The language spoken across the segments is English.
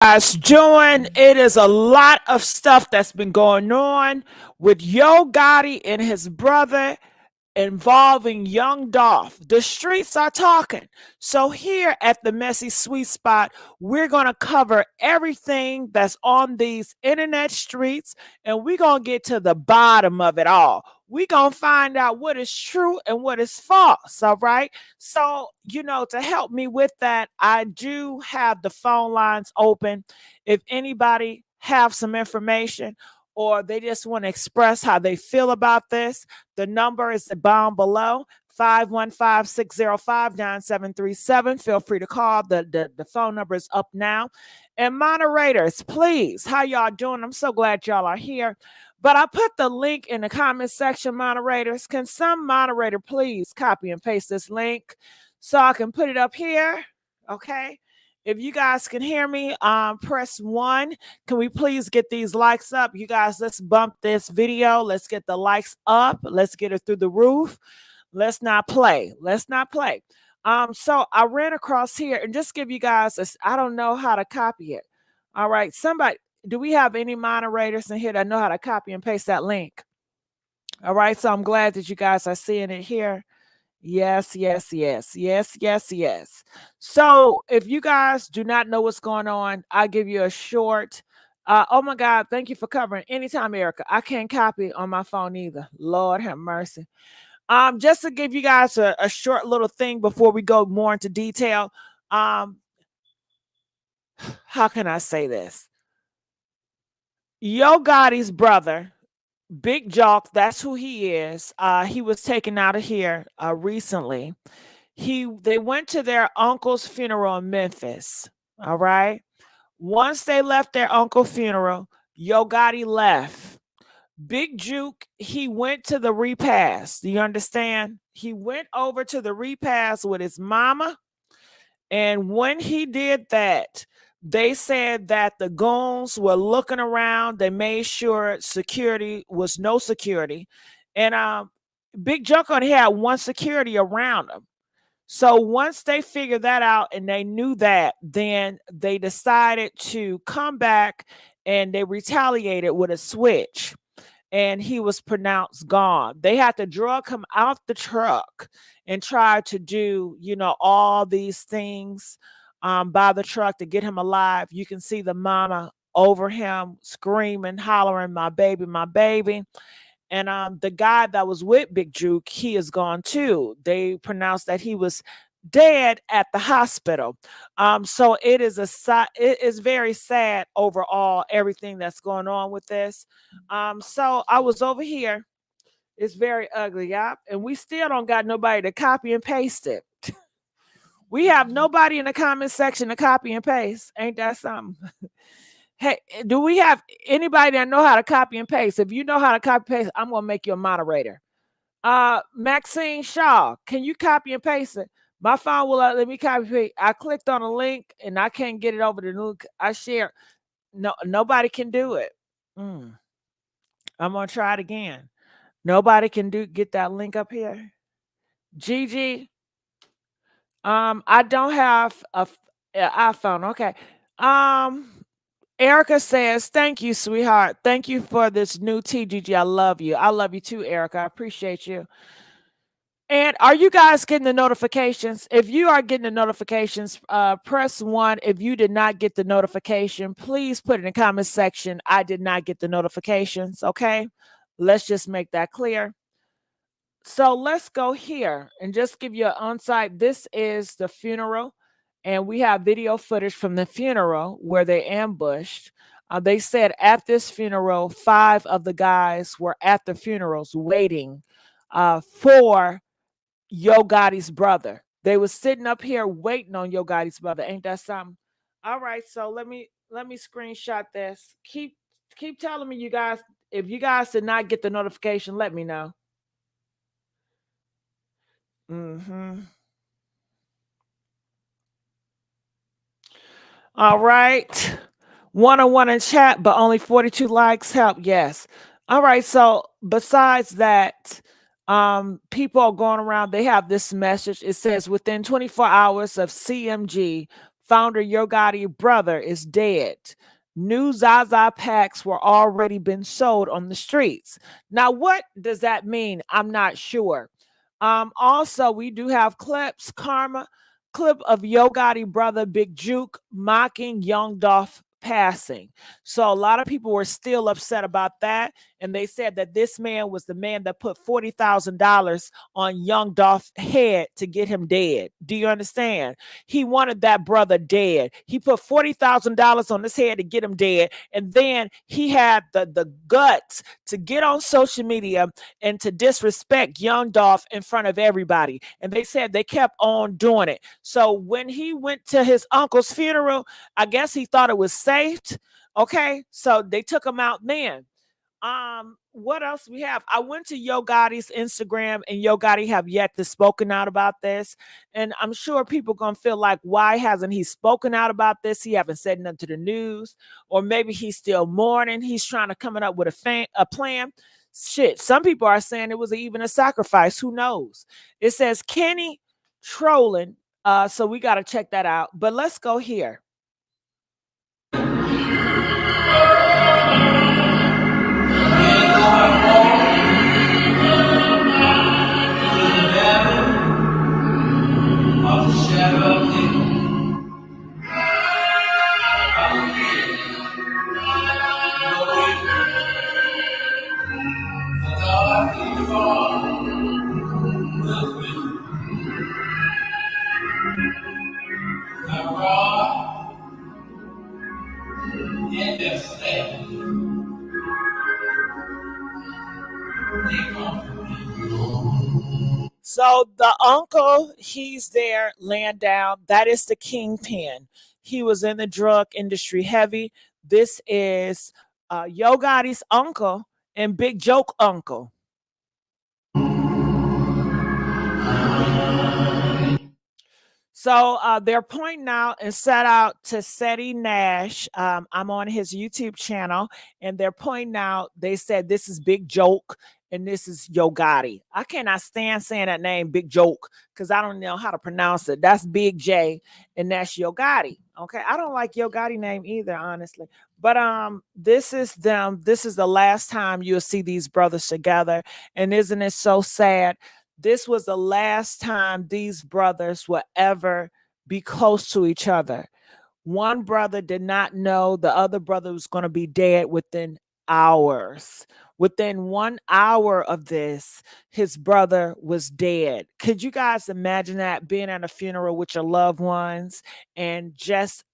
Guys doing? It is a lot of stuff that's been going on with Yo Gotti and his brother involving young Dolph. The streets are talking. So here at the Messy Sweet Spot, we're going to cover everything that's on these internet streets and we're going to get to the bottom of it all. We're going to find out what is true and what is false, all right? So, to help me with that, I do have the phone lines open. If anybody have some information or they just want to express how they feel about this, the number is down below, 515-605-9737. Feel free to call. The phone number is up now. And moderators, please, how y'all doing? I'm so glad y'all are here. But I put the link in the comment section, moderators. Can some moderator please copy and paste this link so I can put it up here? Okay. If you guys can hear me, press 1. Can we please get these likes up? You guys, let's bump this video. Let's get the likes up. Let's get it through the roof. Let's not play. Let's not play. So I ran across here and just give you guys I don't know how to copy it. All right. Somebody, do we have any moderators in here that know how to copy and paste that link? All right. So I'm glad that you guys are seeing it here. Yes. So if you guys do not know what's going on, I'll give you a short. Oh my God, thank you for covering. Anytime, Erica. I can't copy on my phone either. Lord have mercy. Just to give you guys a short little thing before we go more into detail. How can I say this? Yo Gotti's brother, Big Jook, that's who he is. He was taken out of here recently. They went to their uncle's funeral in Memphis. All right. Once they left their uncle's funeral, Yo Gotti left. Big Jook, he went to the repast. Do you understand? He went over to the repast with his mama. And when he did that, they said that the goons were looking around. They made sure security was no security. And Big Jook only had one security around him. So once they figured that out and they knew that, then they decided to come back and they retaliated with a switch. And he was pronounced gone. They had to drug him out the truck and try to do, all these things by the truck to get him alive. You can see the mama over him screaming, hollering, my baby, my baby. And the guy that was with Big Jook, he is gone too. They pronounced that he was dead at the hospital. So it is very sad overall, everything that's going on with this. So I was over here. It's very ugly, yeah. And we still don't got nobody to copy and paste it. We have nobody in the comment section to copy and paste. Ain't that something? Hey, do we have anybody that know how to copy and paste? If you know how to copy and paste, I'm gonna make you a moderator. Maxine Shaw, can you copy and paste it? My phone will let me copy and paste. I clicked on a link and I can't get it over the link I share. No, nobody can do it. I'm gonna try it again. Nobody can get that link up here. Gigi, I don't have a iPhone. Okay. Erica says, thank you, sweetheart. Thank you for this new TGG. I love you. I love you too, Erica. I appreciate you. And are you guys getting the notifications? If you are getting the notifications, press 1. If you did not get the notification, please put in the comment section, I did not get the notifications, okay? Let's just make that clear. So let's go here and just give you an on-site. This is the funeral. And we have video footage from the funeral where they ambushed. They said at this funeral, 5 of the guys were at the funerals waiting for Yo Gotti's brother. They were sitting up here waiting on Yo Gotti's brother. Ain't that something? All right, so let me screenshot this. Keep telling me, you guys. If you guys did not get the notification, let me know. All right. 101 in chat, but only 42 likes. Help. Yes. All right. So besides that, people are going around. They have this message. It says within 24 hours of CMG Founder Yo Gotti brother is dead. New Zaza packs were already been sold on the streets. Now, what does that mean? I'm not sure. Also, we do have clips. Clip of Yo Gotti brother Big Jook mocking young Dolph passing. So a lot of people were still upset about that, and they said that this man was the man that put $40,000 on young Dolph's head to get him dead. Do you understand? He wanted that brother dead. He put $40,000 on his head to get him dead, and then he had the guts to get on social media and to disrespect young Dolph in front of everybody. And they said they kept on doing it. So when he went to his uncle's funeral, I guess he thought it was safe. Okay, so they took him out then. What else we have? I went to Yo Gotti's Instagram, and Yo Gotti have yet to spoken out about this. And I'm sure people gonna feel like, why hasn't he spoken out about this? He haven't said nothing to the news, or maybe he's still mourning. He's trying to come up with a plan. Shit, some people are saying it was even a sacrifice. Who knows? It says Kenny trolling. So we got to check that out. But let's go here. So the uncle, he's there laying down. That is the kingpin. He was in the drug industry heavy. This is Yo Gotti's uncle and Big Joke uncle. So they're pointing out and set out to Seti Nash. I'm on his YouTube channel, and they're pointing out, they said this is Big Joke and this is Yo Gotti. I cannot stand saying that name, Big Joke, because I don't know how to pronounce it. That's Big J, and that's Yo Gotti. Okay, I don't like Yo Gotti name either, honestly. But this is them. This is the last time you'll see these brothers together, and isn't it so sad? This was the last time these brothers will ever be close to each other. One brother did not know the other brother was going to be dead within hours. Within 1 hour of this, his brother was dead. Could you guys imagine that, being at a funeral with your loved ones, and just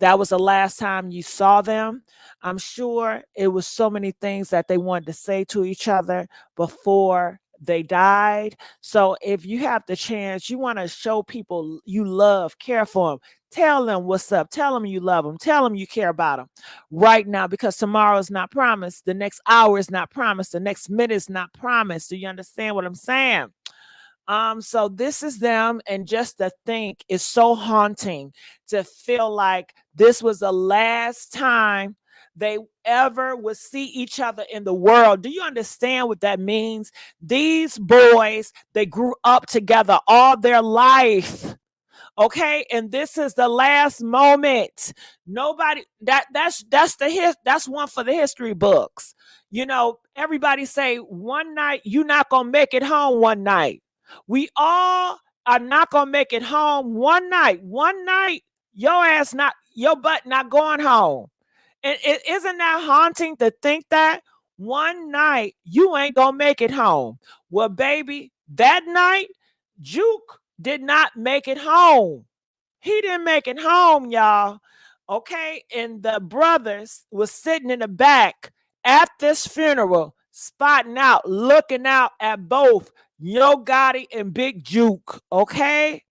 that was the last time you saw them? I'm sure it was so many things that they wanted to say to each other before they died. So if you have the chance, you want to show people you love, care for them, tell them what's up, tell them you love them, tell them you care about them right now, because tomorrow is not promised, the next hour is not promised, the next minute is not promised. Do you understand what I'm saying? So this is them, and just to think, it's so haunting to feel like this was the last time they ever would see each other in the world. Do you understand what that means? These boys, they grew up together all their life. Okay, and this is the last moment. Nobody, that's one for the history books. You know, everybody say one night you're not gonna make it home one night. We all are not gonna make it home one night. One night, your butt not going home. And isn't that haunting to think that one night you ain't gonna make it home? Well, baby, that night, Jook did not make it home. He didn't make it home, y'all. Okay, and the brothers was sitting in the back at this funeral, spotting out, looking out at both Yo Gotti and Big Jook. Okay,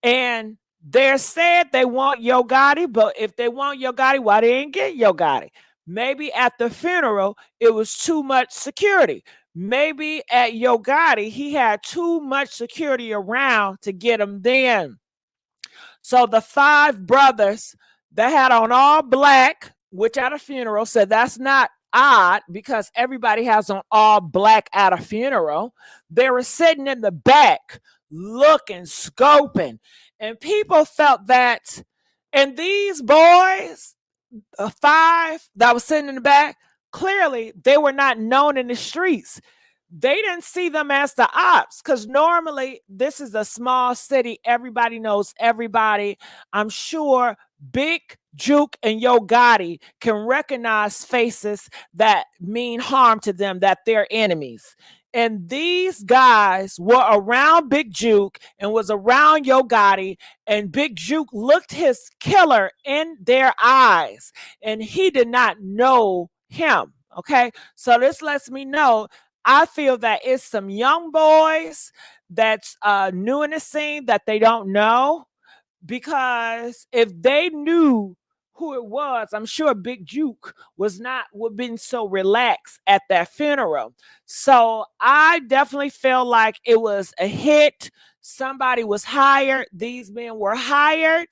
and they're said they want Yo Gotti, but if they want Yo Gotti, why they ain't get Yo Gotti? Maybe at the funeral, it was too much security. Maybe at Yo Gotti, he had too much security around to get him then. So the 5 brothers that had on all black, which at a funeral, said that's not odd because everybody has on all black at a funeral. They were sitting in the back looking, scoping, And people felt that, and these boys, 5 that was sitting in the back, clearly they were not known in the streets. They didn't see them as the ops, because normally this is a small city. Everybody knows everybody. I'm sure Big Jook and Yo Gotti can recognize faces that mean harm to them, that they're enemies. And these guys were around Big Juke and was around Yo Gotti, and Big Juke looked his killer in their eyes, and he did not know him. Okay, so this lets me know, I feel that it's some young boys that's new in the scene that they don't know, because if they knew who it was, I'm sure Big Juke would been so relaxed at that funeral. So I definitely feel like it was a hit. Somebody was hired. These men were hired.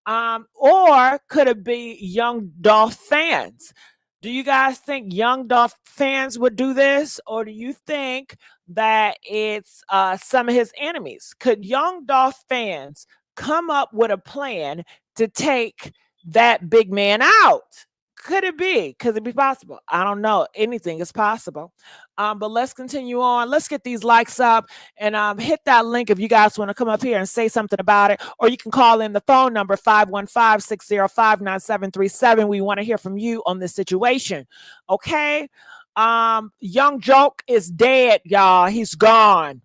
Or could it be young Dolph fans? Do you guys think young Dolph fans would do this? Or do you think that it's some of his enemies? Could young Dolph fans come up with a plan to take that big man out? Could it be? Could it be possible? I don't know. Anything is possible. But let's continue on. Let's get these likes up, and hit that link if you guys want to come up here and say something about it. Or you can call in the phone number 515-605-9737. We want to hear from you on this situation. Okay. Young Joke is dead, y'all. He's gone.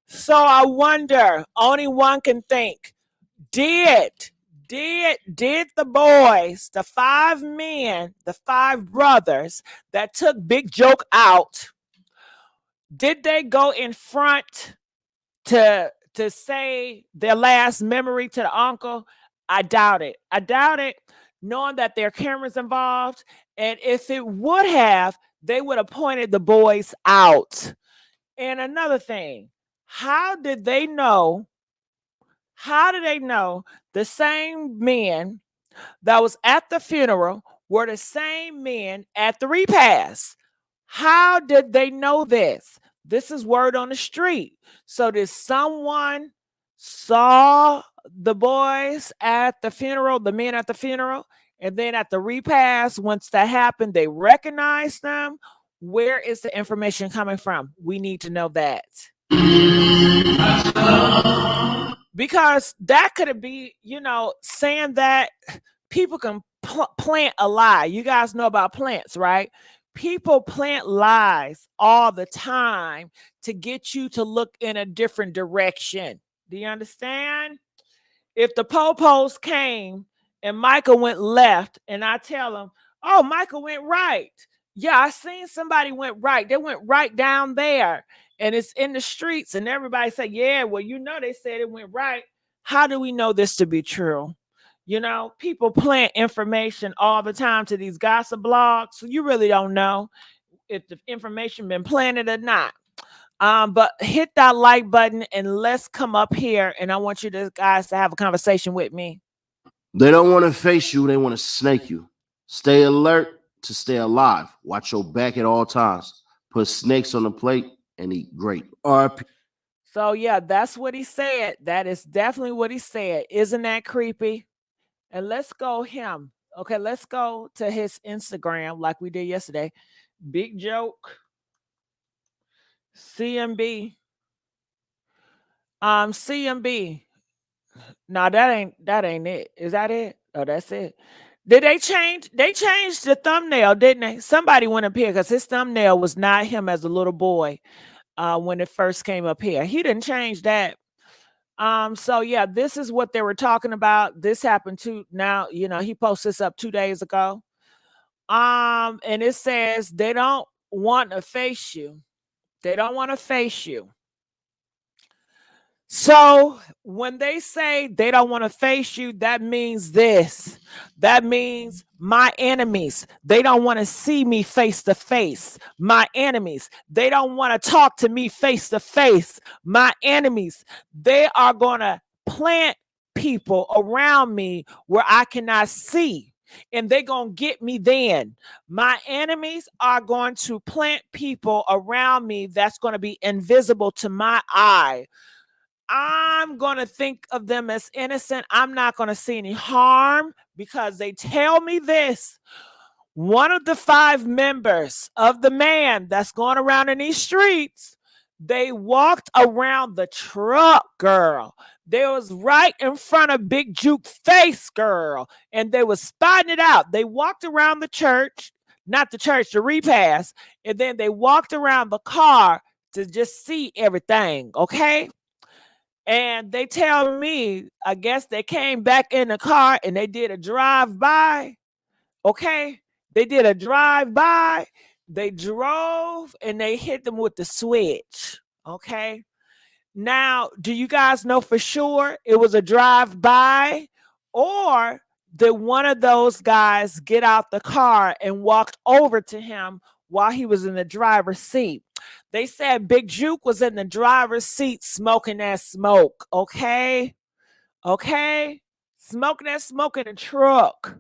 So I wonder, only one can think, did the boys, the 5 men, the 5 brothers that took Big Joke out, did they go in front to say their last memory to the uncle? I doubt it. I doubt it, knowing that there are cameras involved. And if it would have, they would have pointed the boys out. And another thing, how did they know? How did they know the same men that was at the funeral were the same men at the repast? How did they know this? This is word on the street. So did someone saw the boys at the funeral, the men at the funeral, and then at the repast, once that happened, they recognized them? Where is the information coming from? We need to know that. Because that could be, saying that people can plant a lie. You guys know about plants, right? People plant lies all the time to get you to look in a different direction. Do you understand? If the popos came and Michael went left, and I tell him, oh, Michael went right. Yeah, I seen somebody went right. They went right down there, and it's in the streets, and everybody say, yeah, well, they said it went right. How do we know this to be true? People plant information all the time to these gossip blogs, so you really don't know if the information been planted or not. But hit that like button and let's come up here, and I want you guys to have a conversation with me. They don't want to face you, they want to snake you. Stay alert to stay alive. Watch your back at all times. Put snakes on the plate and eat great. RP. So yeah, that's what he said. That is definitely what he said. Isn't that creepy? And let's go him. Okay, let's go to his Instagram like we did yesterday. Big Joke. CMB. CMB. No, that ain't it. Is that it? Oh, that's it. Did they change? They changed the thumbnail, didn't they? Somebody went up here because his thumbnail was not him as a little boy when it first came up here. He didn't change that. So yeah, this is what they were talking about. This happened now, he posted this up 2 days ago. And it says they don't want to face you. They don't want to face you. So when they say they don't want to face you, that means this. That means my enemies, they don't want to see me face to face. My enemies, they don't want to talk to me face to face. My enemies, they are going to plant people around me where I cannot see. And they're going to get me then. My enemies are going to plant people around me that's going to be invisible to my eye. I'm going to think of them as innocent. I'm not going to see any harm because they tell me this. One of the 5 members of the man that's going around in these streets, they walked around the truck, girl. They was right in front of Big Jook's face, girl, and they was spotting it out. They walked around the church, not the church, the repast, and then they walked around the car to just see everything, okay? And they tell me, I guess they came back in the car and they did a drive-by, okay? They did a drive-by. They drove and they hit them with the switch, okay? Now, do you guys know for sure it was a drive-by, or did one of those guys get out the car and walked over to him while he was in the driver's seat? They said Big Jook was in the driver's seat smoking that smoke, okay? Okay? Smoking that smoke in a truck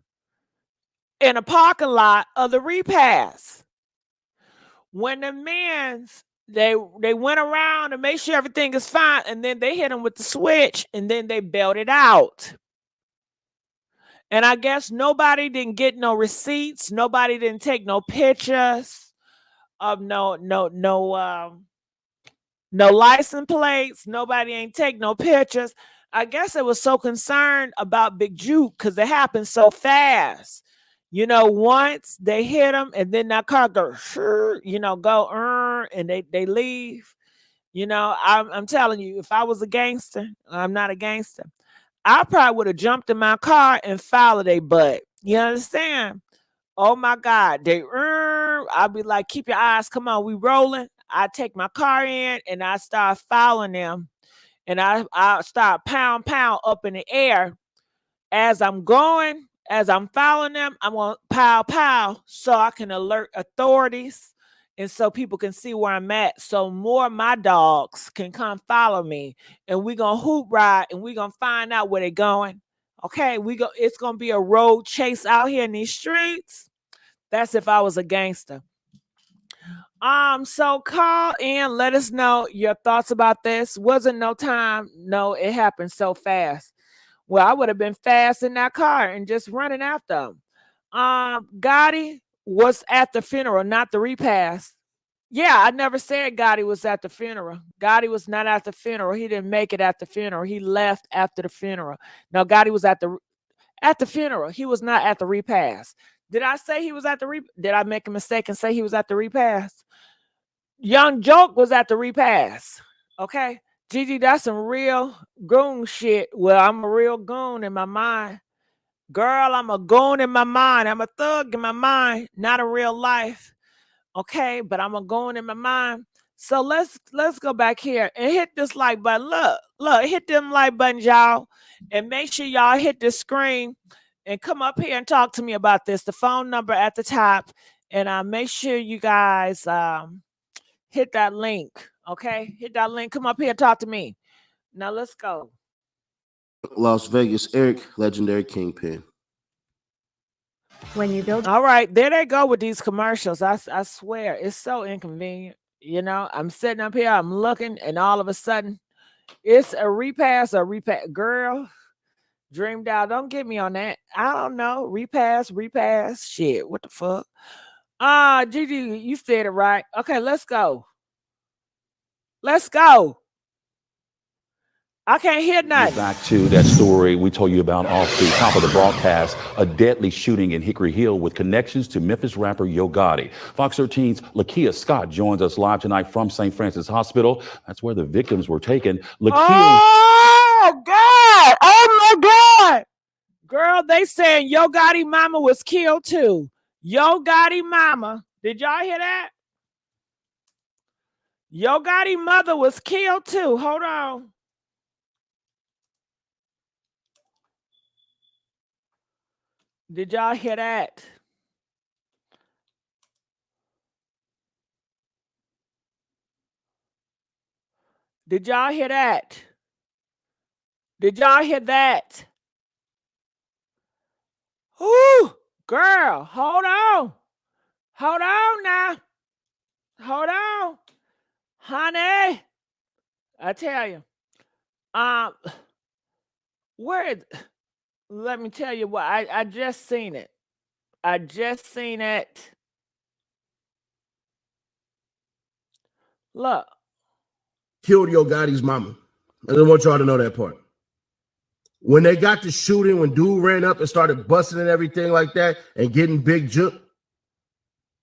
in a parking lot of the repast. When the men's they went around to make sure everything is fine, and then they hit him with the switch, and then they bailed it out. And I guess nobody didn't get no receipts. Nobody didn't take no pictures of no license plates. Nobody ain't take no pictures. I guess it was so concerned about Big Jook because it happened so fast. You know, once they hit him and then that car go, and they leave. You know, I'm telling you, if I was a gangster, I'm not a gangster, I probably would have jumped in my car and followed their butt. You understand? Oh my God. I'll be like, keep your eyes, come on, we rolling. I take my car in and I start following them. And I start pound up in the air. As I'm going, as I'm following them, I'm going to pow so I can alert authorities and so people can see where I'm at. So more of my dogs can come follow me and we're going to hoop ride and we're going to find out where they're going. Okay, it's going to be a road chase out here in these streets. That's if I was a gangster. So call in, let us know your thoughts about this. Wasn't no time. No, it happened so fast. Well, I would have been fast in that car and just running after him. Gotti was at the funeral, not the repast. Yeah, I never said Gotti was at the funeral. Gotti was not at the funeral. He didn't make it at the funeral. He left after the funeral. No, Gotti was at the funeral. He was not at the repast. Did I say he was at the Did I make a mistake and say he was at the repast? Young Jook was at the repast. Okay. Gigi, that's some real goon shit. Well, I'm a real goon in my mind. Girl, I'm a goon in my mind. I'm a thug in my mind, not in real life. Okay, but I'm a goon in my mind. So let's go back here and hit this like button. Look, hit them like buttons, y'all. And make sure y'all hit the screen and come up here and talk to me about this. The phone number at the top. And make sure you guys hit that link. Okay, hit that link. Come up here and talk to me. Now let's go. Las Vegas, Eric, legendary kingpin. When you build, all right, there they go with these commercials. I swear it's so inconvenient. You know, I'm sitting up here, I'm looking, and all of a sudden, it's a repass. Girl, dreamed out. Don't get me on that. I don't know. Repass. Shit, what the fuck? Gigi, you said it right. Okay, let's go. Let's go. I can't hear nothing. Back to that story we told you about off the top of the broadcast, a deadly shooting in Hickory Hill with connections to Memphis rapper Yo Gotti. Fox 13's Lakia Scott joins us live tonight from St. Francis Hospital. That's where the victims were taken. Oh, God. Oh, my God. Girl, they saying Yo Gotti mama was killed, too. Yo Gotti mama. Did y'all hear that? Yo Gotti mother was killed, too. Hold on. Did y'all hear that? Did y'all hear that? Did y'all hear that? Ooh, girl, hold on. Hold on now. Hold on. Honey, I tell you. Where let me tell you what I just seen it. I just seen it. Look. Killed Yo Gotti's mama. I just want y'all to know that part. When they got the shooting, when dude ran up and started busting and everything like that and getting big Jook,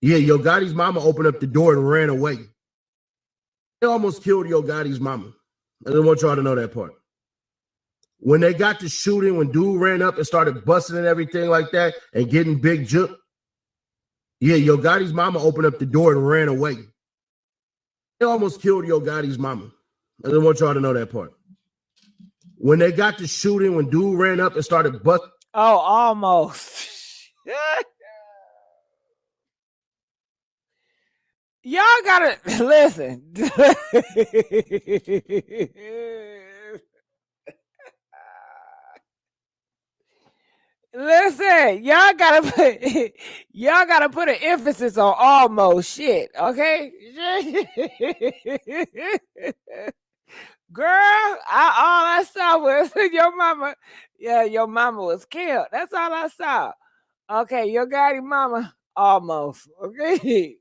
yeah, Yo Gotti's mama opened up the door and ran away. They almost killed Yo Gotti's mama. I just want y'all to know that part. When they got the shooting, when dude ran up and started busting and everything like that and getting big Jook, yeah, Yo Gotti's mama opened up the door and ran away. They almost killed Yo Gotti's mama. I just want y'all to know that part. When they got the shooting, when dude ran up and started busting. Oh, almost. Y'all gotta listen. Listen, y'all gotta put an emphasis on almost shit, okay? Girl, all I saw was your mama. Yeah, your mama was killed. That's all I saw. Okay, your Gotti mama almost. Okay.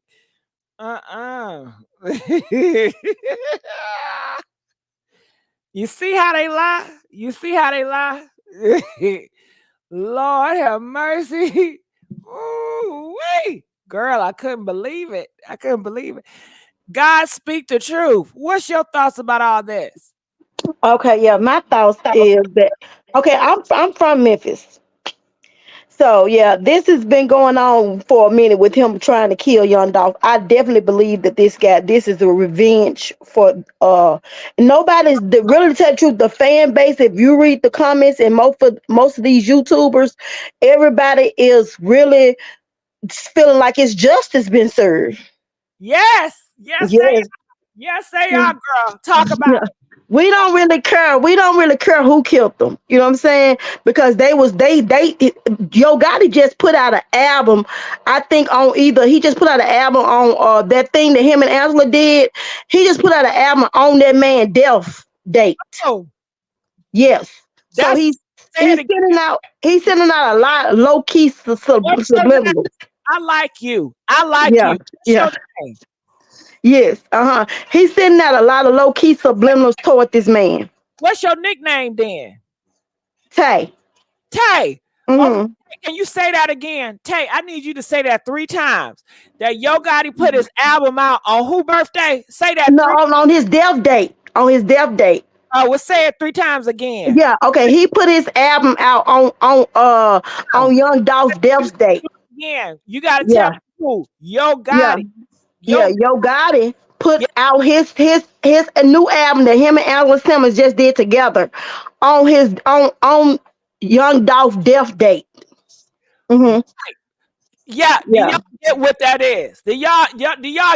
You see how they lie? You see how they lie? Lord have mercy. Ooh, wee. Girl, I couldn't believe it. I couldn't believe it. God speak the truth. What's your thoughts about all this? Okay, yeah, my thoughts is that okay, I'm from Memphis. So yeah, this has been going on for a minute with him trying to kill young Dolph. I definitely believe that this is a revenge for nobody's really to tell the truth, the fan base, if you read the comments and most of these YouTubers, everybody is really feeling like it's justice been served. Yes, yes, Yes. they are, girl. Talk about it. We don't really care. We don't really care who killed them. You know what I'm saying? Because Yo Gotti just put out an album. I think he just put out an album on that thing that him and Angela did. He just put out an album on that man death date. Oh, yes. So he's sending out a lot of low key subliminals. I like you. I like Yeah. you. Yeah. Name? Yes. He's sending out a lot of low key subliminals toward this man. What's your nickname then? Tay. Tay. Mm-hmm. Okay, can you say that again? Tay, I need you to say that 3 times. That Yo Gotti put his album out on whose birthday? Say that. No, on his death date. On his death date. We'll say it 3 times again. Yeah, okay. He put his album out on young Dolph's death date. Yeah, you gotta tell me who. Yo Gotti. Yo Gotti put out his new album that him and Angela Simmons just did together on his on young Dolph's death date. Mm-hmm. Yeah, do y'all get what that is? Do y'all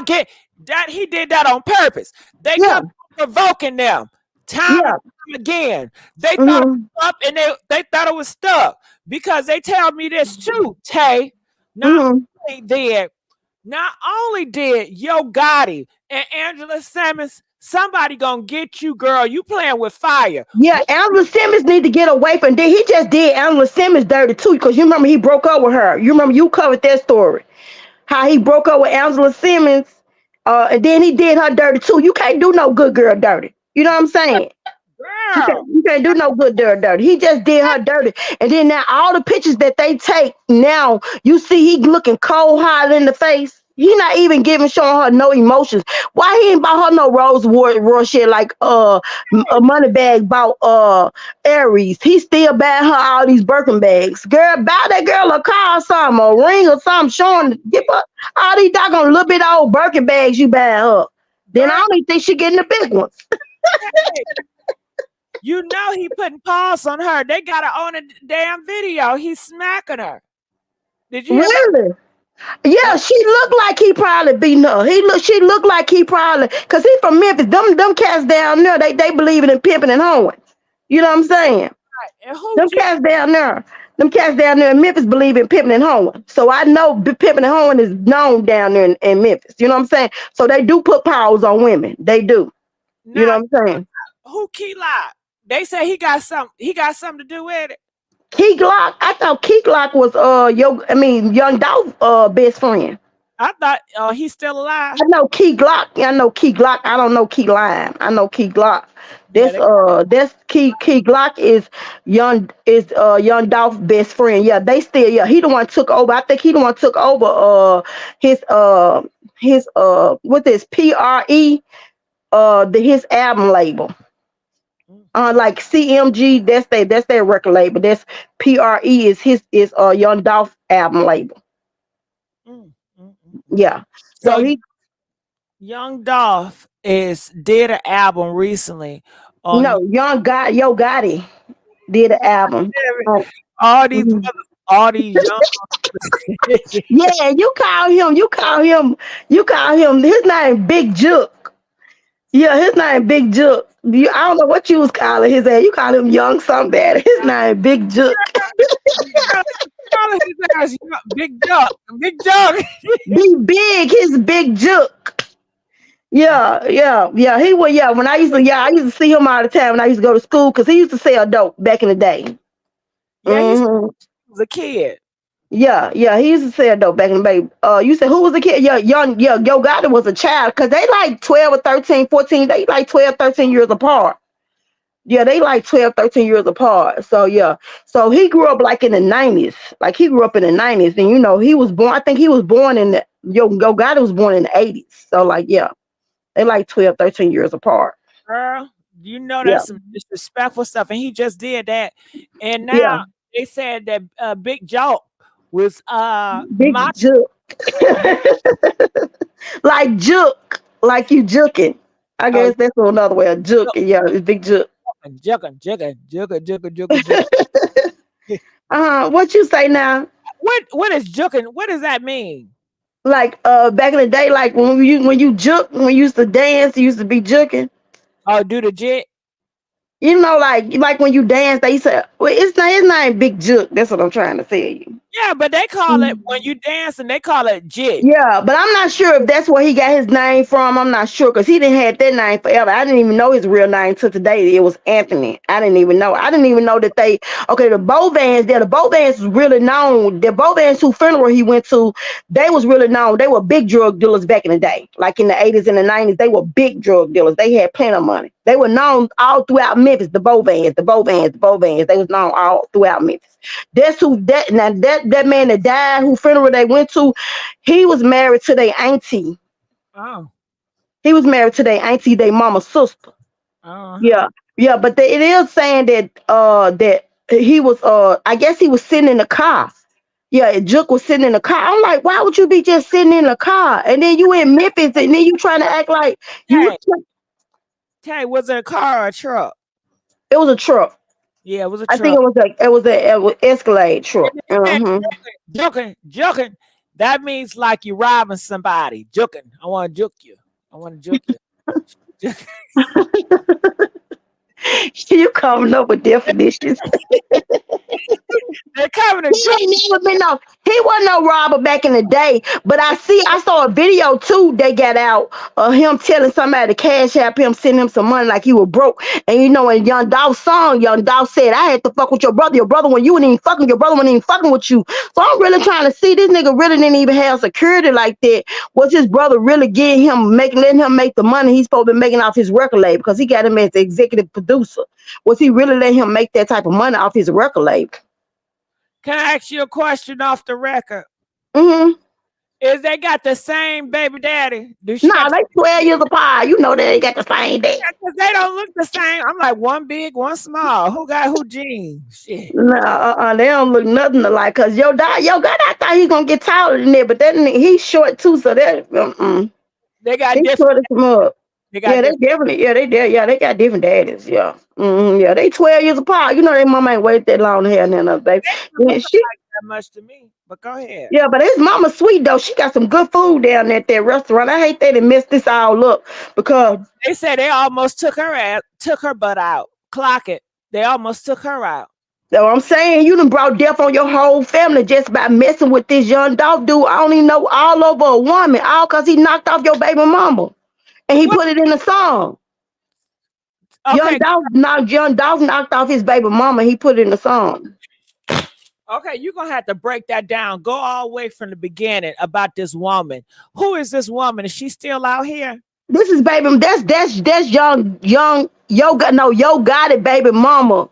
get that he did that on purpose? They kept provoking them time and time again. They thought it was up and they thought it was stuck because they tell me this too, Tay. Not only did Yo Gotti and Angela Simmons, somebody gonna get you, girl. You playing with fire. Yeah, Angela Simmons need to get away from there. He just did Angela Simmons dirty too, because you remember he broke up with her. You remember you covered that story. How he broke up with Angela Simmons, and then he did her dirty too. You can't do no good girl dirty. You know what I'm saying? You can't do no good girl dirty. He just did her dirty. And then now all the pictures that they take, now you see he looking cold hot in the face. He not even showing her no emotions. Why he ain't bought her no Rose Royal shit like a money bag bought Aries? He still buying her all these Birkin bags. Girl, buy that girl a car or something, a ring or something, showing give her all these doggone little bit old Birkin bags you buy her. Then I don't even think she getting the big ones. You know he putting paws on her. They got her on a damn video. He's smacking her. Did you hear about Really? Yeah, that? she looked like he probably beating her. She looked like he probably, cause he from Memphis. Them cats down there, they believe in pimping and hoeing. You know what I'm saying? And who Them keep cats down there, in Memphis believe in pimping and hoeing. So I know pimping and hoeing is known down there in Memphis. You know what I'm saying? So they do put powers on women. They do. You know not what I'm saying? who Key Lock? They say he got something to do with it. Key Glock, I thought Key Glock was Young Dolph best friend. I thought he's still alive. I know Key Glock. I know Key Glock. I don't know Key Lime. I know Key Glock. Yeah, That's Key Glock is Young Dolph best friend. Yeah, they still he the one took over. I think he the one took over his what is PRE his album label. Like CMG, that's their record label. That's PRE is Young Dolph album label. Yeah. So he Young Dolph did an album recently. no Young Gotti did an album. All these Mhm. all these young Yeah, you call him. His name Big Jook. Yeah, his name Big Jook. I don't know what you was calling his ass. You call him Young something. His name Big Jook. his ass, Big Jook. Big Jook. Big. His Big Jook. Yeah. He was when I used to see him all the time when I used to go to school because he used to sell dope back in the day. Yeah, he Mhm. was a kid. Yeah, he used to sell dope back in the day. You said who was the kid? Yeah, Yo Gotti was a child because they like 12 or 13, 14, they like 12, 13 years apart. Yeah, they like 12, 13 years apart. So yeah. So he grew up like in the 90s. Like he grew up in the 90s. And he was born, I think he was born in the Yo Gotti was born in the 80s. So like yeah, they like 12, 13 years apart. Girl, you know Yeah. that's some disrespectful stuff. And he just did that. And Yeah. now they said that Big Joke was Big Jook. Like Jook. Like you jooking. I guess that's another way of jooking. Yeah, it's Big Jook. Jugging. What you say now? What is jugging? What does that mean? Like back in the day, like when you jook, when you used to dance, you used to be jooking. Oh, do the jit? You know, like when you dance, they say, well, his name Big Jook. That's what I'm trying to tell you. Yeah, but they call it when you dance and they call it jit. Yeah, but I'm not sure if that's where he got his name from. I'm not sure because he didn't have that name forever. I didn't even know his real name till today. It was Anthony. I didn't even know. I didn't even know that the Bovans there. The Bovans was really known. The Bovans whose funeral he went to, they was really known. They were big drug dealers back in the day. Like in the 80s and the 90s, they were big drug dealers. They had plenty of money. They were known all throughout Memphis. The Bovans. They was known all throughout Memphis. That's who that man that died, who funeral they went to, he was married to their auntie. Oh. He was married to their auntie, their mama's sister. Yeah, but it is saying that that he was I guess he was sitting in the car. Yeah, Jook was sitting in the car. I'm like, why would you be just sitting in the car? And then you in Memphis and then you trying to act like you Tay, was it a car or a truck? It was a truck. Yeah, it was a I truck. think it was an Escalade truck. Joking. That means like you robbing somebody. Joking. I want to juke you. You coming up with definitions. They're coming to he wasn't no robber back in the day, but I saw a video too they got out of him telling somebody to cash app him, send him some money like he was broke. And in Young Dolph's song, Young Dolph said, I had to fuck with your brother when you wasn't even fucking, your brother wasn't even fucking with you. So I'm really trying to see this nigga really didn't even have security like that. Was his brother really letting him make the money he's supposed to be making off his record label because he got him as the executive producer? Was he really letting him make that type of money off his record label? Can I ask you a question off the record? Is they got the same baby daddy? No, they 12 years apart. You know they got the same daddy. Because they don't look the same. I'm like, one big, one small. Who got who jeans? Shit. No, they don't look nothing alike. Cause God, I thought he gonna get taller than that, but he's short too. So that they got different. They got different daddies. Yeah, yeah, they 12 years apart. You know, their mama ain't waited that long to have another baby. that much to me. But go ahead. Yeah, but his mama sweet though. She got some good food down at that restaurant. I hate they messed this all up because They said they almost took her butt out. Clock it. They almost took her out. so I'm saying you done brought death on your whole family just by messing with this young Dolph dude. I don't even know all over a woman, all because he knocked off your baby mama and he What? put it in a song. Okay, Young Dolph knocked off his baby mama. He put it in a song. okay, you're gonna have to break that down. Go all the way from the beginning about this woman. Who is this woman? Is she still out here? This is baby. That's young Yo Gotti baby mama.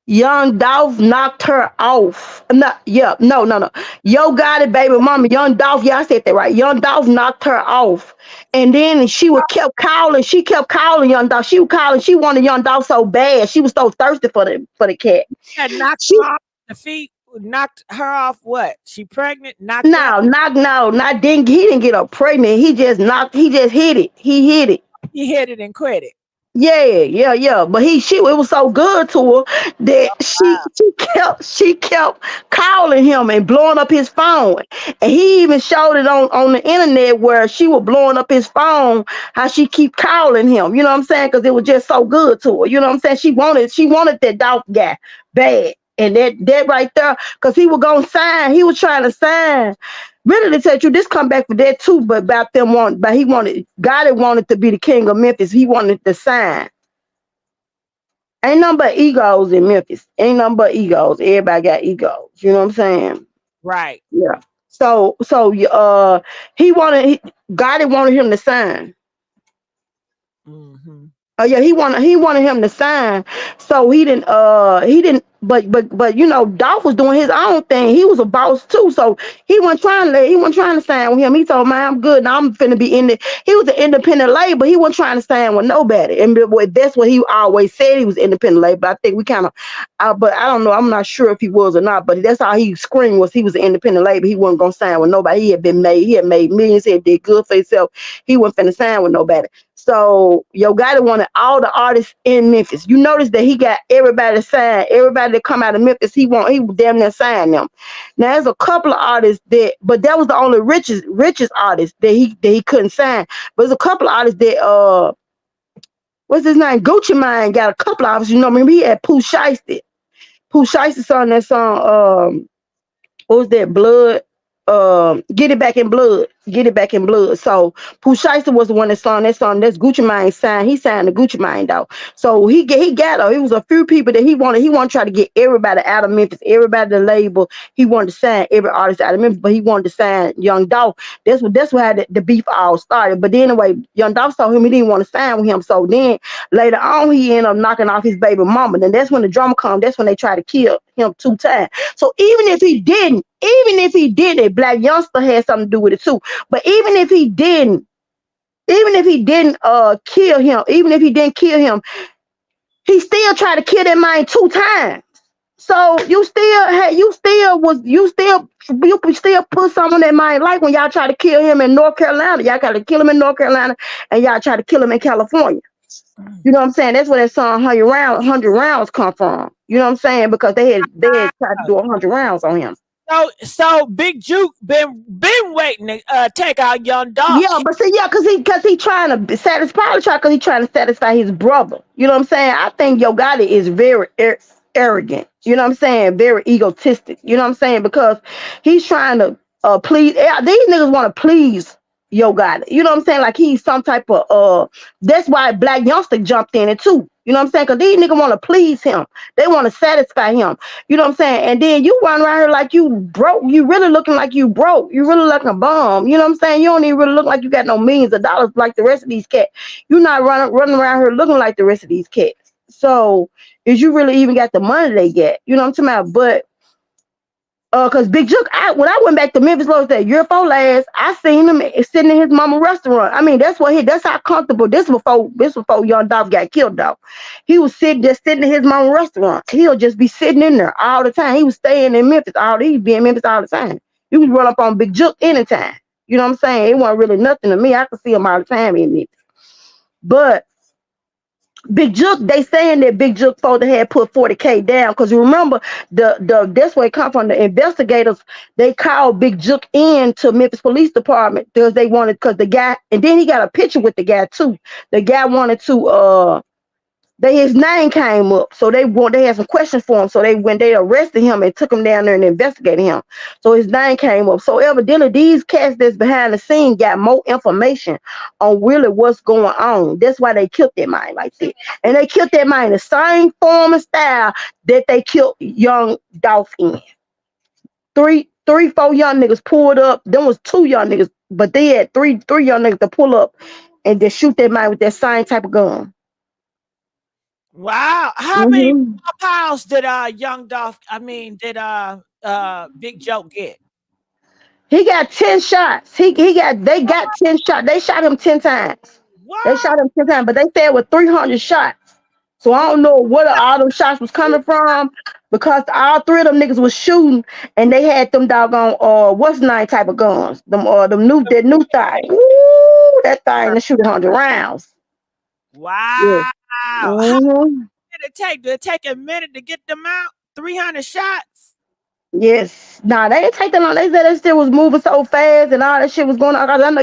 Young Dolph knocked her off. No. Yo Gotti baby mama. Young Dolph. Yeah, I said that right. Young Dolph knocked her off, and then she would kept calling. She kept calling Young Dolph. She was calling. She wanted Young Dolph so bad. She was so thirsty for the cat. Yeah, knocked She her off the feet. Knocked her off. What? She pregnant? Knocked her. not didn't he didn't get her pregnant. He just hit it. He hit it. He hit it and quit it. Yeah. But it was so good to her that she kept calling him and blowing up his phone. And he even showed it on the internet where she was blowing up his phone, how she keep calling him. You know what I'm saying? Because it was just so good to her. You know what I'm saying? She wanted that Dolph guy bad. And that right there, because he was gonna sign, he was trying to sign. Really, to tell you, this come back for that too, but about them Gotti wanted to be the king of Memphis. He wanted to sign. Ain't nothing but egos in Memphis. Ain't nothing but egos. Everybody got egos. You know what I'm saying? Right. Yeah. So Gotti wanted him to sign. Mm-hmm. Oh yeah, he wanted him to sign. So he didn't but you know, Dolph was doing his own thing. He was a boss too. So he wasn't trying to sign with him. He told man, I'm good. Now I'm finna be he was an independent label. He wasn't trying to sign with nobody. And that's what he always said, he was independent label. I think we kind of but I don't know. I'm not sure if he was or not, but that's how he screamed, was he was an independent label. He wasn't gonna sign with nobody. He had made millions, he had did good for himself. He wasn't finna sign with nobody. So Yo Gotti wanted all the artists in Memphis. You notice that he got everybody to sign. Everybody that come out of Memphis, he damn near sign them. Now there's a couple of artists but that was the only richest artist that he couldn't sign. But there's a couple of artists that what's his name? Gucci Mane got a couple of artists. You know, remember he had Pooh Shiesty. Pooh Shiesty sung that song. What was that? Blood. Get It Back in Blood. Get It Back in Blood. So Pooh Shiesty was the one that sung that song. That's Gucci Mane signed. He signed the Gucci Mane though. So he got her. It was a few people that he wanted to try to get everybody out of Memphis, everybody the label. He wanted to sign every artist out of Memphis, but he wanted to sign Young Dolph. That's what how the beef all started. But then anyway, Young Dolph told him he didn't want to sign with him. So then later on he ended up knocking off his baby mama. Then that's when the drama comes. That's when they try to kill him 2 times. So even if he didn't, a black youngster had something to do with it too. But even if he didn't kill him, he still tried to kill that man 2 times. So you still put something on that man, like when y'all try to kill him in North Carolina. Y'all got to kill him in North Carolina and y'all try to kill him in California. You know what I'm saying? That's where that song 100 rounds come from. You know what I'm saying? Because they had tried to do 100 rounds on him. So Big Jook been waiting to take out Young Dolph. Yeah, but see, because he trying to satisfy his brother. You know what I'm saying? I think Yo Gotti is very arrogant. You know what I'm saying? Very egotistic. You know what I'm saying? Because he's trying to please. These niggas want to please Yo Gotti. You know what I'm saying? Like he's some type of that's why Black Youngster jumped in it too. You know what I'm saying? Because these niggas want to please him. They want to satisfy him. You know what I'm saying? And then you run around here like you broke. You really looking like you broke. You really like a bum. You know what I'm saying? You don't even really look like you got no millions of dollars like the rest of these cats. You're not running around here looking like the rest of these cats. So is you really even got the money they get? You know what I'm talking about? But because Big Jook, when I went back to Memphis that year before last, I seen him sitting in his mama restaurant. I mean, that's how comfortable. This before Young Dolph got killed though. He was sitting in his mama restaurant. He'll just be sitting in there all the time. He was staying in Memphis he'd be in Memphis all the time. You could run up on Big Jook anytime. You know what I'm saying? It wasn't really nothing to me. I could see him all the time in Memphis. But Big Jook, they saying that Big Jook supposed to have put 40K down because you remember that's where it come from. The investigators, they called Big Jook in to Memphis Police Department because they wanted, because the guy, and then he got a picture with the guy too. The guy wanted to his name came up, so they had some questions for him. So when they arrested him and took him down there and investigated him, so his name came up. So evidently these cats that's behind the scene got more information on really what's going on. That's why they killed that man like that, and they killed that man in the same form and style that they killed young Dolph in. Three, four young niggas pulled up. There was 2 young niggas, but they had three young niggas to pull up and then shoot that man with that same type of gun. Wow. How many pounds did young Dolph, did Big Joke get? He got 10 shots. They got 10 shots. They shot him 10 times. What? They shot him 10 times, but they said it was 300 shots. So I don't know where all them shots was coming from, because all 3 of them niggas was shooting and they had them doggone what's 9 type of guns. That new thing. Ooh, that thing that shoot 100 rounds. Wow. Yeah. How long did it take? Did it take a minute to get them out? 300 shots? Yes. Nah, they didn't take that long. They said that shit was moving so fast and all that shit was going on. I know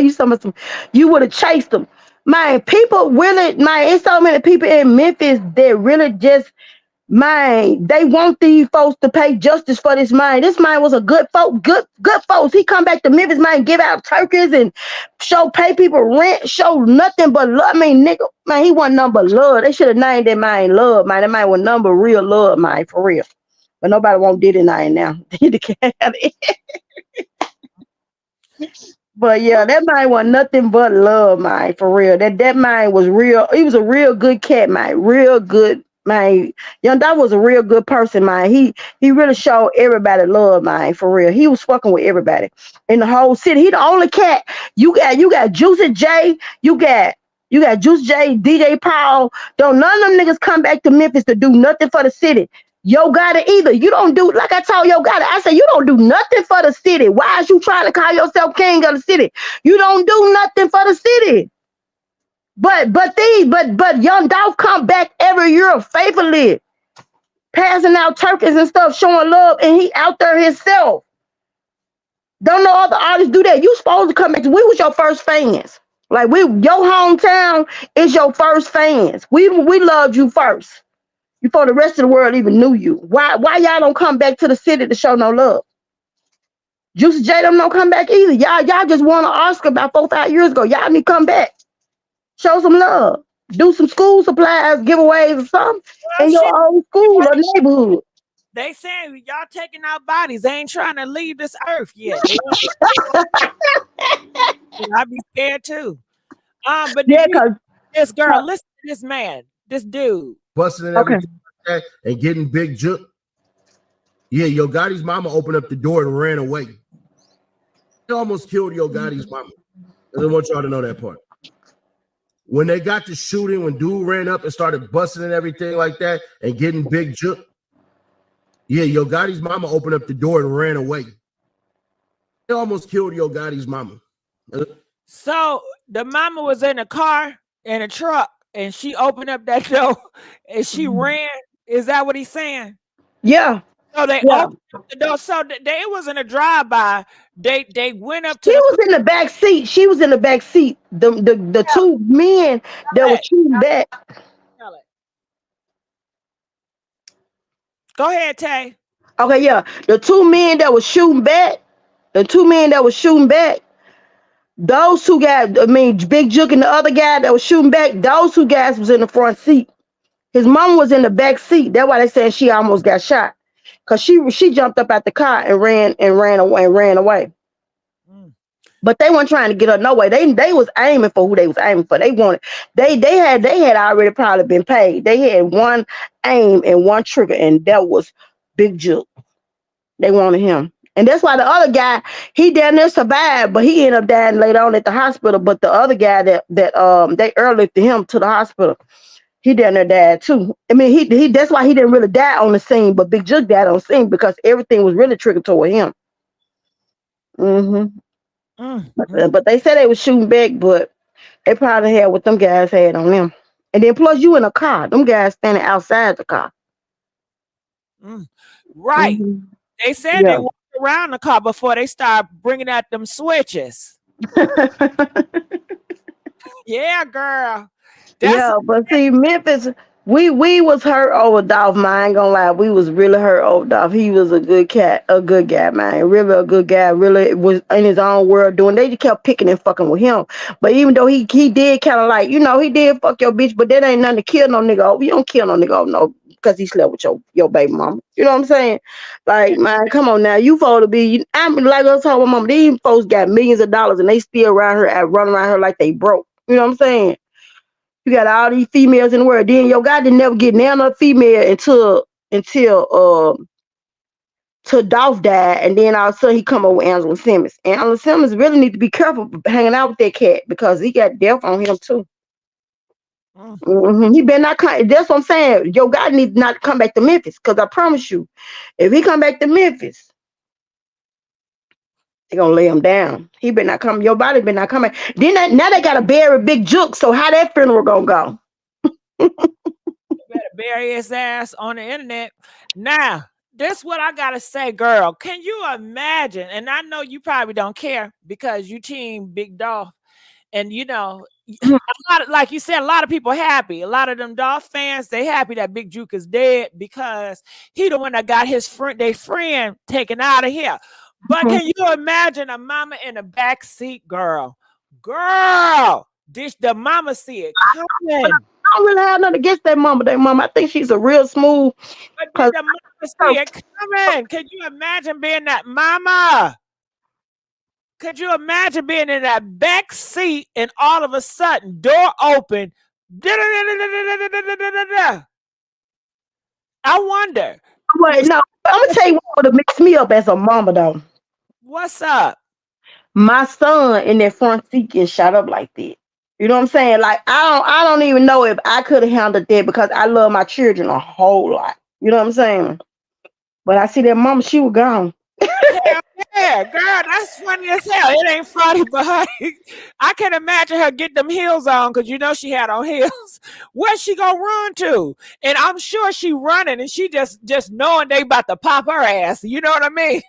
you would have chased them. Man, people really, it's so many people in Memphis that really just, they want these folks to pay justice for this man. This man was a good folks. He come back to Memphis, man, give out turkeys and pay people rent, show nothing but love. Nigga, man, he wasn't nothing but love. They should have named that man Love, man. That man was number real love, man, for real. But nobody won't do it now. But yeah, that man was nothing but love, man, for real. That man was real. He was a real good cat, man. Real good, man. Young Dolph was a real good person, man. He really showed everybody love, man, for real. He was fucking with everybody in the whole city. He the only cat. You got Juicy J, you got Juice J, DJ Paul. Don't none of them niggas come back to Memphis to do nothing for the city. Yo Gotti either. You don't do, like I told Yo Gotti, I said, you don't do nothing for the city. Why is you trying to call yourself king of the city? You don't do nothing for the city. But young Dolph come back every year faithfully, passing out turkeys and stuff, showing love, and he out there himself. Don't know other artists do that. You supposed to come back. We was your first fans. Like your hometown is your first fans. We loved you first, before the rest of the world even knew you. Why y'all don't come back to the city to show no love? Juicy J them don't come back either. Y'all just won an Oscar about 4-5 years ago. Y'all need to come back. Show some love. Do some school supplies, giveaways or something in your old school or neighborhood. They saying y'all taking our bodies. They ain't trying to leave this earth yet. I'd be scared too. But this girl, listen to this man, this dude. Busting and everything like that and getting Big Jook. Yeah, Yo Gotti's mama opened up the door and ran away. They almost killed Yo Gotti's mama. I don't want y'all to know that part. When they got to shooting, when dude ran up and started busting and everything like that and getting Big Jook, yeah, Yo Gotti's mama opened up the door and ran away. They almost killed Yo Gotti's mama. So the mama was in a car, in a truck, and she opened up that door and she ran. Is that what he's saying? Yeah. So they opened up the door. So it wasn't a drive-by. They went up to. She was in the back seat. She was in the back seat. The 2 men that were shooting back. Go ahead, Tay. Okay, yeah. The 2 men that was shooting back. Those 2 guys, Big Jook and the other guy that was shooting back, those 2 guys was in the front seat. His mom was in the back seat. That's why they said she almost got shot. Cause she jumped up out the car and ran away. But they weren't trying to get her no way. They was aiming for who they was aiming for. They had already probably been paid. They had one aim and one trigger, and that was Big Jook. They wanted him. And that's why the other guy, he down there survived, but he ended up dying later on at the hospital. But the other guy that they airlifted him to the hospital, he down there died too. He that's why he didn't really die on the scene, but Big Jook died on the scene because everything was really triggered toward him. But they said they was shooting back, but they probably had what them guys had on them. And then plus you in a car. Them guys standing outside the car. Right. Mhm. They said they Yeah. walked around the car before they start bringing out them switches. Yeah, girl. That's Yeah, but see, Memphis, we was hurt over Dolph, man. I ain't gonna lie. We was really hurt over Dolph. He was a good cat, a good guy, man. Really a good guy. Really was in his own world doing. They just kept picking and fucking with him. But even though he did kind of like, he did fuck your bitch, but that ain't nothing to kill no nigga over. You don't kill no nigga over no because he slept with your baby mama. You know what I'm saying? Like, man, come on now. You supposed to be. I'm like I was talking with mama. These folks got millions of dollars and they still around her running around her like they broke. You know what I'm saying? You got all these females in the world. Then your guy didn't never get none of female until till Dolph died, and then all of a sudden he come over with Angela Simmons. And Angela Simmons really need to be careful hanging out with that cat because he got death on him too. He better not come. That's what I'm saying. Your guy needs not to come back to Memphis because I promise you, if he come back to Memphis, they gonna lay him down. He better not come. Your body better not come back. Then now they gotta bury Big Jook. So how that funeral gonna go? better bury his ass on the internet. Now, this what I gotta say, girl. Can you imagine? And I know you probably don't care because you team Big Dolph, and a lot of, like you said, a lot of people happy. A lot of them Dolph fans, they happy that Big Juke is dead because he the one that got his friend taken out of here. But can you imagine a mama in the back seat, girl? The mama see it coming. I don't really have nothing against that mama. I think she's a real smooth. But the mama see it coming. Can you imagine being that mama? Could you imagine being in that back seat and all of a sudden door open? I wonder. Wait, no, I'm gonna tell you what would have mixed me up as a mama though. What's up? My son in that front seat getting shot up like that. You know what I'm saying? Like I don't even know if I could have handled that because I love my children a whole lot. You know what I'm saying? But I see that mama, she was gone. Hell yeah, girl, that's funny as hell. It ain't funny, but I can imagine her get them heels on because she had on heels. Where's she gonna run to? And I'm sure she running and she just knowing they about to pop her ass. You know what I mean?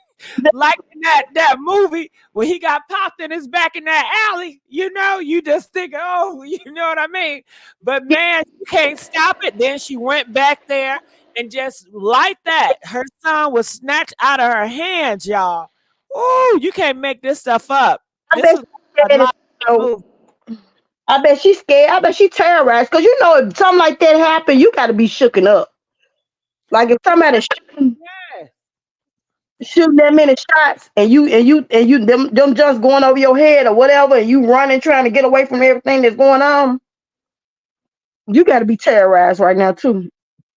Like in that movie where he got popped in his back in that alley, you just think, oh, you know what I mean? But man, you can't stop it. Then she went back there and just like that, her son was snatched out of her hands, y'all. Oh, you can't make this stuff up. I bet she's scared. I bet she's terrorized because if something like that happened, you got to be shooken up. Like if somebody shooting that many shots and them just going over your head or whatever, and you running trying to get away from everything that's going on, you got to be terrorized right now too.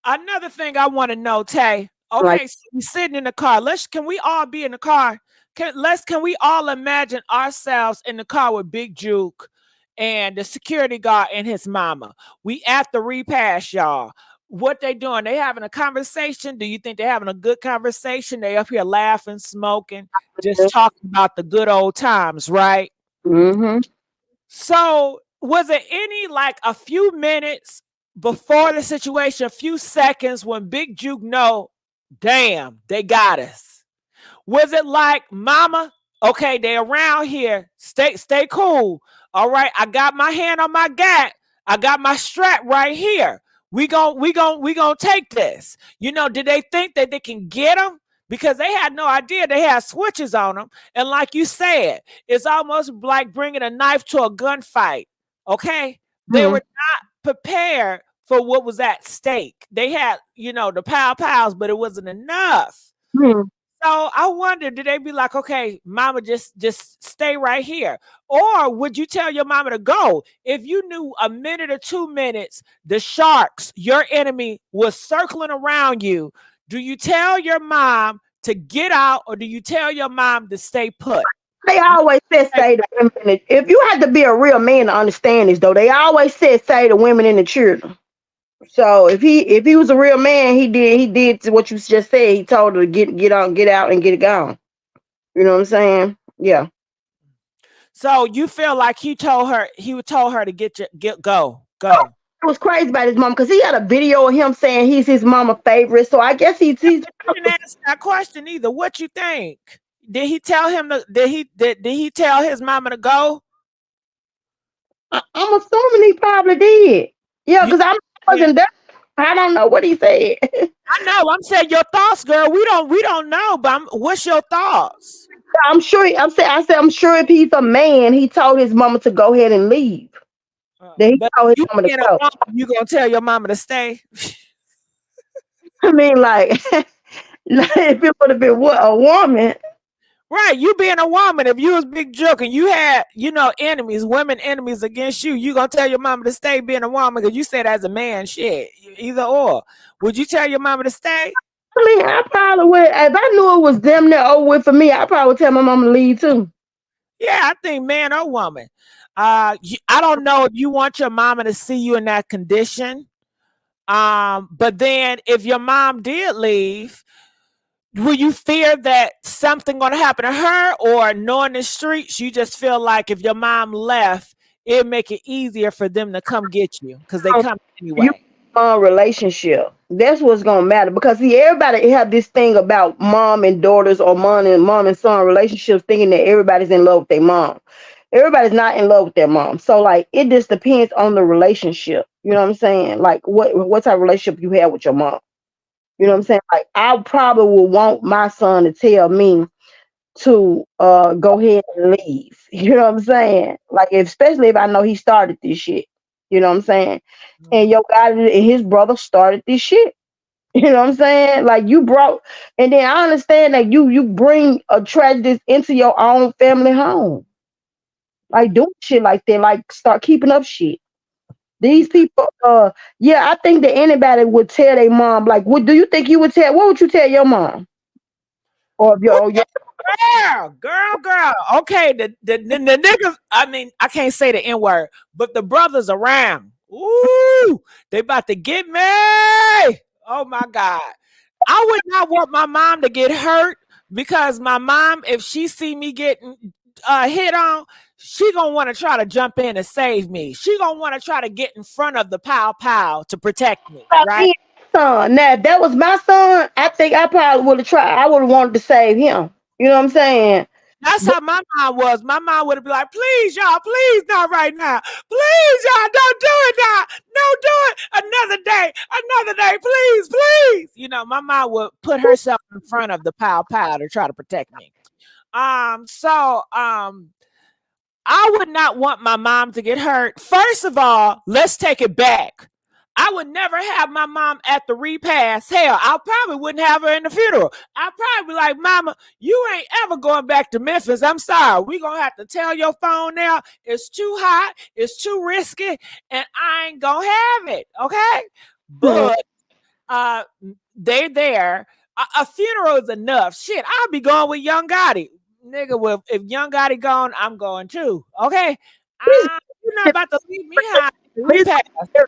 Another thing I want to know, Tay. Okay, so we're sitting in the car. Can we all be in the car? Can we all imagine ourselves in the car with Big Juke and the security guard and his mama? We at the repass, y'all. What they doing? They having a conversation? Do you think they're having a good conversation? They up here laughing, smoking, just talking about the good old times, right? So was it any like a few minutes before the situation, a few seconds when Big Juke damn, they got us? Was it like, mama, okay, they around here, stay cool. All right, I got my hand on my gat. I got my strap right here. We gonna take this. Did they think that they can get them? Because they had no idea they had switches on them. And like you said, it's almost like bringing a knife to a gunfight. Okay, they were not prepared for what was at stake. They had, the pows, but it wasn't enough. So I wonder, did they be like, okay, mama, just stay right here? Or would you tell your mama to go? If you knew a minute or 2 minutes, the sharks, your enemy, was circling around you, do you tell your mom to get out or do you tell your mom to stay put? They always said say to women. If you had to be a real man to understand this, though, they always said say to women and the children. So if he was a real man, he did what you just said. He told her to get out and get it gone. You know what I'm saying? Yeah. So you feel like he told her to go. was crazy about his mom because he had a video of him saying he's his mama favorite. So I guess he's You didn't answer that question either. What you think? Did he tell him to, did he tell his mama to go? I'm assuming he probably did. Yeah, because I wasn't there. I don't know what he said. I know. I'm saying your thoughts, girl. We don't know, but what's your thoughts? I'm sure. I'm sure if he's a man, he told his mama to go ahead and leave. Then he But told his you mama to being go. a woman, you gonna tell your mama to stay? I mean, like, if it would have been a woman. Right, you being a woman, if you was Big Jook and you had, enemies, women enemies against you, you gonna tell your mama to stay being a woman because you said as a man, shit, either or. Would you tell your mama to stay? I mean, I probably would. If I knew it was them that over with for me, I probably would tell my mama to leave too. Yeah, I think man or woman. I don't know if you want your mama to see you in that condition. But then if your mom did leave, will you fear that something gonna happen to her, or knowing the streets, you just feel like if your mom left, it'd make it easier for them to come get you because they come anyway. Relationship. That's what's gonna matter because see, everybody have this thing about mom and daughters or mom and son relationships, thinking that everybody's in love with their mom. Everybody's not in love with their mom. So like it just depends on the relationship. You know what I'm saying? Like what type of relationship you have with your mom. You know what I'm saying? Like I probably would want my son to tell me to go ahead and leave. You know what I'm saying? Like especially if I know he started this shit. You know what I'm saying? And your guy and his brother started this shit. You know what I'm saying? Like you brought, and then I understand that you bring a tragedy into your own family home. Like doing shit like that, like start keeping up shit. These people, yeah, I think that anybody would tell their mom. Like, what do you think you would tell? What would you tell your mom? Or if your Girl. Okay, the niggas. I mean, I can't say the N word, but the brothers around. Ooh, they about to get me. Oh my God. I would not want my mom to get hurt because my mom, if she see me getting hit on, she gonna want to try to jump in and save me. She gonna want to try to get in front of the pow to protect me, right? Son. Now, if that was my son, I think I probably would have tried. I would have wanted to save him. You know what I'm saying? That's how my mom was. My mom would have been like, please, y'all, please, not right now. Please, y'all, don't do it now. Don't do it. Another day, please. My mom would put herself in front of the pow to try to protect me. I would not want my mom to get hurt. First of all, let's take it back. I would never have my mom at the repast. Hell, I probably wouldn't have her in the funeral. I'd probably be like, Mama, you ain't ever going back to Memphis. I'm sorry. We're going to have to tell your phone now. It's too hot. It's too risky. And I ain't going to have it. Okay? But they're there. A funeral is enough. Shit, I'll be going with Young Gotti. Nigga, if Young Gotti gone, I'm going too. Okay? You're not about to leave me high. Very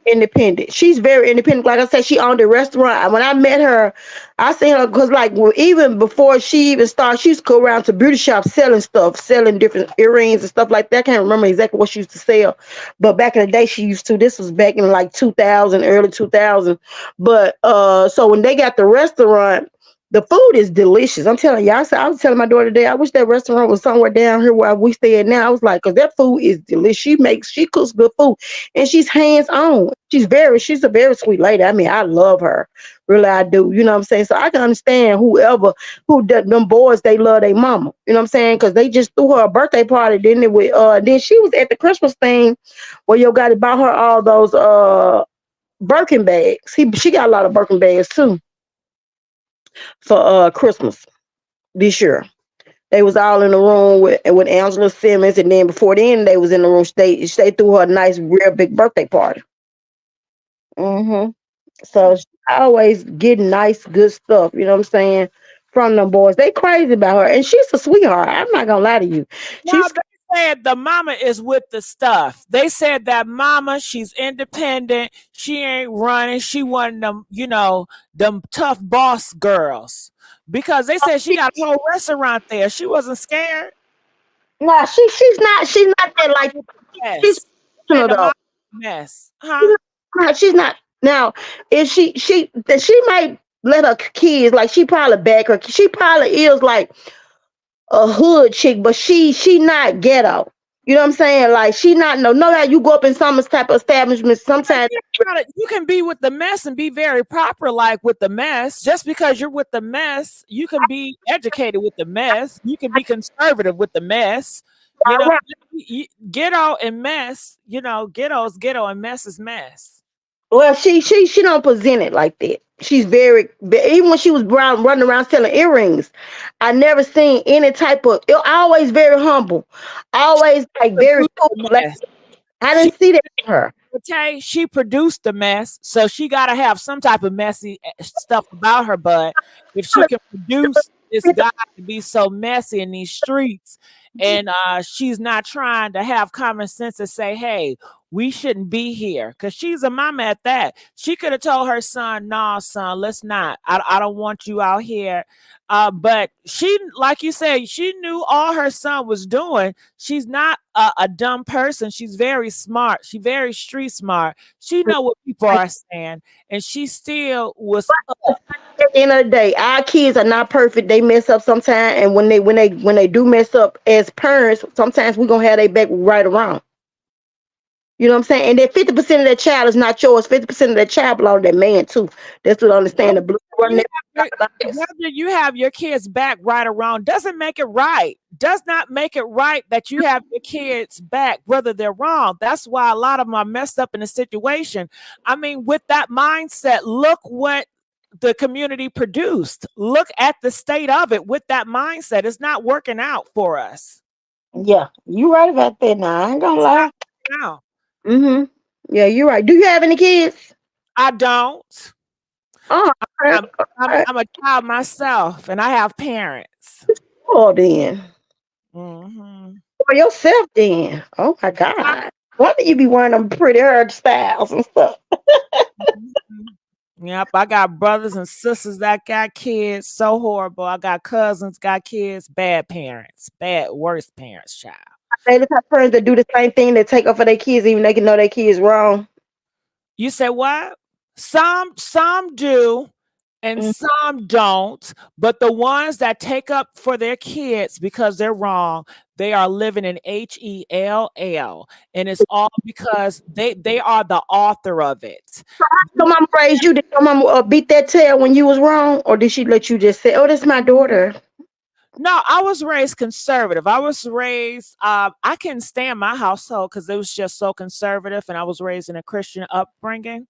independent. She's very independent. Like I said, she owned a restaurant. When I met her, I seen her because, like, even before she even started, she used to go around to beauty shops selling stuff, selling different earrings and stuff like that. I can't remember exactly what she used to sell, but back in the day, she used to. This was back in like 2000, early 2000. But so when they got the restaurant, the food is delicious. I'm telling you, I was telling my daughter today, I wish that restaurant was somewhere down here where we stay at now. I was like, because that food is delicious. She cooks good food, and she's hands on. She's a very sweet lady. I mean, I love her, really, I do. You know what I'm saying? So I can understand them boys, they love their mama. You know what I'm saying? Because they just threw her a birthday party, didn't it? Then she was at the Christmas thing where Yo Gotti bought her all those Birkin bags. She got a lot of Birkin bags too for Christmas this year. They was all in the room with Angela Simmons, and then before then they was in the room. They threw her a nice, real big birthday party. So she always getting nice, good stuff. You know what I'm saying? From them boys, they crazy about her, and she's a sweetheart. I'm not gonna lie to you. They said the mama is with the stuff. They said that mama, she's independent. She ain't running. She one of them, them tough boss girls. Because they said she got a whole restaurant there. She wasn't scared. No, she's not that like. Yes. She's though. Mess. Huh? She's not now. Is she that she might let her kids like she probably back her. She probably is like a hood chick, but she not ghetto. You know what I'm saying? Like she not know how you go up in some type of establishment. Sometimes You can be with the mess and be very proper, like with the mess. Just because you're with the mess, you can be educated with the mess. You can be conservative with the mess. You know, ghetto and mess. You know, ghetto's ghetto and mess is mess. well, she don't present it like that. She's very even when she was running around selling earrings, I never seen any type of. Always very humble, always like very cool. Like, I She didn't see that in her. Okay, she produced the mess, so she got to have some type of messy stuff about her. But if she can produce this guy to be so messy in these streets, and she's not trying to have common sense to say, "Hey, we shouldn't be here," because she's a mama at that. She could have told her son, "Nah, son, let's not. I don't want you out here." But she, like you said, she knew all her son was doing. She's not a dumb person. She's very smart. She's very street smart. She know what people are saying, and she still was up. At the end of the day, our kids are not perfect. They mess up sometimes, and when they do mess up as parents, sometimes we're gonna have their back right around. You know what I'm saying? And that 50% of that child is not yours. 50% of that child belongs to that man too. That's what I understand. The blue Whether you have your kids back right or wrong doesn't make it right. Does not make it right that you have your kids back, whether they're wrong. That's why a lot of them are messed up in a situation. I mean, with that mindset, look what the community produced. Look at the state of it with that mindset. It's not working out for us. Yeah, you right about that. Now I ain't gonna It's lie. not working out. Mm-hmm. Yeah, you're right. Do you have any kids? I don't. Oh, okay. I'm a child myself, and I have parents. Oh, then Hmm. for yourself, then. Oh my God. Why do you be wearing them pretty hairstyles and stuff? Yep, I got brothers and sisters that got kids. So horrible. I got cousins got kids. Bad parents. Bad, worst parents, child. They the type of parents that do the same thing that take up for their kids, even they can know their kids wrong. You say what? Some do, and Mm. some don't. But the ones that take up for their kids because they're wrong, they are living in hell, and it's all because they are the author of it. Your mama raised you. Did your mama beat that tail when you was wrong, or did she let you just say, "Oh, that's my daughter"? No, I was raised conservative. I was raised, I can stand my household because it was just so conservative, and I was raised in a Christian upbringing.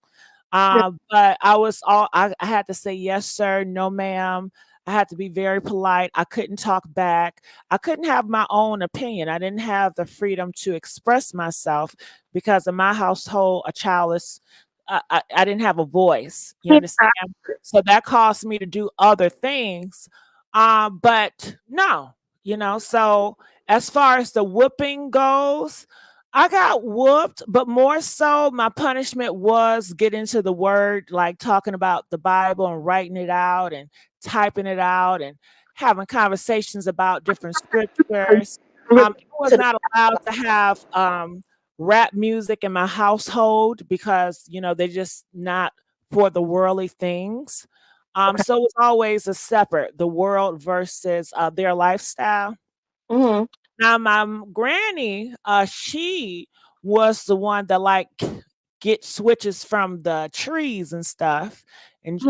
But I had to say yes, sir, no, ma'am. I had to be very polite. I couldn't talk back. I couldn't have my own opinion. I didn't have the freedom to express myself because in my household, a child is. I didn't have a voice. You understand? So that caused me to do other things. But no, so as far as the whooping goes, I got whooped, but more so my punishment was get into the word, like talking about the Bible and writing it out and typing it out and having conversations about different scriptures. I was not allowed to have rap music in my household because, they're just not for the worldly things. So it's always a separate, the world versus their lifestyle. Mm-hmm. Now my granny, she was the one that like get switches from the trees and stuff, and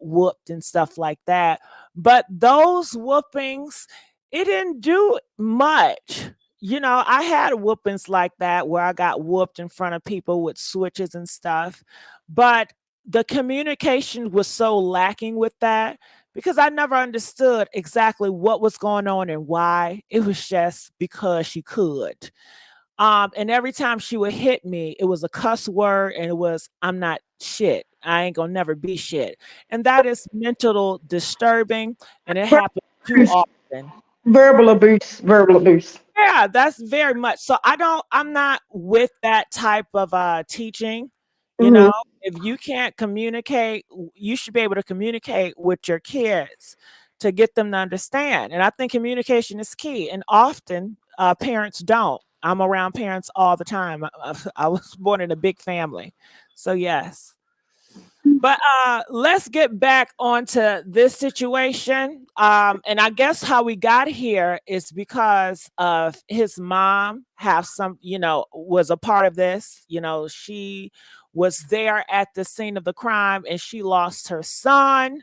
whooped and stuff like that. But those whoopings, it didn't do much. I had whoopings like that where I got whooped in front of people with switches and stuff, but the communication was so lacking with that because I never understood exactly what was going on and why. It was just because she could. And every time she would hit me, it was a cuss word and it was, I'm not shit. I ain't gonna never be shit. And that is mental disturbing and it happens too often. Verbal abuse. Verbal abuse. Yeah, that's very much so. I'm not with that type of teaching. Mm-hmm. If you can't communicate, you should be able to communicate with your kids to get them to understand. And I think communication is key. And often parents don't. I'm around parents all the time. I was born in a big family. So yes. But let's get back onto this situation. And I guess how we got here is because of his mom was a part of this. She was there at the scene of the crime and she lost her son.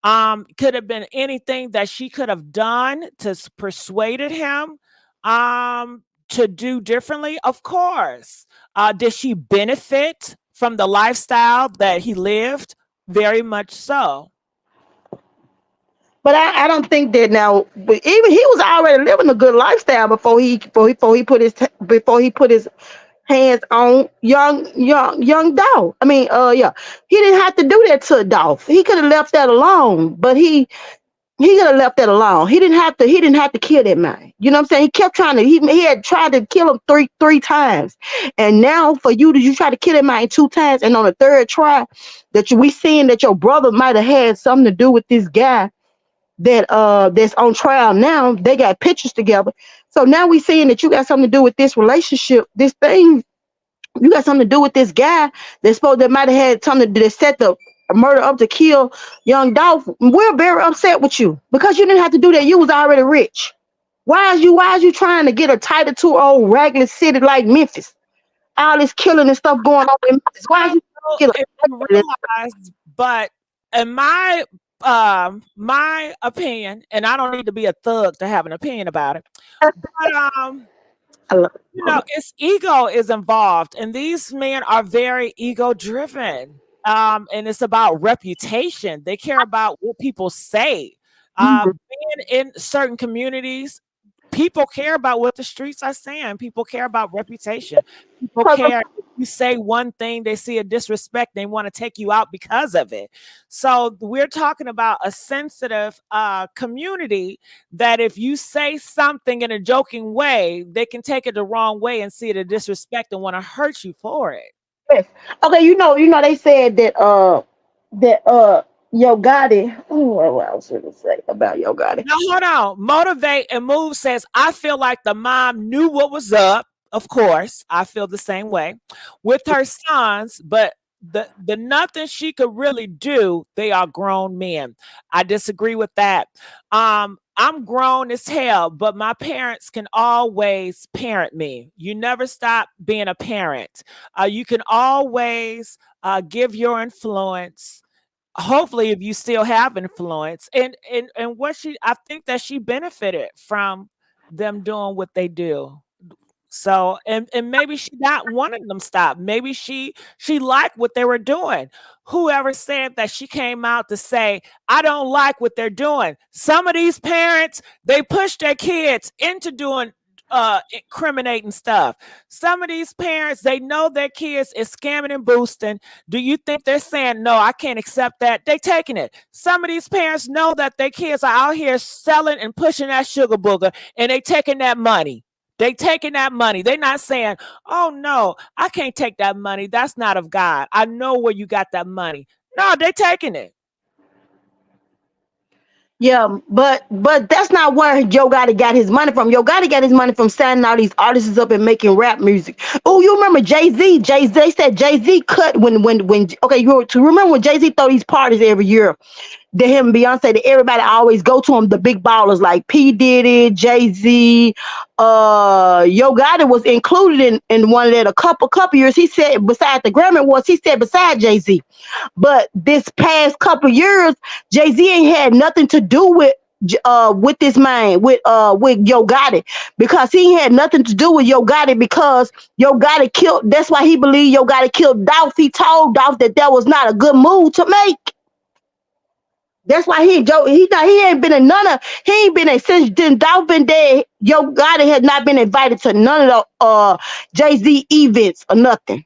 Could have been anything that she could have done to persuaded him to do differently. Of course. Did she benefit from the lifestyle that he lived? Very much so. But I don't think that now. But even he was already living a good lifestyle before he put his hands on young Dolph. I mean, yeah, he didn't have to do that to Dolph. He could have left that alone. But he could have left that alone. He didn't have to kill that man. You know what I'm saying? He kept trying to. He had tried to kill him three times, and now for you try to kill that man 2 times, and on the third try, we seeing that your brother might have had something to do with this guy that's on trial now. They got pictures together. So now we seeing that you got something to do with this relationship, this thing. You got something to do with this guy that might have had something to set the murder up to kill young Dolph. We're very upset with you because you didn't have to do that. You was already rich. Why is you trying to get a Title II old regular city like Memphis? All this killing and stuff going on in Memphis. Why is you if you realize, but in my opinion, and I don't need to be a thug to have an opinion about it, but it's ego is involved, and these men are very ego driven. And it's about reputation. They care about what people say. Being in certain communities, people care about what the streets are saying. People care about reputation. People care if you say one thing, they see a disrespect, they want to take you out because of it. So we're talking about a sensitive community that if you say something in a joking way, they can take it the wrong way and see it as disrespect and want to hurt you for it. Yes. Okay, they said that Yo Gotti. Oh, what else should I say about Yo Gotti? Now hold on. Motivate and Move says, I feel like the mom knew what was up. Of course, I feel the same way with her sons, but the nothing she could really do. They are grown men. I disagree with that. I'm grown as hell, but my parents can always parent me. You never stop being a parent. You can always give your influence. Hopefully, if you still have influence, and I think that she benefited from them doing what they do. So, and maybe she not wanting them stop. Maybe she liked what they were doing. Whoever said that, she came out to say, I don't like what they're doing. Some of these parents, they push their kids into doing incriminating stuff. Some of these parents, they know their kids is scamming and boosting. Do you think they're saying, no, I can't accept that? They taking it. Some of these parents know that their kids are out here selling and pushing that sugar booger, and they taking that money. They taking that money. They're not saying, oh no, I can't take that money. That's not of God. I know where you got that money. No, they taking it. Yeah, but that's not where Joe Gotti got his money from. Joe Gotti got his money from signing all these artists up and making rap music. Oh, you remember Jay-Z? They said Jay-Z cut when okay, you remember when Jay-Z throw these parties every year? That him and Beyonce, that everybody always go to him, the big ballers like P. Diddy, Jay-Z, Yo Gotti was included in one of that a couple years. He said beside the Grammy Awards, he said beside Jay-Z. But this past couple years, Jay-Z ain't had nothing to do with this man, with Yo Gotti, because he had nothing to do with Yo Gotti, because Yo Gotti killed. That's why he believed Yo Gotti killed Dolph. He told Dolph that was not a good move to make. That's why he ain't been in he ain't been since Dolph been dead. Yo Gotti had not been invited to none of the Jay-Z events or nothing.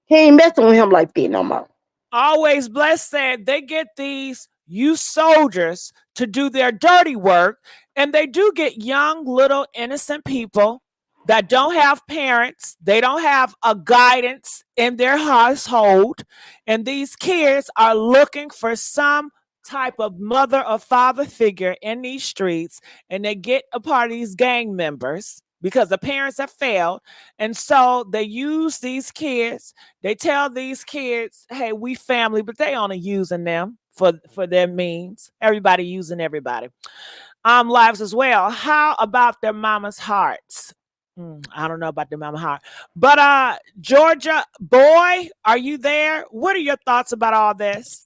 He ain't messing with him like that no more. Always Blessed said they get these youth soldiers to do their dirty work, and they do get young, little, innocent people that don't have parents. They don't have a guidance in their household, and these kids are looking for some type of mother or father figure in these streets, and they get a part of these gang members because the parents have failed. And so they use these kids. They tell these kids, hey, we family, but they only using them for their means. Everybody using everybody. Lives as well. How about their mama's hearts? I don't know about the mama heart. But Georgia boy, are you there? What are your thoughts about all this?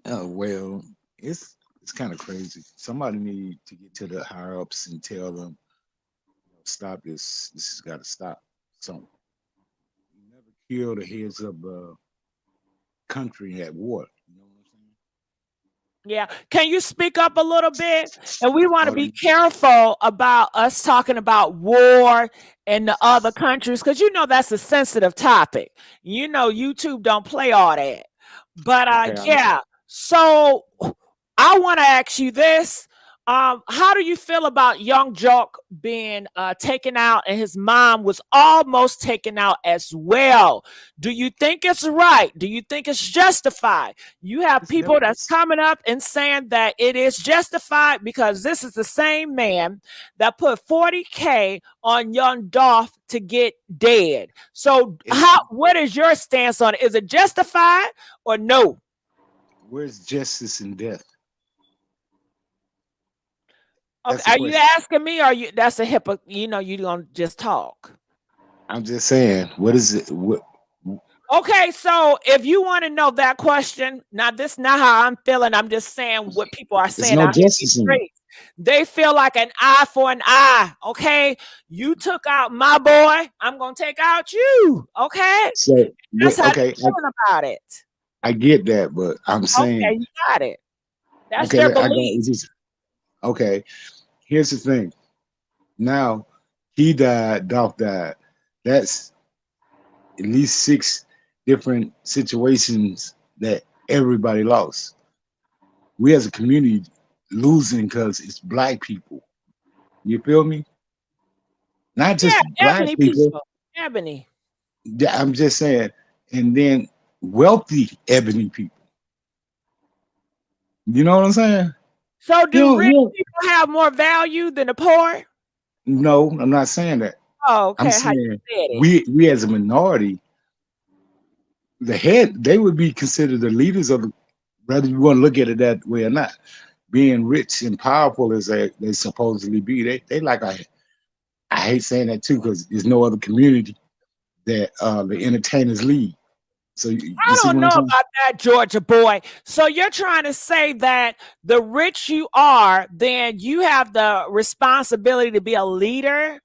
Oh well, it's kind of crazy. Somebody need to get to the higher ups and tell them, stop this. This has got to stop. So you never kill the heads of the country at war. You know what I'm saying? Yeah. Can you speak up a little bit? And we want to Oh, be careful about us talking about war in the other countries, because you know that's a sensitive topic. You know, YouTube don't play all that. But okay. yeah. So I want to ask you this. How do you feel about young Jook being taken out, and his mom was almost taken out as well? Do you think it's right? Do you think it's justified? You have people that's coming up and saying that it is justified because this is the same man that put 40K on young Dolph to get dead. So what is your stance on it? Is it justified or no? Where's justice in death? Okay, are you asking me, or you? That's a you know, you gonna just talk. I'm just saying, what is it? Okay, so if you want to know that question, now this is not how I'm feeling. I'm just saying what people are saying. There's no justice in it. They feel like an eye for an eye. Okay, you took out my boy, I'm gonna take out you. Okay, so that's how they're feeling about it. I get that, but I'm saying, okay, you got it. That's their belief. Okay, here's the thing. Now he died, Dolph died. That's at least 6 different situations that everybody lost. We as a community losing because it's black people. You feel me? Not just black people. Ebony. I'm just saying, and then wealthy ebony people. You know what I'm saying? So do rich people have more value than the poor? No, I'm not saying that. Oh, okay. I'm saying we as a minority, they would be considered the leaders of, whether you want to look at it that way or not. Being rich and powerful as they supposedly be, they like I hate saying that too, because there's no other community that the entertainers lead. So I don't know about that, Georgia boy. So you're trying to say that the rich you are, then you have the responsibility to be a leader?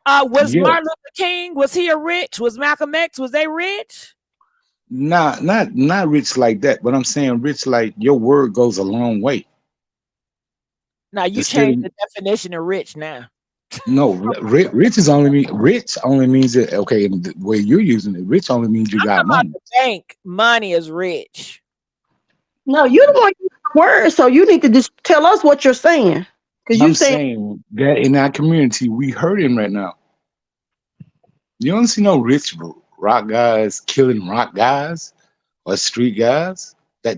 Was Martin Luther King, was he a rich? Was Malcolm X, was they rich? Not rich like that, but I'm saying rich like your word goes a long way. Now you changed the definition of rich now. No, rich only means that, okay, the way you're using it, rich only means you got money. The bank money is rich. No, you don't want words, so you need to just tell us what you're saying. Because you saying that in our community, we hurting right now. You don't see no rich rock guys killing rock guys or street guys. Yeah,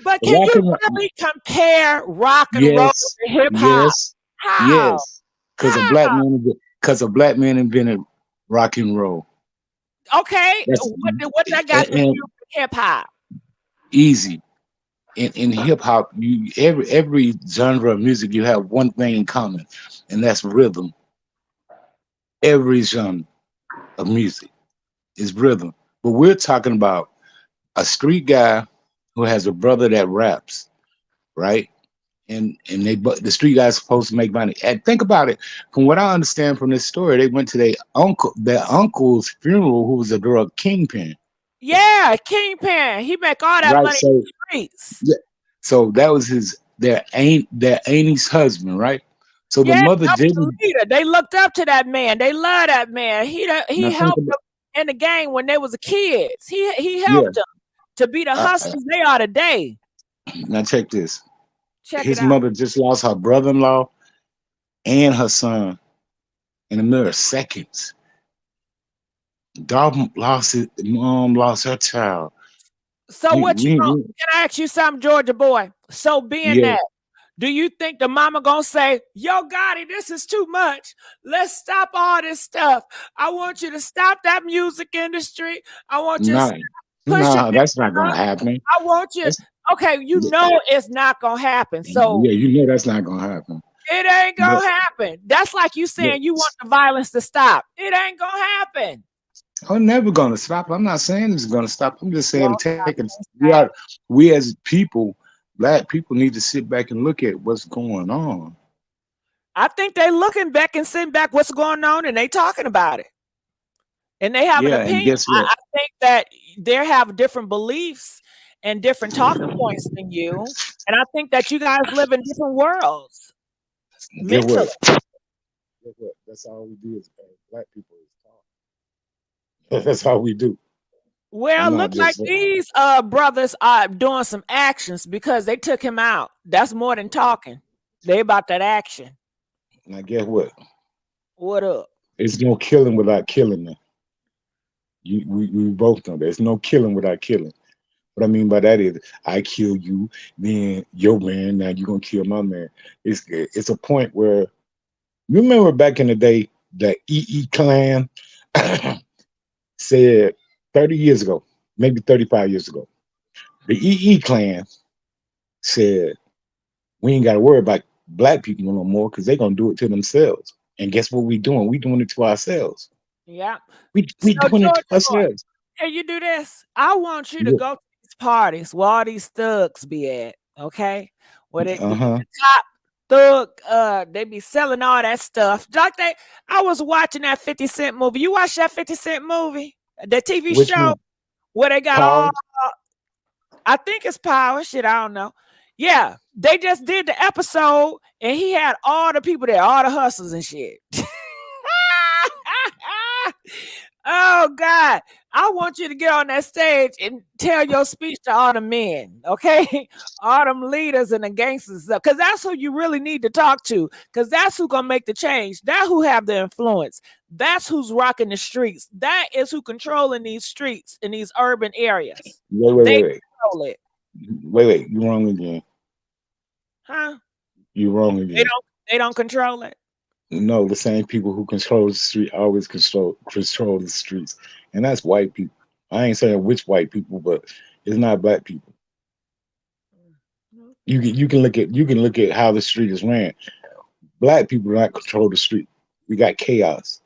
but can you really compare rock and roll to hip hop? Yes. How? Yes. Because a black man invented rock and roll. Okay, what that got to do with hip hop? Easy. In hip hop, every genre of music, you have one thing in common, and that's rhythm. Every genre of music is rhythm. But we're talking about a street guy who has a brother that raps, right? And the street guy's supposed to make money. And think about it. From what I understand from this story, they went to their uncle's funeral, who was a drug kingpin. Yeah, kingpin. He make all that money in the streets. Yeah. So that was their auntie's husband, right? So the mother didn't. They looked up to that man. They love that man. He helped them in the game when they was kids. He helped them to be the hustlers they are today. Now check this. His mother just lost her brother-in-law and her son in a matter of seconds. Dolph lost his mom, lost her child. So can I ask you something, Georgia boy? So being that Do you think the mama gonna say, yo, Gotti, this is too much. Let's stop all this stuff. I want you to stop that music industry. I want you to No, push it. no, that's not gonna happen. I want you. That's, Okay, you know it's not gonna happen. So yeah, you know that's not gonna happen. it ain't gonna But, happen. That's like you saying you want the violence to stop. It ain't gonna happen. I'm never gonna stop. I'm not saying it's gonna stop. I'm just saying Well, we as people, black people, need to sit back and look at what's going on. I think they looking back and sitting back what's going on, and they talking about it. And they have an opinion. And guess what? I think that they have different beliefs and different talking points than you. And I think that you guys live in different worlds. Guess Mentally. what? That's all we do as black people is talk. That's all we do. Well, look like these brothers are doing some actions because they took him out. That's more than talking. They about that action. Now guess what? What up? There's no killing without killing them. We both know there's no killing without killing. What I mean by that is I kill you, then your man, now you're gonna kill my man. It's a point where you remember back in the day the EE clan said 30 years ago, maybe 35 years ago, the EE clan said we ain't gotta worry about black people no more because they're gonna do it to themselves. And guess what we doing? We doing it to ourselves. Yeah. We doing it to ourselves. Can you do this? I want you to go to these parties where all these thugs be at, okay? Where they the top thug, they be selling all that stuff. Like I was watching that 50 Cent movie. You watch that 50 Cent movie? That TV show where they got Power? I think it's Power. Shit, I don't know. Yeah, they just did the episode and he had all the people there, all the hustlers and shit. Oh God, I want you to get on that stage and tell your speech to all the men, okay? All them leaders and the gangsters, because that's who you really need to talk to, because that's who gonna make the change. That's who have the influence. That's who's rocking the streets. That is who controlling these streets in these urban areas. Wait. Control it. Wait, you wrong again. Huh? You wrong again. They don't control it. No, the same people who control the street always control the streets, and that's white people. I ain't saying which white people, but it's not black people. You can look at how the street is ran. Black people do not control the street. We got chaos.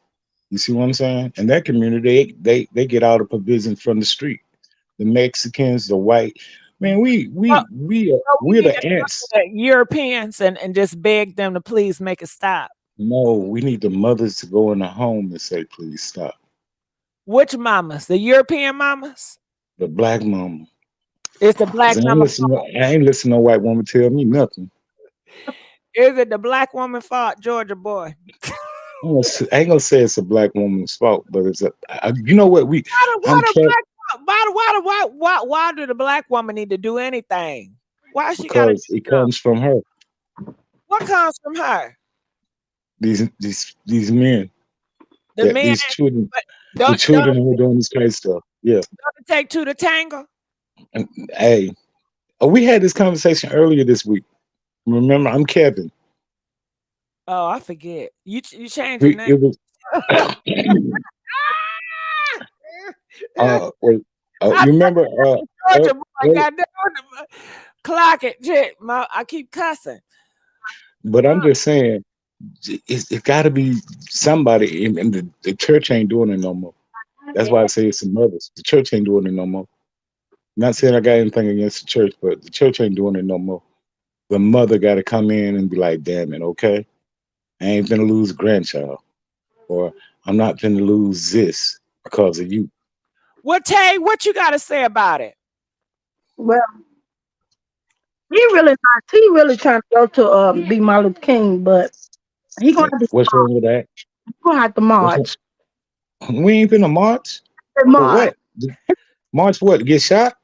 You see what I'm saying? In that community, they get all the provisions from the street. The Mexicans, the white. Man, we're the ants. Europeans and just beg them to please make it stop. No, we need the mothers to go in the home and say, please stop. Which mamas? The European mamas? The black mama. It's the black mama. I ain't listen to no white woman tell me nothing. Is it the black woman fault, Georgia boy? I ain't gonna say it's a black woman's fault, but it's you know what? Why do the black woman need to do anything? Why she got? Because it comes from her. What comes from her? These men. These children. The children who are doing this kind of stuff. Yeah. Don't it take two to tango? And, hey, we had this conversation earlier this week. Remember, I'm Kevin. Oh, I forget. You changed your name. It was, wait. You remember? Clock it, shit. I keep cussing. But I'm just saying, it's got to be somebody, and the church ain't doing it no more. That's why I say it's the mothers. The church ain't doing it no more. Not saying I got anything against the church, but the church ain't doing it no more. The mother got to come in and be like, damn it, okay? I ain't gonna lose a grandchild, or I'm not gonna lose this because of you. Well, Tay, what you got to say about it? Well, he really trying to go to be Martin Luther King, but he gonna have to. What's wrong with that? He gonna have to march. We ain't finna march. March. What? March what? To get shot?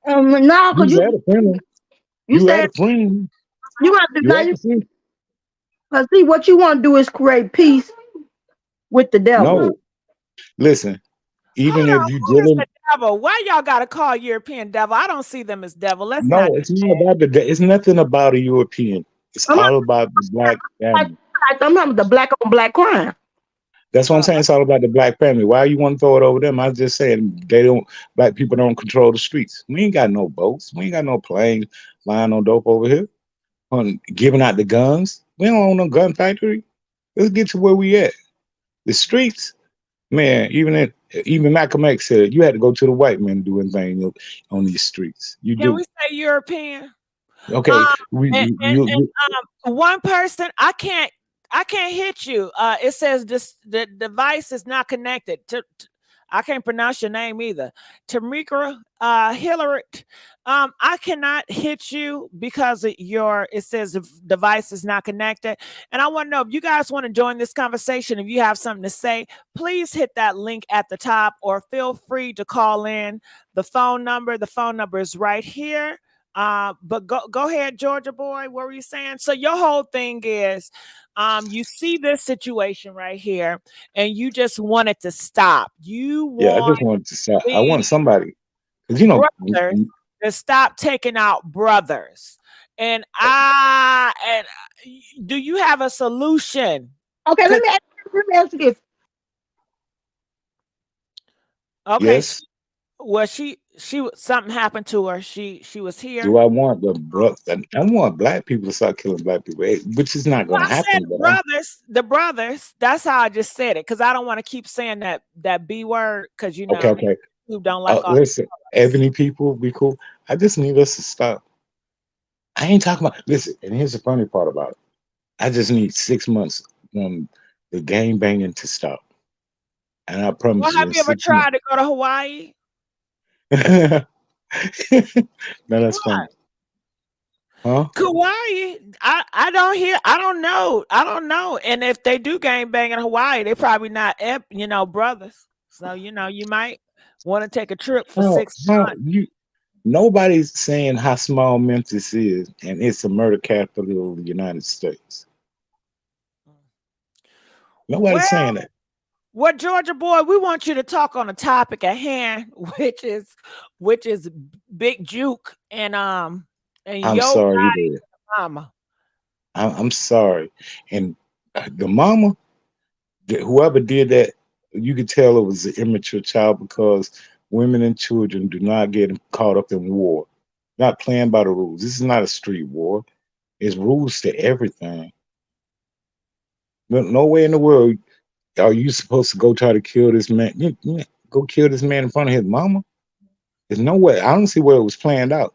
No, because you had a friend. You had a friend. You have to now. Because see, what you want to do is create peace with the devil. No, listen. Even if you dealing, devil. Why y'all gotta call European devil? I don't see them as devil. Let's not No, do it's not about it's nothing about a European. It's I'm not all about the black family. I'm not the black on black crime. That's what I'm saying. It's all about the black family. Why you want to throw it over them? I was just saying black people don't control the streets. We ain't got no boats. We ain't got no planes flying on dope over here. Giving out the guns. We don't own no gun factory. Let's get to where we at. The streets, man, even Malcolm X said you had to go to the white men to do anything on these streets. You Can do. we say European? Okay. One person, I can't hit you. It says the device is not connected to I can't pronounce your name either. Tamika Hillary. I cannot hit you because it says the device is not connected. And I want to know if you guys want to join this conversation, if you have something to say, please hit that link at the top or feel free to call in the phone number. The phone number is right here. But go ahead, Georgia boy. What were you saying? So your whole thing is you see this situation right here and you just want it to stop. I just wanted to stop. I want somebody, because brothers to stop taking out brothers. And do you have a solution? Okay, let me ask you this. Okay. Yes. Well, she something happened to her. She was here. Do I want I want black people to start killing black people, which is not going to happen. The brothers. That's how I just said it, because I don't want to keep saying that B word, because okay. You don't like. Listen, ebony people be cool. I just need us to stop. I ain't talking about. Listen, and here's the funny part about it. I just need 6 months from the gang banging to stop, and I promise Well, you. have you ever tried to go to Hawaii? No, that's funny. Huh? Hawaii, I don't know. And if they do gang bang in Hawaii, they probably not brothers. So you might want to take a trip for 6 months. Nobody's saying how small Memphis is, and it's a murder capital of the United States. Nobody's saying that. Well, Georgia boy, we want you to talk on the topic at hand, which is Big Jook and I'm sorry, mama. I'm sorry, and the mama, whoever did that, you could tell it was an immature child, because women and children do not get caught up in war. Not playing by the rules. This is not a street war. It's rules to everything. No way in the world are you supposed to go try to kill this man. Go kill this man in front of his mama. There's no way. I don't see where it was planned out.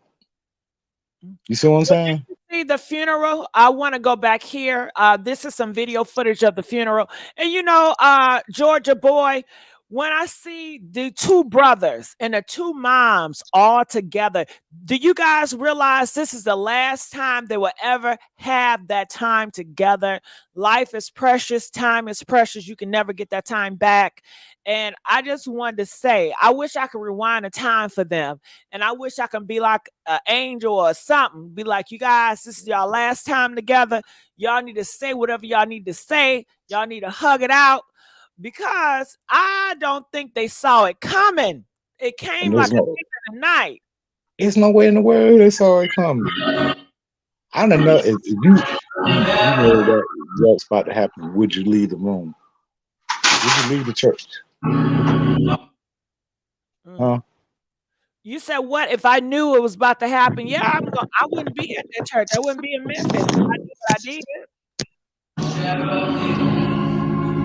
You see what I'm saying? See the funeral. I want to go back here. This is some video footage of the funeral. And Georgia boy, when I see the two brothers and the two moms all together, do you guys realize this is the last time they will ever have that time together? Life is precious. Time is precious. You can never get that time back. And I just wanted to say, I wish I could rewind the time for them. And I wish I could be like an angel or something. Be like, you guys, this is y'all last time together. Y'all need to say whatever y'all need to say. Y'all need to hug it out. Because I don't think they saw it coming. It came like a thief in the night. There's no way in the world they saw it coming. I don't know if you know what's about to happen. Would you leave the room? Would you leave the church? Huh? You said what? If I knew it was about to happen, I wouldn't be at that church. I wouldn't be in Memphis. I did.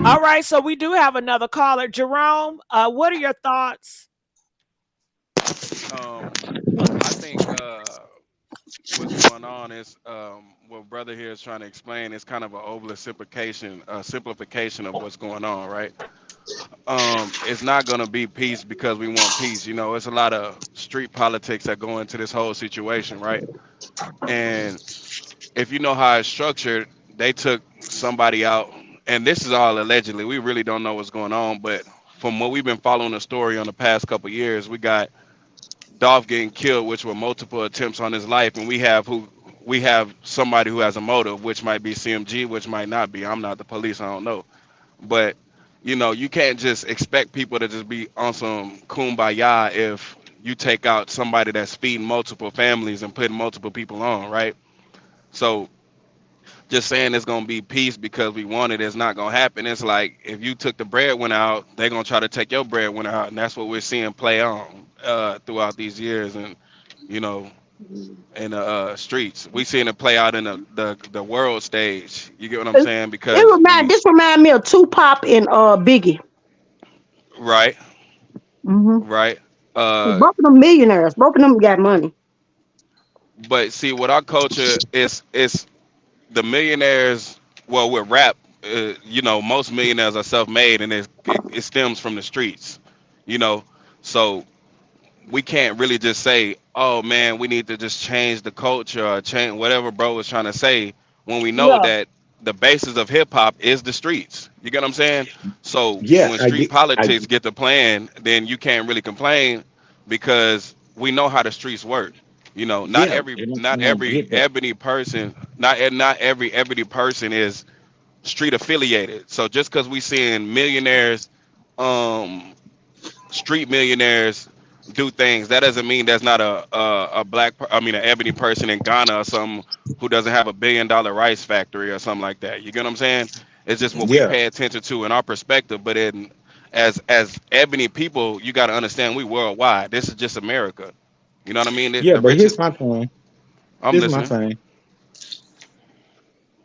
All right, so we do have another caller. Jerome, what are your thoughts? I think what's going on is what brother here is trying to explain is kind of an oversimplification of what's going on, right? It's not going to be peace because we want peace. It's a lot of street politics that go into this whole situation, right? And if you know how it's structured, they took somebody out. And this is all allegedly. We really don't know what's going on. But from what we've been following the story on the past couple of years, we got Dolph getting killed, which were multiple attempts on his life. And we have somebody who has a motive, which might be CMG, which might not be. I'm not the police. I don't know. But You know, you can't just expect people to just be on some kumbaya if you take out somebody that's feeding multiple families and putting multiple people on, right? So just saying it's gonna be peace because we want it is not gonna happen. It's like if you took the breadwinner out, they're gonna try to take your breadwinner out, and that's what we're seeing play on throughout these years, and you know, in the streets. We seeing it play out in the world stage. You get what I'm saying? Because we This remind me of Tupac and Biggie. right, Hmm. right. Uh, Both of them millionaires. Both of them got money. but see, what our culture is the millionaires. Well, with rap, you know, most millionaires are self-made, and it stems from the streets. You know, so we can't really just say, "Oh man, we need to just change the culture or change whatever bro was trying to say," when we know Yeah. that the basis of hip hop is the streets. You get what I'm saying? So Yeah, when I street get. politics get to playing, then you can't really complain because we know how the streets work. You know, Yeah, and I not every get that. ebony person, not every ebony person is street affiliated. So just because we seeing millionaires, um, street millionaires do things, that doesn't mean there's not a black, I mean, an ebony person in Ghana or some who doesn't have $1 billion rice factory or something like that. You get what I'm saying? It's just what we Yeah, pay attention to in our perspective. But in as ebony people, you got to understand we worldwide. This is just America. You know what I mean? yeah, The but here's richest. my thing. I'm Here's my listening. thing.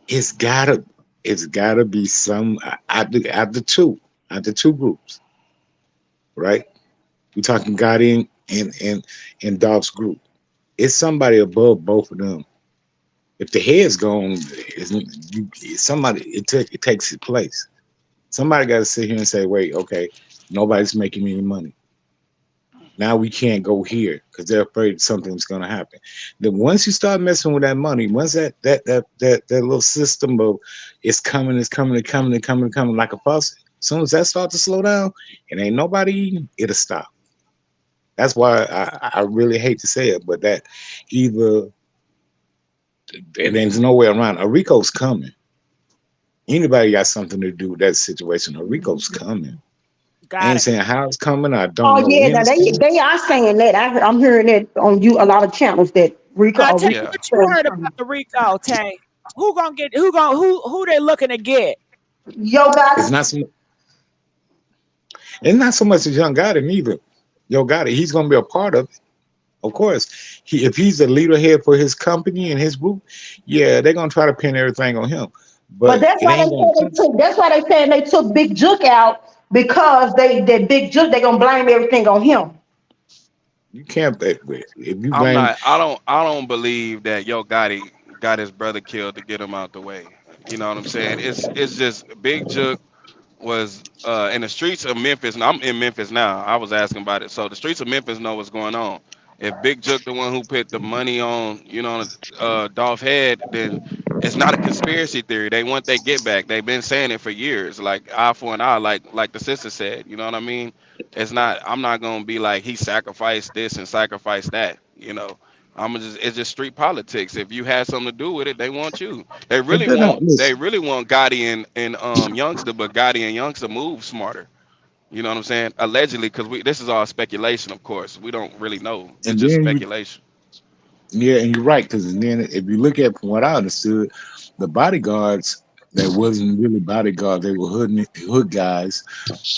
It's gotta, it's gotta be some out the two groups, right? We talking Gotti and Dolph's group. It's somebody above both of them. If the head's gone, somebody it takes its place. Somebody got to sit here and say, wait, okay, nobody's making any money. Now we can't go here because they're afraid something's going to happen. Then once you start messing with that money, once that little system of it's coming, it's coming, it's coming, it's coming like a faucet. As soon as that starts to slow down, and ain't nobody eating, it'll stop. That's why I really hate to say it, but that either and there's no way around. A Rico's coming. Anybody got something to do with that situation? A Rico's coming. I Got ain't it. saying how it's coming. I don't Oh know yeah, when now it's coming. they are saying that. I'm hearing that on you a lot of channels that Tay, Rico Yeah. what you is heard coming. about the Rico, Tay? Who gonna get who they looking to get? Yo, It's guys. not so. It's not so much as Young Gotti either. Yo Gotti, he's gonna be a part of it. Of course, if he's the leader here for his company and his group, yeah, they're gonna try to pin everything on him. But But it ain't gonna come. that's why they saying they took Big Jook out because they that Big Jook they gonna blame everything on him. You can't. If you I'm blame, not. I don't believe that Yo Gotti got his brother killed to get him out the way. You know what I'm saying? It's just Big Jook was in the streets of Memphis, and I'm in Memphis now. I was asking about it. So the streets of Memphis know what's going on. If Big Jook, the one who put the money on, you know, Dolph head, then it's not a conspiracy theory. They want their get back. They've been saying it for years, like eye for an eye, like the sister said. You know what I mean? It's not. I'm not gonna be like he sacrificed this and sacrificed that. You know, it's just street politics. If you had something to do with it, they want you. They if really they want don't they listen, really want Gotti and Youngster, but Gotti and Youngster move smarter. You know what I'm saying? Allegedly, because we this is all speculation, of course. We don't really know. It's and just then speculation. yeah, and you're right because then if you look at from what I understood, the bodyguards that wasn't really bodyguards, they were hood guys,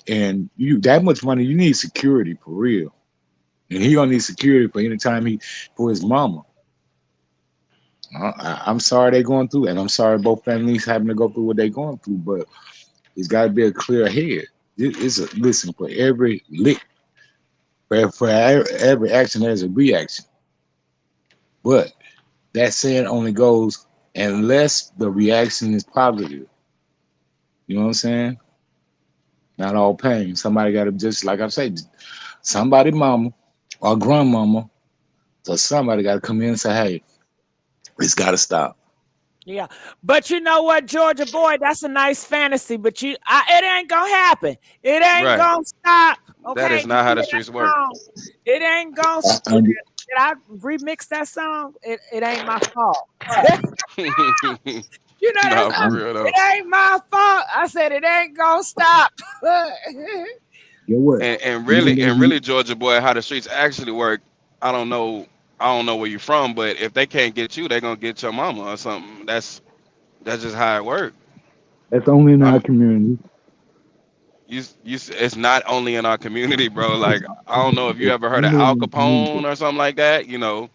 and you that much money, you need security for real, and he gonna need security for any time he for his mama. I'm sorry they're going through, and I'm sorry both families having to go through what they're going through, but it's got to be a clear head. Listen for every lick, for every action, there's a reaction. But that saying only goes unless the reaction is positive. You know what I'm saying? Not all pain. Somebody got to just like I said, somebody mama or grandmama, so somebody got to come in and say, "Hey, it's got to stop." Yeah, but you know what, Georgia boy, that's a nice fantasy, but it ain't gonna happen. It ain't Right. gonna stop. That Okay, is you not how hear the that streets work. song? It ain't gonna. I, I, Did I remix that song? It ain't my fault. You know, Nah, that's for real though. it ain't my fault. I said it ain't gonna stop. Get what? And Even though really, Georgia boy, how the streets actually work. I don't know. I don't know where you're from, but if they can't get you, they're gonna get your mama or something. That's just how it works. that's only in our I'm community. it's not only in our community, bro. Like I don't know if you It's ever heard of only Al in our community. Capone or something like that. You know,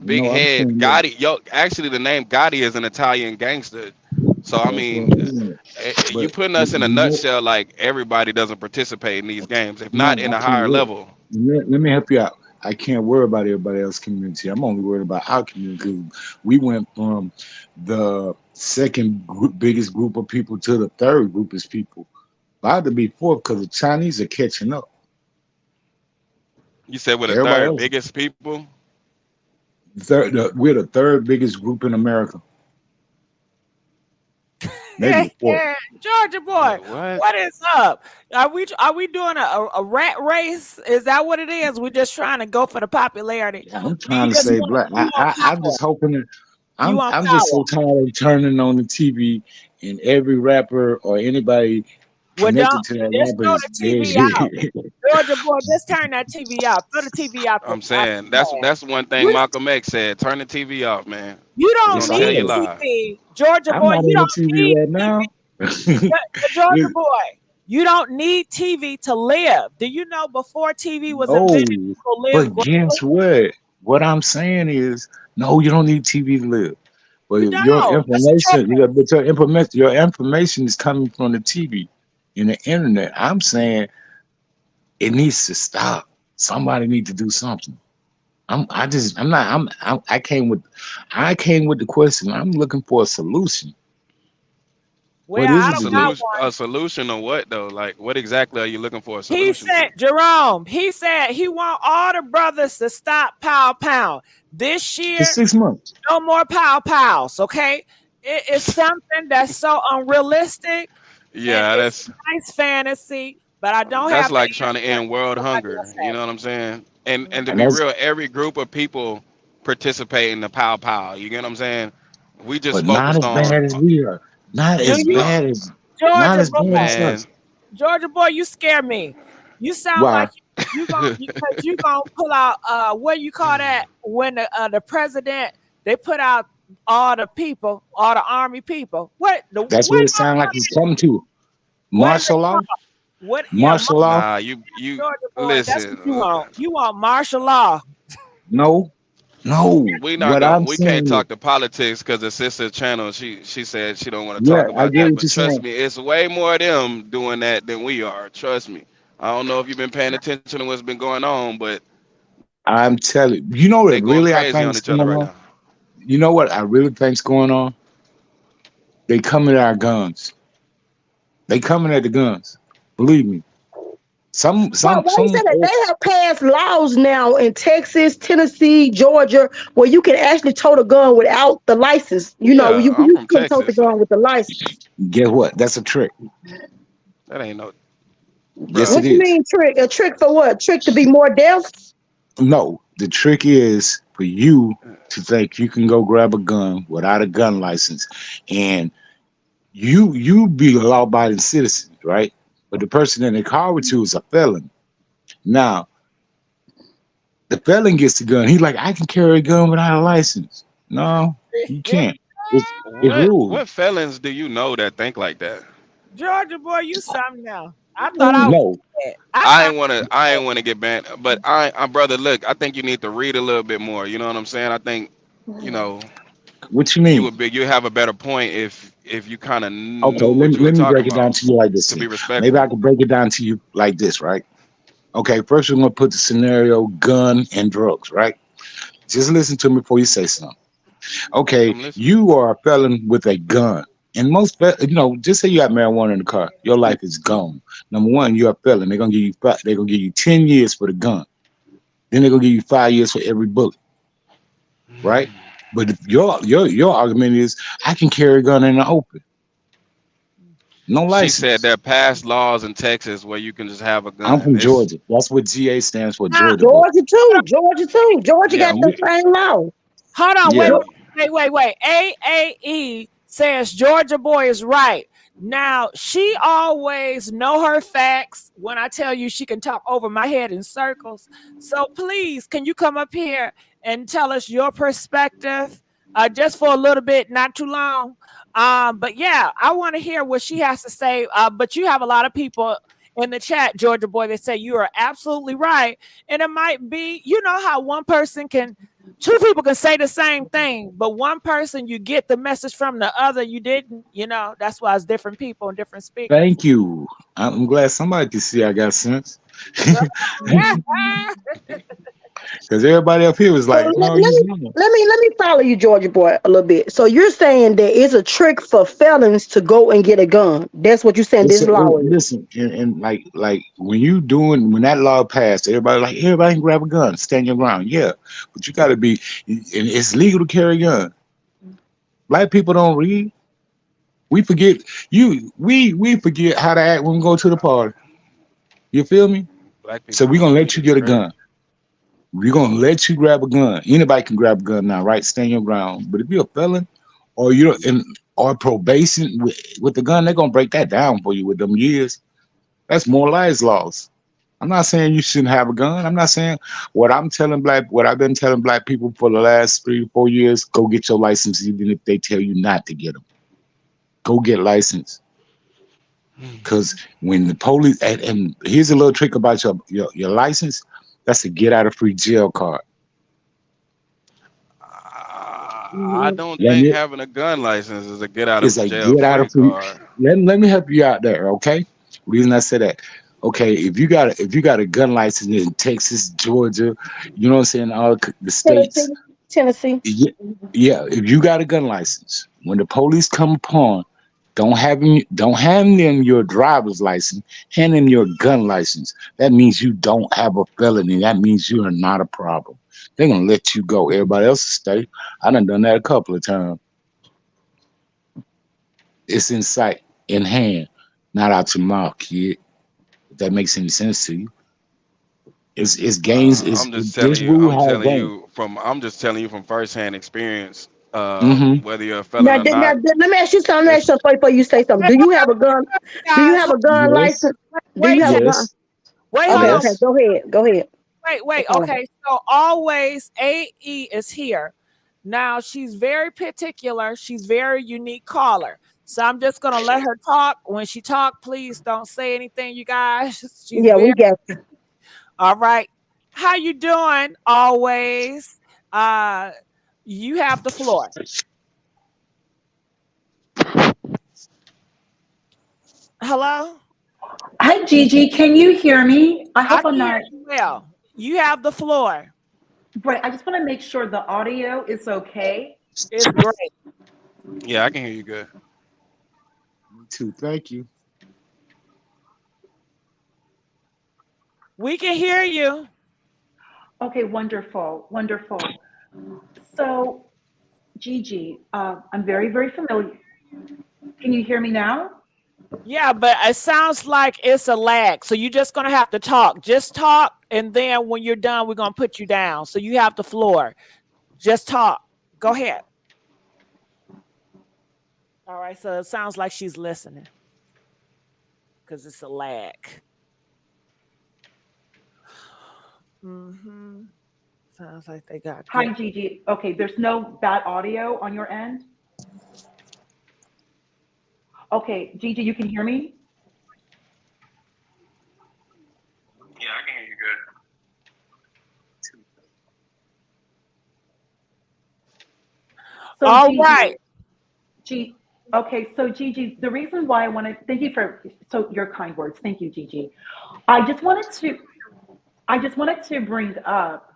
big No, I'm head saying that. Gotti. Yo, actually, the name Gotti is an Italian gangster. So I That's what mean, I'm saying. you But putting you us in a know, nutshell. Like everybody doesn't participate in these games, if no, not in I a can't higher worry. level. Let me help you out. I can't worry about everybody else's community. I'm only worried about our community. We went from the biggest group of people to the third group of people. About to be fourth because the Chinese are catching up. You said we're the Everybody third else, biggest people. we're the third biggest group in America. Maybe the fourth. Georgia boy, Wait, what? what is up? Are we doing a rat race? Is that what it is? We're just trying to go for the popularity. I'm Do you trying to just say want black. you want I'm power? just hoping that You want I'm just power? so tired of turning on the TV and every rapper or anybody Well, don't connected to that just rapper throw is the TV out. dead. Georgia boy, just turn that TV out. Throw the TV out I'm out saying the fan. that's one thing You Malcolm X said. Turn the TV off, man. you We're don't Yes, gonna I tell need you am. live. TV, Georgia I'm boy. not You on the don't TV need right TV. now. Georgia boy, you don't need TV to live. Do you know before TV was No, invented, people lived but greatly? guess what? What I'm saying is, no, you don't need TV to live. But You your don't. That's a information, choice. your information is coming from the TV and the internet. I'm saying it needs to stop. Somebody need to do something. I'm not I came with the question. I'm looking for a solution. Well, What I is it A don't to got you? solution, one. a solution or what though? Like what exactly are you looking for a He solution said, to? Jerome, he said he want all the brothers to stop pow pow. This For year, 6 months. no more pow pows, okay? It is something that's so unrealistic and Yeah, it's a nice fantasy, but I don't that's have the like trying to answer. end world Somebody hunger. else You has know what I'm saying? And to And be that's real, every group of people participate in the pow pow. You get what I'm saying? We just but not focused as on bad as we are. Not it. Do as you, no bad as not Georgia as bad boy? as us. man. Georgia boy, you scare me. You sound Why? like you gonna pull out what you call that when the president they put out all the people, all the army people. That's what it sounds like it's coming to. what is it Martial law? called? What Martial law? Nah, you Georgia boy, that's what listen. you want. You want martial law. No, no. We not What gonna I'm we can't saying is, talk to politics because the sister channel she said she don't want to yeah, talk I about get that. what But you're trust saying. me, it's way more of them doing that than we are. Trust me. I don't know if you've been paying attention to what's been going on, but I'm telling you, know they what going really I crazy think on is each other going right on? now. You know what I really think's going on? They coming at our guns. They coming at the guns. Believe me. But why you Some said that they have passed laws now in Texas, Tennessee, Georgia, where you can actually tote a gun without the license. You know, Yeah, you I'm from can tote the Texas, so gun with the license. guess what? That's a trick. that ain't no Yes, bruh. What it you is. mean trick? A trick for what? Trick to be more deaf? No, the trick is for you to think you can go grab a gun without a gun license, and you be a law-abiding citizen, right? But the person in the car with you is a felon. Now, the felon gets the gun. He's like, I can carry a gun without a license. No, you can't. It's rules. What felons do you know that think like that? Georgia boy, you something now. I thought I was No, dead. I thought I ain't wanna get banned, but I brother, look, I think you need to read a little bit more. You know what I'm saying? I think, you know, what you mean? you have a better point if you kind of Okay, knew what you were let me talking break it down about, to you like this. to Then. be Maybe I respectful. can break it down to you like this, right? Okay, first we're gonna put the scenario gun and drugs, right? Just listen to me before you say something. Okay, I'm listening. you are a felon with a gun. And just say you got marijuana in the car, your life is gone. Number one, you're a felon. They're gonna give you 10 years for the gun. Then they're gonna give you 5 years for every bullet, right? But if your argument is I can carry a gun in the open, no She said license. there are past laws in Texas where you can just have a I'm gun. from It's Georgia. That's what GA stands for, now. Georgia boy. Georgia too. Georgia too. Georgia yeah, got And the we, same law. Hold on, yeah, wait. AAE says Georgia boy is right. Now, she always know her facts when I tell you she can talk over my head in circles. So please, can you come up here and tell us your perspective just for a little bit, not too long? But yeah, I want to hear what she has to say. But you have a lot of people in the chat, Georgia boy, that say you are absolutely right. And it might be, you know how one person can, two people can say the same thing, but one person you get the message from, the other you didn't. You know, that's why it's different people and different speakers. Thank you. I'm glad somebody can see I got sense. Because everybody up here was So like, no, he's not. let me follow you, Georgia boy, a little bit. So you're saying that it's a trick for felons to go and get a gun. That's what you're saying. This law is. Listen, and like when that law passed, everybody can grab a gun, stand your ground. Yeah, but you got to be, and it's legal to carry a gun. Black people don't read. We forget we forget how to act when we go to the party. You feel me? Black people So we're don't gonna read let you is get a crazy. gun. We're gonna let you grab a gun. Anybody can grab a gun now, right? Stand your ground. But if you're a felon or you're in or probation with the gun, they're gonna break that down for you with them years. That's more lives lost. I'm not saying you shouldn't have a gun. I'm not saying what I've been telling black people for the last 3 or 4 years, go get your license, even if they tell you not to get them. Go get license. Because when the police and here's a little trick about your license, that's a get out of free jail card. I don't Let think me having a gun license is a get out It's of a jail get out free of free. card. Let me help you out there, okay? Reason I said that. Okay, if you got a gun license in Texas, Georgia, you know what I'm saying, all the states. Tennessee. Yeah, yeah, if you got a gun license, when the police come upon, don't hand them your driver's license, hand them your gun license. That means you don't have a felony. That means you are not a problem. They're gonna let you go. Everybody else will stay. I done that a couple of times. It's in sight, in hand, not out your mouth, kid. If that makes any sense to you. It's gains, I'm just telling this you. rule has gains. I'm just telling you from firsthand experience. Mm-hmm. Whether you're a felon Now, or now, not, let me ask you something. Let me ask it's you something before you say something. Wait, Do you have a gun? Do you guys, have a gun Yes. license? Do you wait, have a Ted, gun? Yes. wait, hold Okay, on. okay. Yes. Go ahead. Go ahead. Wait. Okay. Okay, so always AE is here. Now she's very particular. She's very unique caller. So I'm just gonna let her talk. When she talk, please don't say anything, you guys. She's Yeah, very we got you. all right. How you doing? Always. Uh, you have the floor. Hello. Hi, Gigi. Can you hear me? I I hope can I'm hear not. you well. You have the floor. Right. I just want to make sure the audio is okay. It's great. yeah, I can hear you good. Me too. Thank you. We can hear you. Okay, wonderful. Wonderful. So, Gigi, I'm very, very familiar. Can you hear me now? Yeah, but it sounds like it's a lag. So you're just gonna have to talk. Just talk, and then when you're done, we're gonna put you down. So you have the floor. Just talk. Go ahead. All right. So it sounds like she's listening because it's a lag. Mm-hmm. Sounds like they got Hi, good. Gigi. Okay, there's no bad audio on your end? Okay, Gigi, you can hear me? Yeah, I can hear you good. So, All Gigi, right. okay, so Gigi, the reason why I want to thank you for your kind words. Thank you, Gigi. I just wanted to bring up.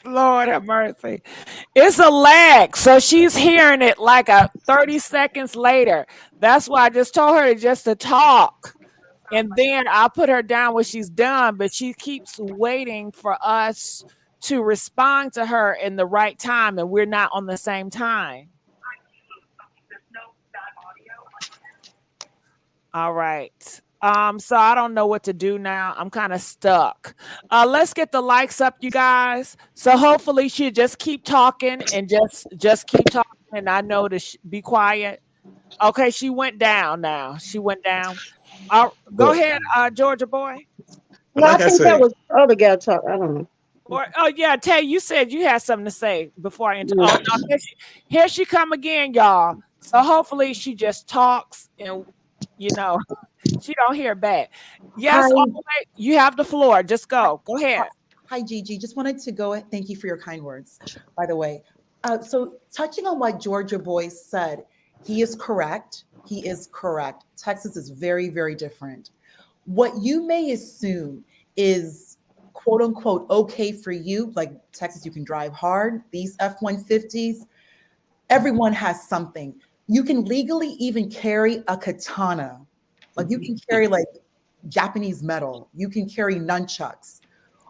Lord have mercy. It's a lag. So she's hearing it like a 30 seconds later. That's why I just told her just to talk. And then I'll put her down when she's done. But she keeps waiting for us to respond to her in the right time. And we're not on the same time. All right. So I don't know what to do now. I'm kind of stuck. Let's get the likes up, you guys. So hopefully she'll just keep talking and just keep talking. And I know to be quiet. Okay, she went down now. She went down. Go But ahead, Georgia boy. No, I like I think that say, was the other guy talk. I don't know. Or yeah, Tay, you said you had something to say before I enter. Yeah. Oh no, here she come again, y'all. So hopefully she just talks and she don't hear back. Yes, Hi. all the way, you have the floor. Just go. Go ahead. Hi, Gigi. Just wanted to go. Thank you for your kind words, by the way. So, touching on what Georgia Boy said, he is correct. He is correct. Texas is very, very different. What you may assume is quote unquote okay for you, like Texas, you can drive hard. These F-150s, everyone has something. You can legally even carry a katana. Like you can carry like Japanese metal. You can carry nunchucks.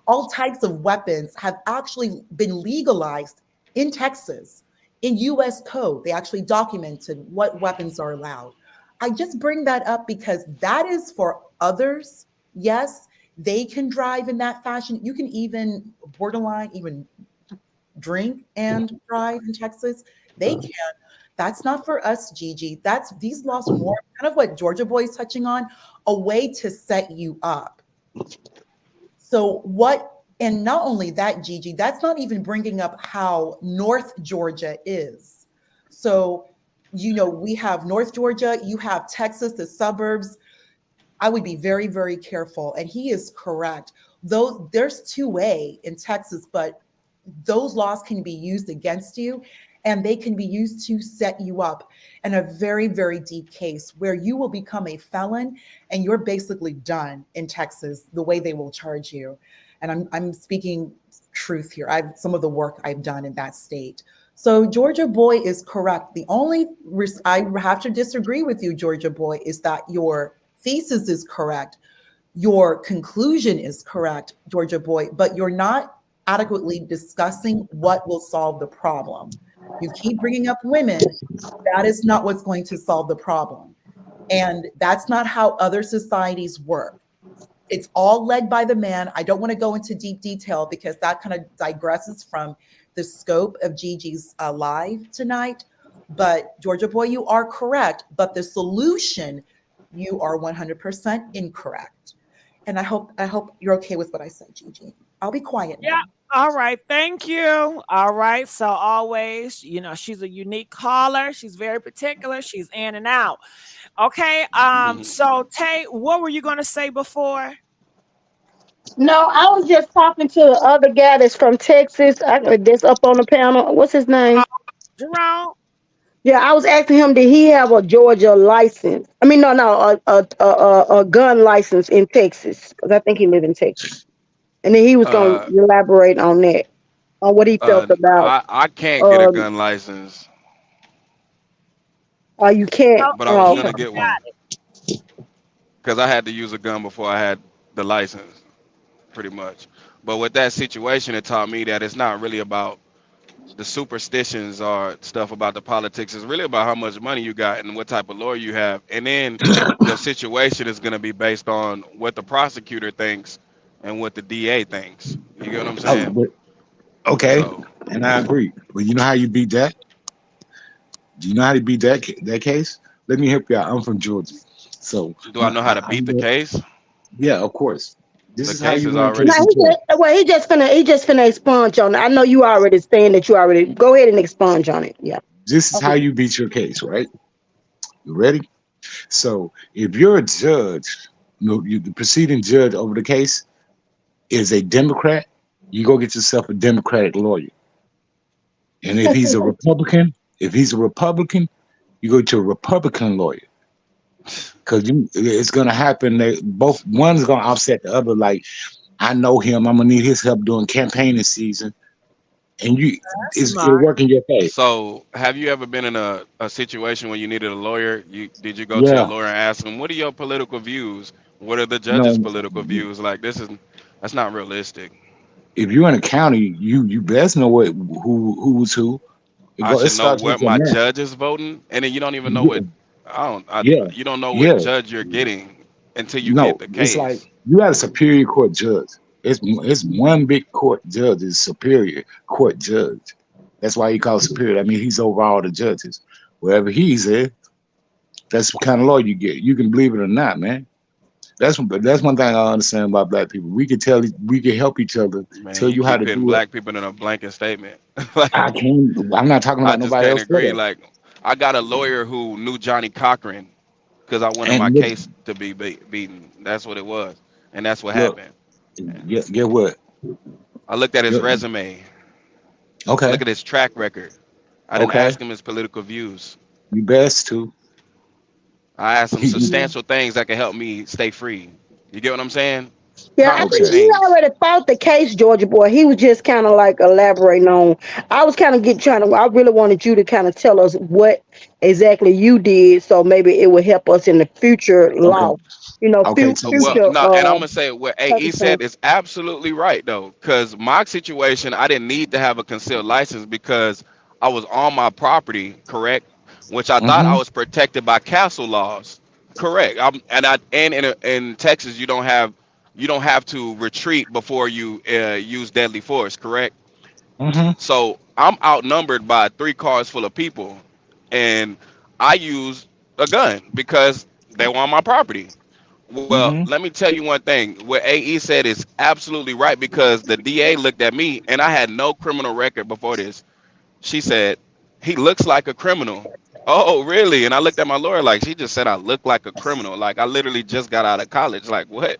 All types of weapons have actually been legalized in Texas, in US code. They actually documented what weapons are allowed. I just bring that up because that is for others. Yes, they can drive in that fashion. You can even borderline even drink and drive in Texas. They can. That's not for us, Gigi. These laws are more kind of what Georgia Boy is touching on, a way to set you up. So and not only that, Gigi, that's not even bringing up how North Georgia is. So, we have North Georgia, you have Texas, the suburbs. I would be very, very careful. And he is correct. Though there's 2A in Texas, but those laws can be used against you and they can be used to set you up in a very, very deep case where you will become a felon and you're basically done in Texas, the way they will charge you. And I'm speaking truth here. Some of the work I've done in that state. So Georgia Boy is correct. The only I have to disagree with you, Georgia Boy, is that your thesis is correct. Your conclusion is correct, Georgia Boy, but you're not adequately discussing what will solve the problem. You keep bringing up women. That is not what's going to solve the problem. And that's not how other societies work. It's all led by the man. I don't want to go into deep detail because that kind of digresses from the scope of Gigi's live tonight. But Georgia Boy, you are correct. But the solution, you are 100% incorrect. And I hope you're okay with what I said, Gigi. I'll be quiet now. Yeah. All right. Thank you. All right. So always, she's a unique caller. She's very particular. She's in and out. Okay. So Tay, what were you going to say before? No, I was just talking to the other guy that's from Texas. That's up on the panel. What's his name? Jerome. Yeah, I was asking him, did he have a Georgia license? I mean, no, a gun license in Texas, because I think he lived in Texas. And then he was going to elaborate on that, on what he felt about. I can't get a gun license. Oh, you can't. But I was gonna get one because I had to use a gun before I had the license, pretty much. But with that situation, it taught me that it's not really about the superstitions or stuff about the politics. It's really about how much money you got and what type of lawyer you have. And then the situation is going to be based on what the prosecutor thinks and what the DA thinks. You get what I'm saying? Okay, so, and I agree. But you know how you beat that? Do you know how to beat that case? Let me help you out. I'm from Georgia. So do I know how to beat the case? Yeah, of course. This the is how you already. He just finna expunge on it. I know you already saying that you already go ahead and expunge on it. Yeah. This is how you beat your case, right? You ready? So if you're a judge, the preceding judge over the case is a Democrat, you go get yourself a Democratic lawyer. And if he's a Republican, you go to a Republican lawyer. Because it's gonna happen. One's gonna offset the other. Like, I know him. I'm gonna need his help during campaigning season, and it'll work in your face. So, have you ever been in a situation where you needed a lawyer? Did you go to a lawyer and ask him, "What are your political views? What are the judges' political views?" Like, that's not realistic. If you're in a county, you best know who's who. I should know what my judge is voting, and then you don't even know what. You don't know what judge you're getting. until you get No, the it's like case. you got a superior court judge. It's one big court judge is superior court judge. That's why he calls superior. I mean, he's over all the judges. Wherever he's at, that's what kind of law you get. You can believe it or not, man. That's one thing I understand about black people. We can help each other, Man, tell you you how keep to putting do it. black people in a blanket statement. Like, I can't. I'm not talking I about just nobody can't else for agree. that. Like, I got a lawyer who knew Johnny Cochran because I wanted my And look, case to be beaten. That's what it was, and that's what look, happened. And get what? I looked at his Look, resume. I okay, look at his track record. I didn't okay. ask him his political views. You best to. I asked him You- substantial things that can help me stay free. You get what I'm saying? Yeah, I Concrete think okay, he things. already fought the case, Georgia boy. He was just kind of like elaborating on. I was kind of trying to. I really wanted you to kind of tell us what exactly you did, so maybe it would help us in the future okay, law. You know, okay. To this, Well, future no, and I'm gonna say what AE said circumstances. is absolutely right though, because my situation, I didn't need to have a concealed license because I was on my property, correct? Which I thought I hmm was protected by castle laws, correct? And in Texas, you don't have to retreat before you use deadly force, correct? hmm So I'm outnumbered by 3 cars full of people, and I used a gun because they were on my property. Well, hmm let me tell you one thing. What AE said is absolutely right because the DA looked at me and I had no criminal record before this. She said, he looks like a criminal. Oh, really? And I looked at my lawyer like she just said I look like a criminal. Like I literally just got out of college. Like what?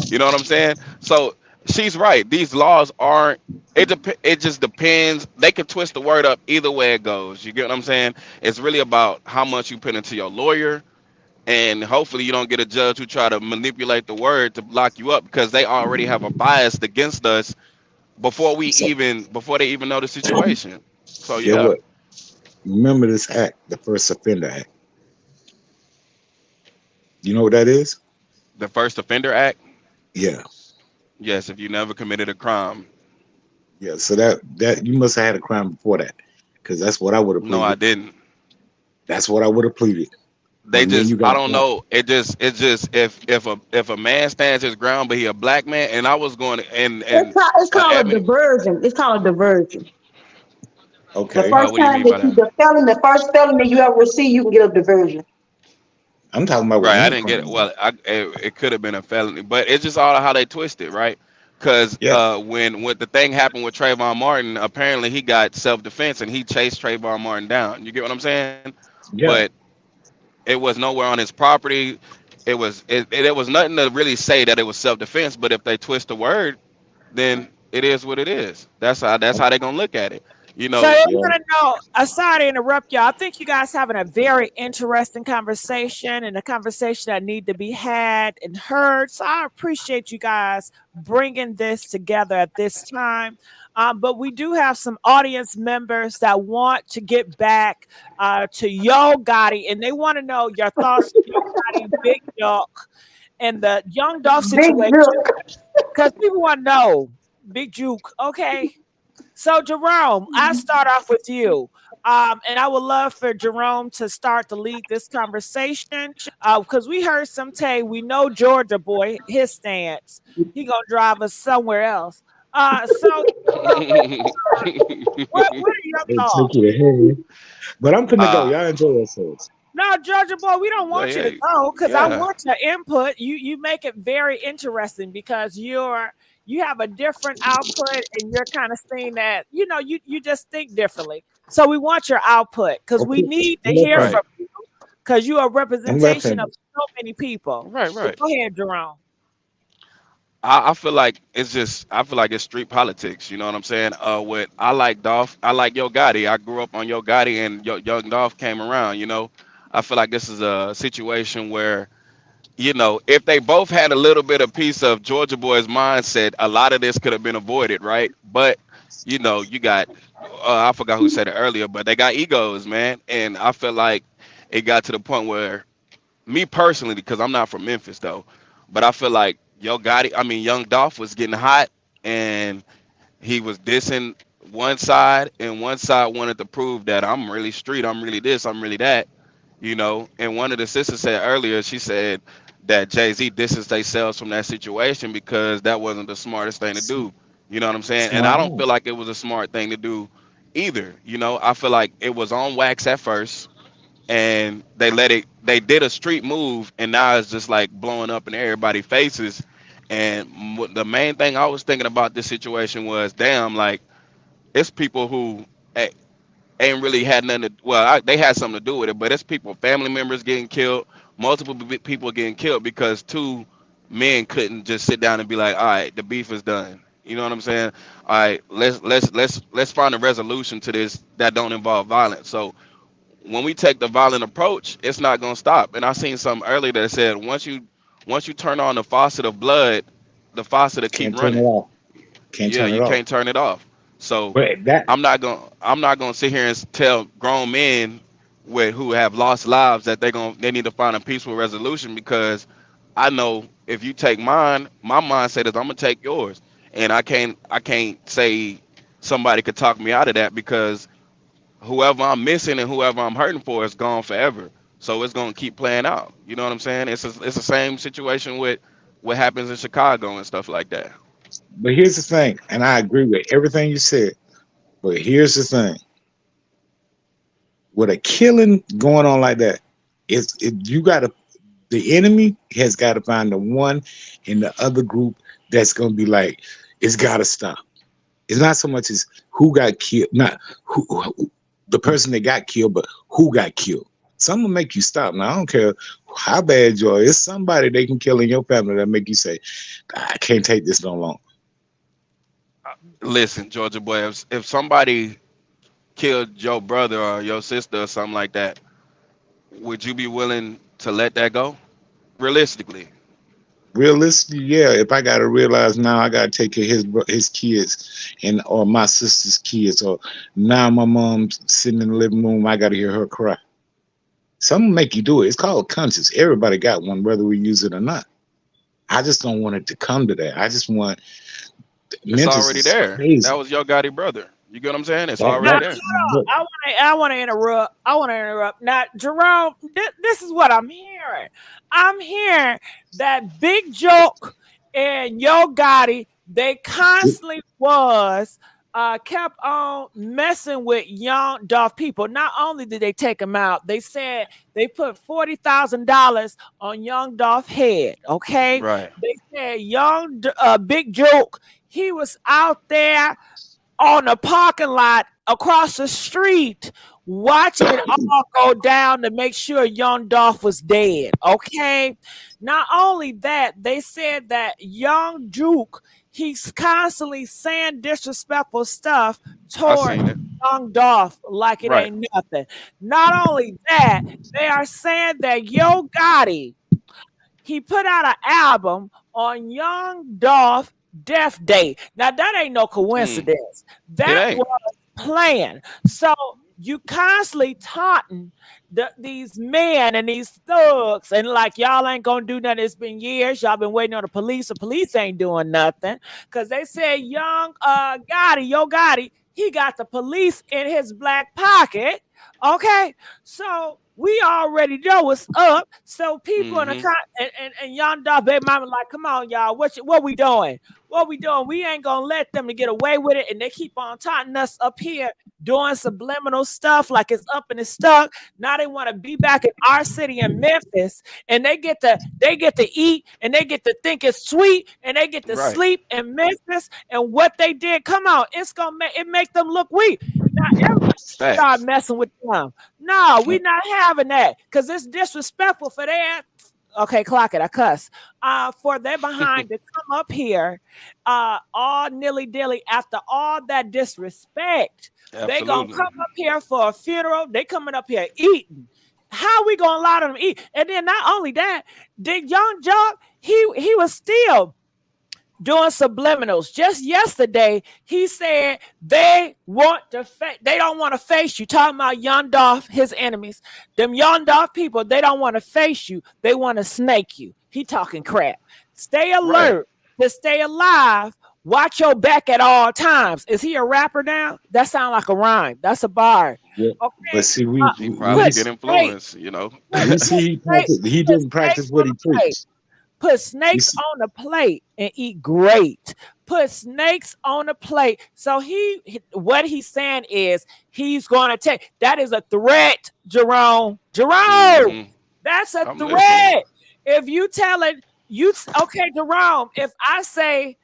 You know what I'm saying? So she's right. These laws aren't it just depends. They can twist the word up either way it goes. You get what I'm saying? It's really about how much you put into your lawyer, and hopefully you don't get a judge who try to manipulate the word to lock you up because they already have a bias against us So before they even know the situation. So get yeah, what? Remember this act, the First Offender Act. You know what that is? the First Offender Act. Yeah, Yes, if you never committed a crime. yeah. So that you must have had a crime before that, because that's what I would have No, I pleaded. didn't. That's what I would have pleaded. They When me and just you I got don't caught. know. It's just if a man stands his ground, but he a black man, and I was going to, and It's called a Ebony. diversion. It's called a diversion. The Okay, first What do you time mean that by you that? the first felony you ever receive, you can get a diversion. I'm talking about with Right, I any didn't get it. crime. Well, it could have been a felony, but it's just all how they twist it, right? Because Yeah, when the thing happened with Trayvon Martin, apparently he got self defense and he chased Trayvon Martin down. You get what I'm saying? But yeah. it was nowhere on his property. It was nothing to really say that it was self defense. But if they twist the word, then it is what it is. That's how they're gonna look at it. You So know, I Yeah. want to know. Sorry to interrupt y'all. I think you guys having a very interesting conversation and a conversation that need to be had and heard. So I appreciate you guys bringing this together at this time. But we do have some audience members that want to get back to Yo Gotti, and they want to know your thoughts on Yo Gotti, Big Jock, and the Young Dolph Big situation. Jook. Because people want to know, Big Juke. Okay. So, Jerome, I start off with you. And I would love for Jerome to start to lead this conversation because we heard some Tay. We know Georgia boy, his stance. He gonna drive us somewhere else. So Jerome, what are your It took thoughts? you to heaven. But I'm finna go. uh, Y'all enjoy yourselves. No, Georgia boy, we don't want you to yeah, go because I yeah. want your input. You make it very interesting because you have a different output and you're kind of saying that you just think differently. So we want your output because we Okay. need to I'm hear left-handed. Right, from you because you are a I'm representation of left-handed. so many people. right, So right. go ahead, Jerome. I feel like I feel like it's street politics. You know what I'm saying? With I like Dolph, I like Yo Gotti. I grew up on Yo Gotti, and Young Dolph came around. I feel like this is a situation where if they both had a little bit of piece of Georgia Boy's mindset, a lot of this could have been avoided, right? But you got I forgot who said it earlier, but they got egos, man, and I feel like it got to the point where me personally, because I'm not from Memphis though, but I feel like Young Dolph was getting hot, and he was dissing one side, and one side wanted to prove that I'm really street, I'm really this, I'm really that. And one of the sisters said earlier, she said that Jay-Z disses themselves from that situation because that wasn't the smartest thing to do. You know what I'm saying? And I Smart don't move. feel like it was a smart thing to do either. You know, I feel like it was on wax at first and they did a street move and now it's just like blowing up in everybody's faces. And the main thing I was thinking about this situation was, damn, like it's people who ain't really had nothing to, well, they had something to do with it, but it's people, family members getting killed, multiple people getting killed because two men couldn't just sit down and be like, all right, the beef is done. You know what I'm saying? All right, let's find a resolution to this that don't involve violence. So when we take the violent approach, it's not gonna stop. And I seen something earlier that said once you turn on the faucet of blood, the faucet will keep Can't turn it running. off. Can't Yeah, turn it you off. can't turn it off. So But that I'm not gonna sit here and tell grown men who have lost lives that they need to find a peaceful resolution because I know if you take mine, my mindset is I'm gonna take yours, and I can't say somebody could talk me out of that because whoever I'm missing and whoever I'm hurting for is gone forever. So it's gonna keep playing out. You know what I'm saying? It's the same situation with what happens in Chicago and stuff like that. but here's the thing, and I agree with everything you said. But here's the thing. With a killing going on like that, you gotta the enemy has got to find the one in the other group that's gonna be like, it's gotta stop. It's not so much as who got killed, not the person that got killed, but who got killed. Some will make you stop. Now I don't care how bad you are. It's somebody they can kill in your family that make you say, I can't take this no longer. Listen, Georgia boy, if somebody killed your brother or your sister or something like that, would you be willing to let that go? Realistically, Realistically, yeah. If I gotta realize now I gotta take care of his kids and or my sister's kids, or now my mom's sitting in the living room, I gotta hear her cry. Some make you do it. It's called conscience. Everybody got one, whether we use it or not. I just don't want it to come to that. I just want it's Memphis already is there. That crazy. was your Gotti brother. You get what I'm saying? It's That Now, already that there. but I want to interrupt. I want to interrupt. Now, Jerome, this is what I'm hearing. I'm hearing that Big Joke and Yo Gotti, they constantly was kept on messing with young Dolph people. Not only did they take him out, they said they put $40,000 on young Dolph head. Okay, Right. they said Big Joke, he was out there on the parking lot across the street watching it all go down to make sure young Dolph was dead. Okay. Not only that, they said that young Jook, he's constantly saying disrespectful stuff I toward seen it. young Dolph like it Right. ain't nothing. Not only that, they are saying that Yo Gotti, he put out an album on Young Dolph Death Day. Now that ain't no Mm, coincidence. it That ain't. was planned. So you constantly taunting these men and these thugs, and like y'all ain't gonna do nothing. It's been years. Y'all been waiting on the police. The police ain't doing nothing because they said young Gotti, Yo Gotti, he got the police in his black pocket. Okay, so we already know what's up. So people in the Mm-hmm. and young dog baby mama like, come on, y'all, what we doing? What we doing? We ain't gonna let them to get away with it, and they keep on taunting us up here doing subliminal stuff like it's up and it's stuck. Now they want to be back in our city in Memphis, and they get to eat and they get to think it's sweet and they get to Right. sleep in Memphis. And what they did, come on, it's gonna make them look weak. Now everybody start Facts. messing with them. No, we not having that because it's disrespectful for that. Okay, clock it. I cuss. For they behind to come up here, all nilly dilly after all that disrespect. They gonna Absolutely. come up here for a funeral. They coming up here eating. How we gonna allow them to eat? And then not only that, the young Jock, he was still doing subliminals. Just yesterday, he said they don't want to face you. Talking about Young Dolph, his enemies. Them Young Dolph people, they don't want to face you. They want to snake you. He talking crap. Stay Right. alert to stay alive Watch your back at all times. Is he a rapper now? That sounds like a rhyme. That's a bar. Yeah. Okay. But see, He we probably Put get just snake, influence, you know. we see he put didn't snakes practice what on he the plate. preached. Put We snakes see, on the plate and eat great. Put snakes on the plate. So what he's saying is he's going to take. That is a threat, Jerome. Jerome, Hmm. that's a I'm listening. threat. If you tell it, okay, Jerome. If I say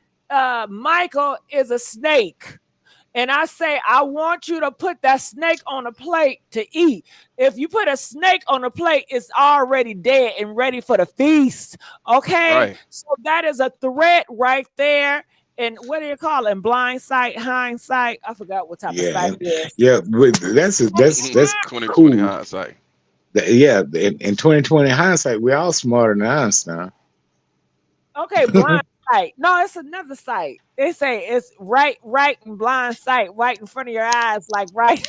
Michael is a snake, and I say, I want you to put that snake on a plate to eat. If you put a snake on a plate, it's already dead and ready for the feast. Okay. Right. So that is a threat right there. And what do you call it? Blind sight, hindsight. I forgot what type of yeah, sight and it is. yeah, but that's 2020 cool. hindsight. Yeah, in 2020 hindsight, we're all smarter than Einstein. Okay, blind sight. No, it's another sight. They say it's right and blind sight, right in front of your eyes, like right.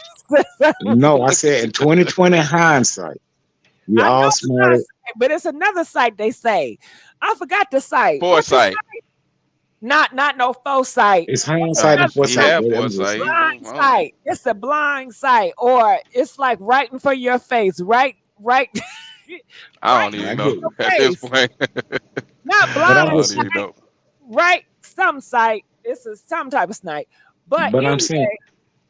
No, I said in 2020 hindsight, we I know all it's not smarter. sight, but it's another sight they say. I forgot the sight. What's the Foresight. sight? Not no faux sight. It's It's hindsight and another He foresight. sight. had Baby. I'm just foresight. saying. Blind Oh, sight. It's a blind sight, or it's like right in front of your face, right, I right don't in I even front get know of it. your at this face. point. Not But I'm I blind don't just even sight, know. right? Some sight. It's some type of snake. But but I'm saying anyway,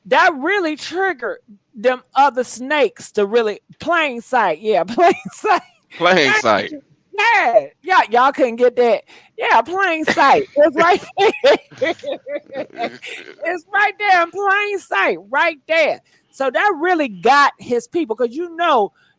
that really triggered them other snakes to really plain sight. Yeah, plain sight. Plain That sight. yeah, y'all couldn't get that. Yeah, plain sight. It's right there. It's right there in plain sight, right there. So that really got his people because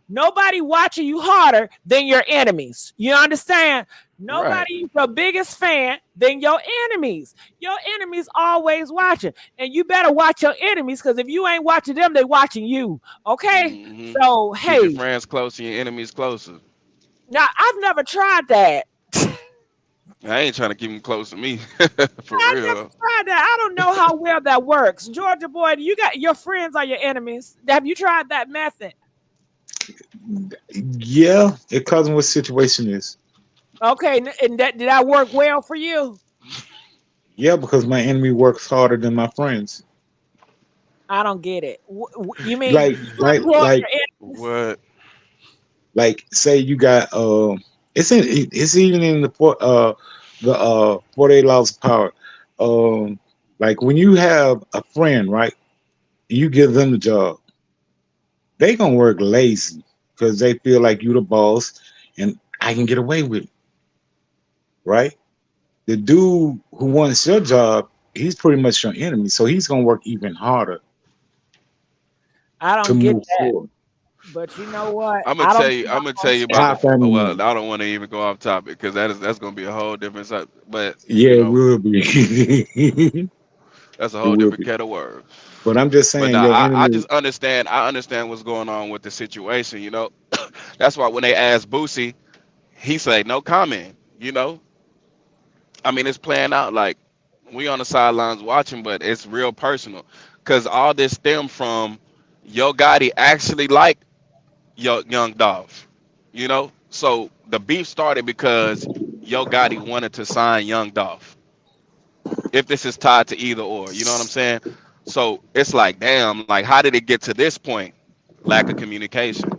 nobody watching you harder than your enemies. You understand? Right. Nobody is your biggest fan than your enemies. Your enemies always watching, and you better watch your enemies because if you ain't watching them, they watching you. Okay? Hmm. So Keep your hey, friends close and your enemies closer. now I've never tried that. I ain't trying to keep them close to me. For I never real. tried that. I don't know how well that works. Georgia boy, you got your friends are your enemies. Have you tried that method? yeah, it comes what situation is. Okay, and did that work well for you? Yeah, because my enemy works harder than my friends. I don't get it. You mean Like you like employ like your enemies? What? like say you got it's even in the 48 laws of power. Um like when you have a friend, right? You give them the job, they gonna work lazy because they feel like you the boss and I can get away with it, right? The dude who wants your job, he's pretty much your enemy, so he's gonna work even harder I to don't get move that. forward. But you know what? I'm gonna I don't tell think you. I'm I'm gonna gonna tell you about High the. family Well, man. I don't want to even go off topic because that's gonna be a whole different. But Yeah, you it know, will be. that's a It whole will different be. cat of worms. But I'm just But saying nah, your I enemy. just understand. I understand what's going on with the situation. You know, that's why when they asked Boosie, he said no comment. You know, I mean, it's playing out like we on the sidelines watching, but it's real personal because all this stemmed from Yo Gotti actually like young Dolph. You know, so the beef started because Yo Gotti wanted to sign Young Dolph. If this is tied to either or, you know what I'm saying? So it's like, damn, like how did it get to this point? Lack of communication.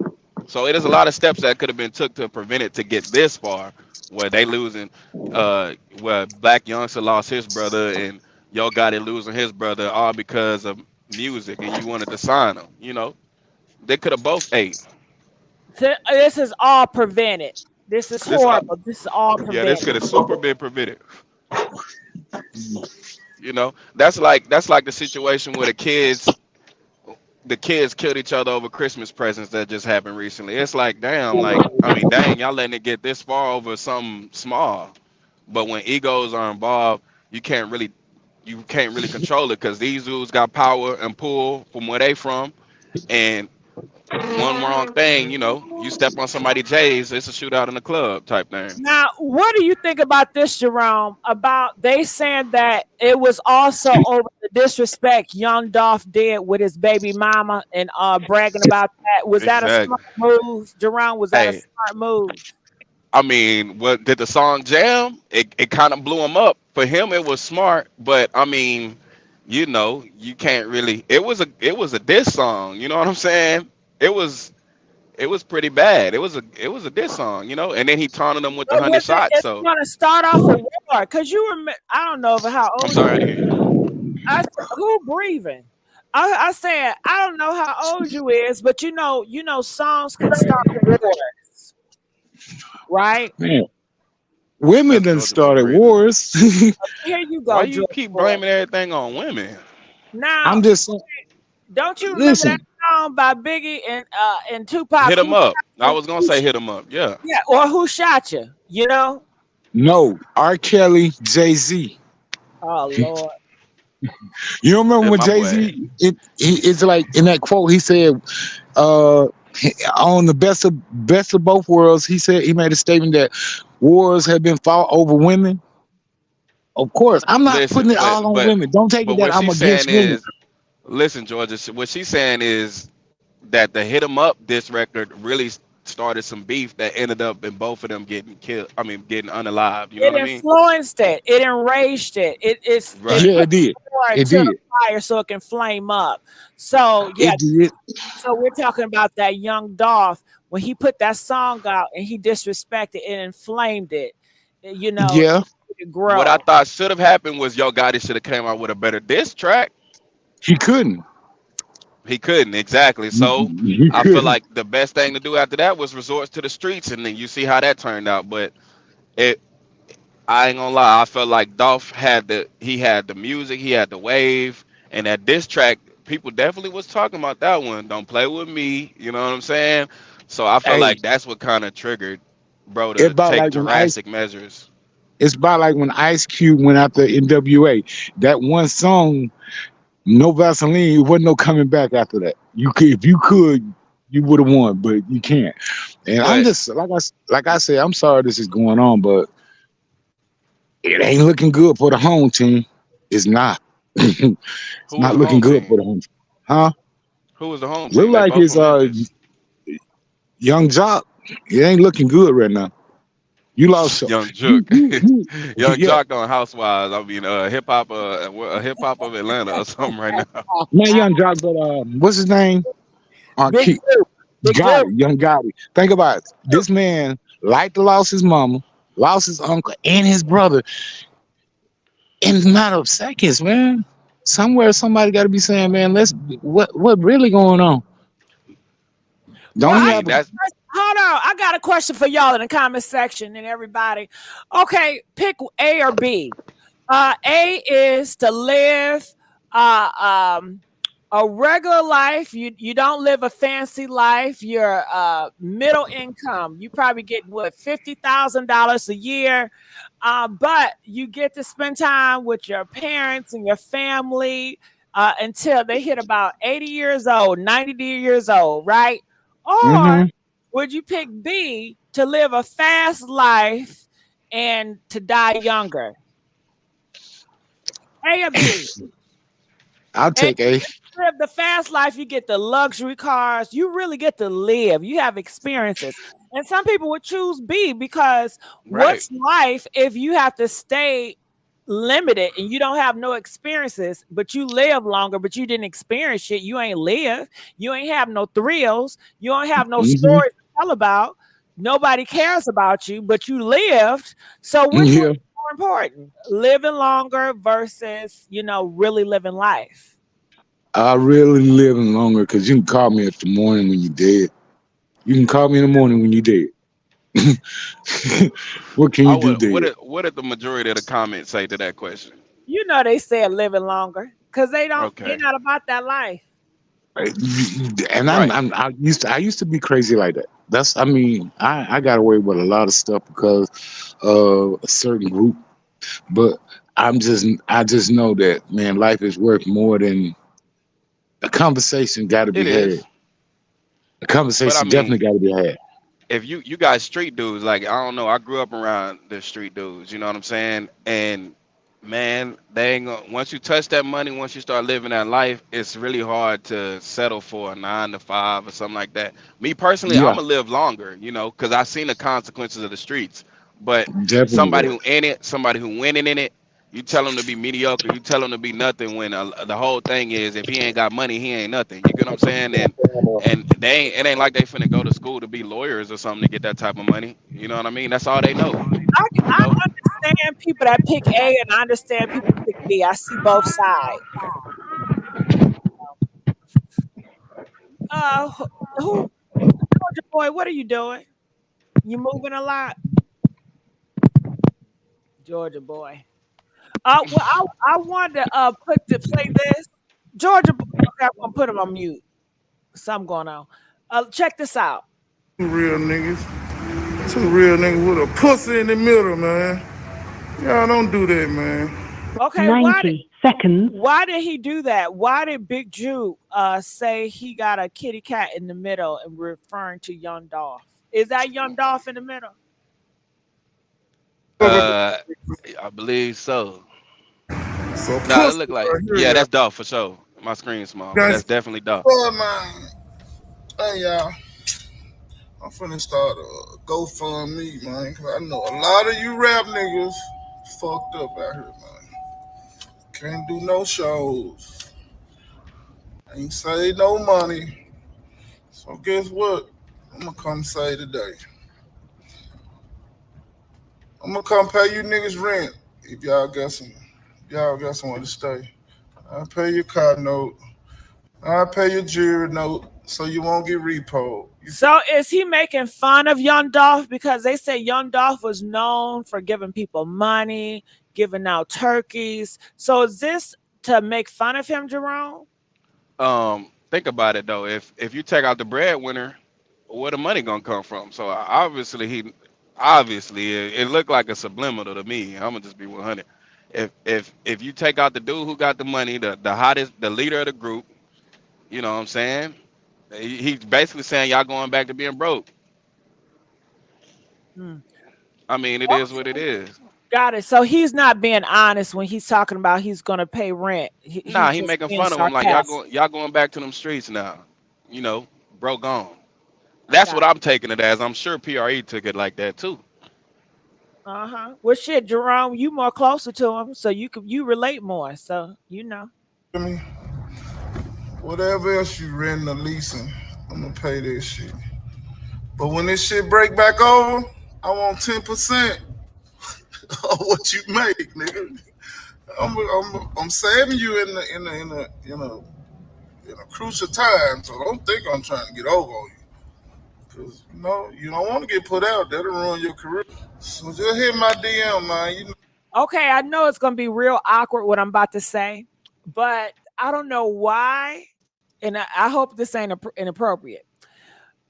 So it is a lot of steps that could have been took to prevent it to get this far, where they losing, where Black Youngster lost his brother and Yo Gotti losing his brother, all because of music, and you wanted to sign them. You know, they could have both ate. this is all prevented. This is This, horrible. This is all yeah, this prevented. could have super been prevented. You know, that's like the situation where the kids killed each other over Christmas presents that just happened recently. It's like, damn, like I mean, dang, y'all letting it get this far over something small. But when egos are involved, you can't really you can't really control it because these dudes got power and pull from where they from, and one wrong thing, you step on somebody's J's, it's a shootout in the club type thing. Now, what do you think about this, Jerome? About they saying that it was also over the disrespect Young Dolph did with his baby mama and bragging about that. Was that a Exactly. smart move, Jerome? Was that a Hey, smart move? I mean, what did the song jam? It kind of blew him up. for him it was smart, but I mean, you know, you can't really. It was a diss song. You know what I'm saying? It was it was pretty bad. It was a diss song, you know. And then he taunted them with the But 100 was it? shots. It's So going to start off a war because you remember. I don't know how I'm old sorry, you. I didn't hear you. Who breathing? I said I don't know how old you is, but songs can start wars, right? Man, women That's done Georgia boy started breathing. wars. Here you Why go, you George keep Boy. blaming everything on women? Now, I'm just saying, don't you remember that listen, song by Biggie and Tupac? Hit Who him shot up. I you? was gonna say hit him up. Yeah. Yeah, or who shot you? You know? no, R. Kelly, Jay-Z. Oh Lord. You don't remember That's when my boy. Jay-Z, it's like in that quote, he said, uh, on the best of both worlds, he said, he made a statement that wars have been fought over women. Of course, I'm not Listen, putting it but all on but women. Don't take but it that what I'm she's against saying women. is, listen, Georgia. What she's saying is that the hit 'em up this record really started some beef that ended up in both of them getting killed. I mean, getting unalived. You know It what I mean? influenced it. It enraged it. It Right. Yeah, put it did. more It into the did. fire so it can flame up. So yeah, It did. so we're talking about that young Dolph when he put that song out and he disrespected it and inflamed it. Yeah, To What I grow. thought should have happened was Yo Gotti should have came out with a better diss track. he couldn't. He couldn't exactly. So He I feel couldn't. like the best thing to do after that was resort to the streets, and then you see how that turned out. But it, I ain't gonna lie, I felt like Dolph had the music, he had the wave, and that diss track, people definitely was talking about that one. Don't play with me, you know what I'm saying? So I feel Hey, like that's what kind of triggered bro it to about take like when Ice. drastic measures. It's about like when Ice Cube went after NWA. That one song, No Vaseline, it wasn't no coming back after that. You could, if you could, you would have won, but you can't. And I'm But just like I said, I'm sorry this is going on, but it ain't looking good for the home team. It's not. It's who was not the looking home good for team? the home team. Huh? Who was the home Look team? They like both his from Memphis. young jock. It ain't looking good right now. You lost your Young Jook, Young yeah. Jock on Housewives. I mean, hip hop of Atlanta or something right now. Not young jock, but what's his name? Big Blue. Big Blue. Gotti, young Gotti. Think about it. This man like to lost his mama, lost his uncle and his brother in a matter of seconds, man. Somewhere somebody got to be saying, man, let's what really going on? Well, Don't I he I have mean, a that's hold on. I got a question for y'all in the comment section and everybody. Okay, pick A or B. A is to live um, a regular life. You don't live a fancy life. You're middle income. You probably get what $50,000 a year, but you get to spend time with your parents and your family until they hit about 80 years old, 90 years old, right? Or mm-hmm. would you pick B to live a fast life and to die younger? A or B? I'll A, take A. live the fast life, you get the luxury cars, you really get to live, you have experiences. And some people would choose B because right. what's life if you have to stay limited and you don't have no experiences, but you live longer, but you didn't experience shit. You ain't live, you ain't have no thrills, you don't have no Mm-hmm. stories to tell about. Nobody cares about you, but you lived. So which one Yeah, is more important? Living longer versus, really living life. I really living longer because you can call me at the morning when you're dead. You can call me in the morning when you're dead. What can I you do would. What dead? did what did the majority of the comments say to that question? They said living longer because they're Okay. not about that life. And Right. I used to be crazy like that. That's I mean I got away with a lot of stuff because of a certain group, but I just know that man, life is worth more than a conversation. Got to It be had. is. A But I conversation mean, definitely got to be had. if you guys street dudes, like I don't know, I grew up around the street dudes, you know what I'm saying? And man, they ain't gonna once you touch that money, once you start living that life, it's really hard to settle for a 9 to 5 or something like that. Me personally, I'm Yeah, gonna live longer, because I've seen the consequences of the streets. But definitely. somebody who in it, somebody who winning in it, You tell him to be mediocre. You tell him to be nothing. When the whole thing is, if he ain't got money, he ain't nothing. You get what I'm saying? And they ain't. It ain't like they finna go to school to be lawyers or something to get that type of money. You know what I mean? That's all they know. You I know. understand people that pick A, and I understand people pick B. I see both sides. Who Georgia boy? What are you doing? You moving a lot, Georgia boy. Well, I wanted to play this Georgia. Okay, I'm gonna put him on mute. Something going on. Check this out. Two real niggas. Two real niggas with a pussy in the middle, man. Y'all don't do that, man. Okay, 90 seconds. why did he do that? Why did Big Jook say he got a kitty cat in the middle and referring to Young Dolph? Is that Young Dolph in the middle? I believe so. So Nah, it pussy look like right here, yeah, that's Dolph for sure. My screen's small, but Guys, that's definitely Dolph. oh, man. Hey, y'all. I'm finna start a GoFundMe, man. Cause I know a lot of you rap niggas fucked up out here, man. Can't do no shows. Ain't save no money. So guess what? I'm gonna come say today. I'm gonna come pay you niggas rent if y'all got somewhere to stay. I'll pay your car note. I'll pay your jewelry note so you won't get repoed. So is he making fun of Young Dolph? Because they say Young Dolph was known for giving people money, giving out turkeys. So is this to make fun of him, Jerome? Think about it though. If you take out the breadwinner, where the money gonna come from? So obviously it looked like a subliminal to me. I'm gonna just be 100. If you take out the dude who got the money, the hottest, the leader of the group, you know what I'm saying? He's basically saying y'all going back to being broke. I mean, it is what it is. Got it. So he's not being honest when he's talking about he's going to pay rent. Nah, He's he just making being fun of him like y'all sarcastic. going back to them streets now. You know, broke on. That's what I'm taking it as. I'm sure PRE took it like that too. Well, shit, Jerome, you more closer to him, so you relate more. So you know. Whatever else you renting or leasing, I'm gonna pay that shit. But when this shit break back over, I want 10% of what you make, nigga. I'm saving you in a crucial time, so don't think I'm trying to get over on you. Cause you don't want to get put out. That'll ruin your career. So just hit my DM, man. Okay, I know it's gonna be real awkward what I'm about to say, but I don't know why, and I hope this ain't inappropriate.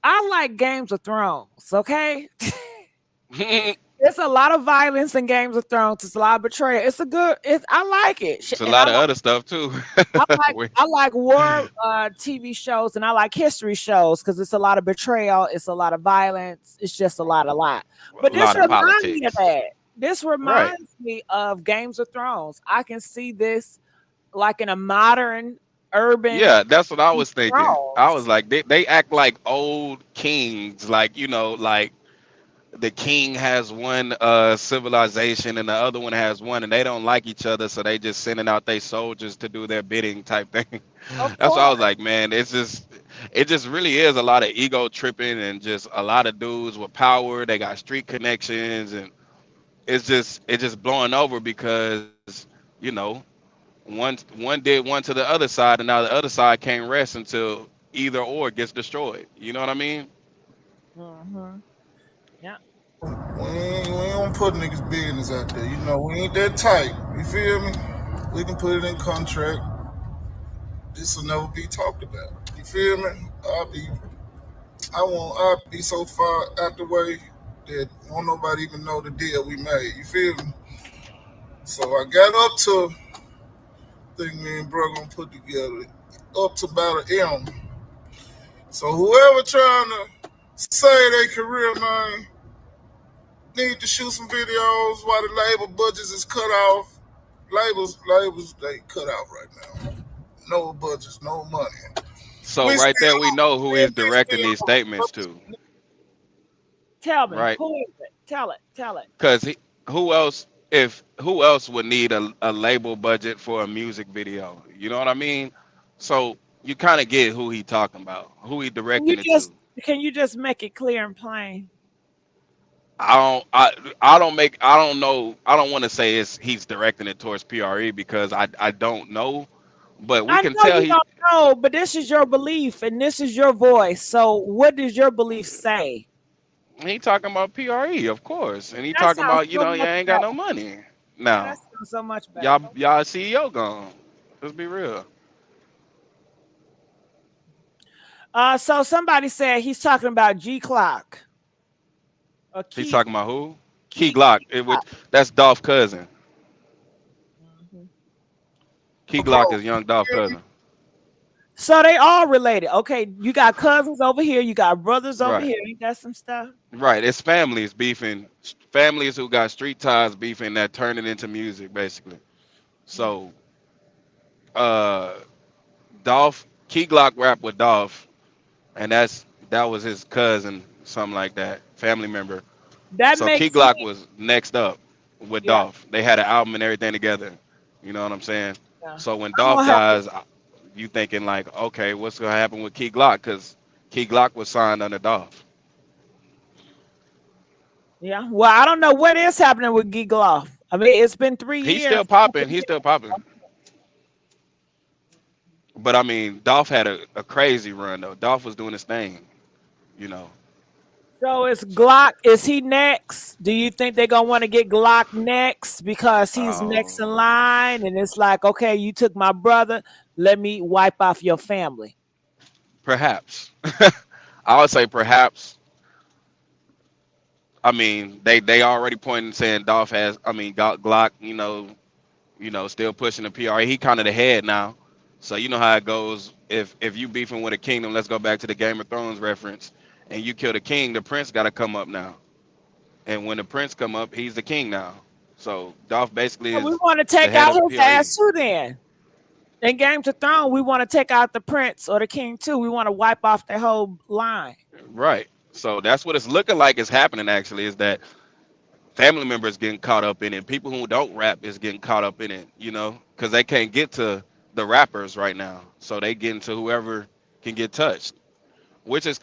I like Games of Thrones, okay? There's a lot of violence in Games of Thrones. It's a lot of betrayal. I like it. It's a lot of other stuff too. I like war TV shows and I like history shows because it's a lot of betrayal. It's a lot of violence. It's just a lot. But this reminds me of that. This reminds me of Games of Thrones. I can see this like in a modern urban. Yeah, that's what I was thinking. I was like, they act like old kings, like like the king has one civilization and the other one has one, and they don't like each other, so they just sending out their soldiers to do their bidding type thing. That's why I was like, man, it just really is a lot of ego tripping and just a lot of dudes with power. They got street connections, and it's just blowing over because one did one to the other side, and now the other side can't rest until either or gets destroyed. You know what I mean? Yeah. We ain't gonna put niggas' business out there. We ain't that tight. You feel me? We can put it in contract. This will never be talked about. You feel me? I'll be so far out the way that won't nobody even know the deal we made. You feel me? So I got up to, think me and bro gonna put together, up to about an M. So whoever trying to say their career, man, need to shoot some videos while the label budgets is cut off. Labels, they cut off right now. No budgets, no money. So right there, we know who he's directing these statements to. Tell me, right? who is it? Tell it. Because who else if who else would need a label budget for a music video? You know what I mean? So you kind of get who he talking about, who he Can you directing it just to. can you just make it clear and plain? I don't know. I don't want to say he's directing it towards PRE because I don't know, but we I can know tell you he don't know, but this is your belief and this is your voice. So what does your belief say? he talking about PRE, of course, and he That talking sounds about, you so know, you much ain't got no better. money Yeah, that now. sounds so much better. Y'all CEO gone. Let's be real. So somebody said he's talking about G Clock or He's Key talking about who? Key Key Glock. Clock. That's Dolph cousin. Mhm. Key Glock is young Dolph cousin. So they all related. Okay, you got cousins over here, you got brothers over Right. here. You got some stuff. Right. It's families beefing, families who got street ties beefing that turn it into music, basically. So, uh, Dolph, Key Glock rap with Dolph, and that was his cousin, something like that, family member. That So Key makes sense. Glock was next up with Yeah, Dolph. They had an album and everything together. You know what I'm saying? yeah. So when I'm Dolph gonna have to. dies, you thinking like, okay, what's gonna happen with Key Glock? Because Key Glock was signed under Dolph. Yeah. Well, I don't know what is happening with Geek Off. I mean, it's been 3 years. He's still popping. He's still popping. But I mean, Dolph had a crazy run though. Dolph was doing his thing. You know. So it's Glock. Is he next? Do you think they're gonna want to get Glock next because he's next in Um, line? And it's like, okay, you took my brother. Let me wipe off your family. Perhaps. I would say perhaps. I mean, they already pointing saying Dolph has. I mean, Glock. Still pushing the PR. He kind of the head now. So you know how it goes. If you beefing with a kingdom, let's go back to the Game of Thrones reference. And you kill the king, the prince got to come up now. And when the prince come up, he's the king now. So Dolph basically So we is want to the take head out of his PRE. ass too. Then in Game to Throne, we want to take out the prince or the king too. We want to wipe off their whole line. Right. So that's what it's looking like is happening actually is that family members getting caught up in it. People who don't rap is getting caught up in it, because they can't get to the rappers right now. So they get into whoever can get touched, which is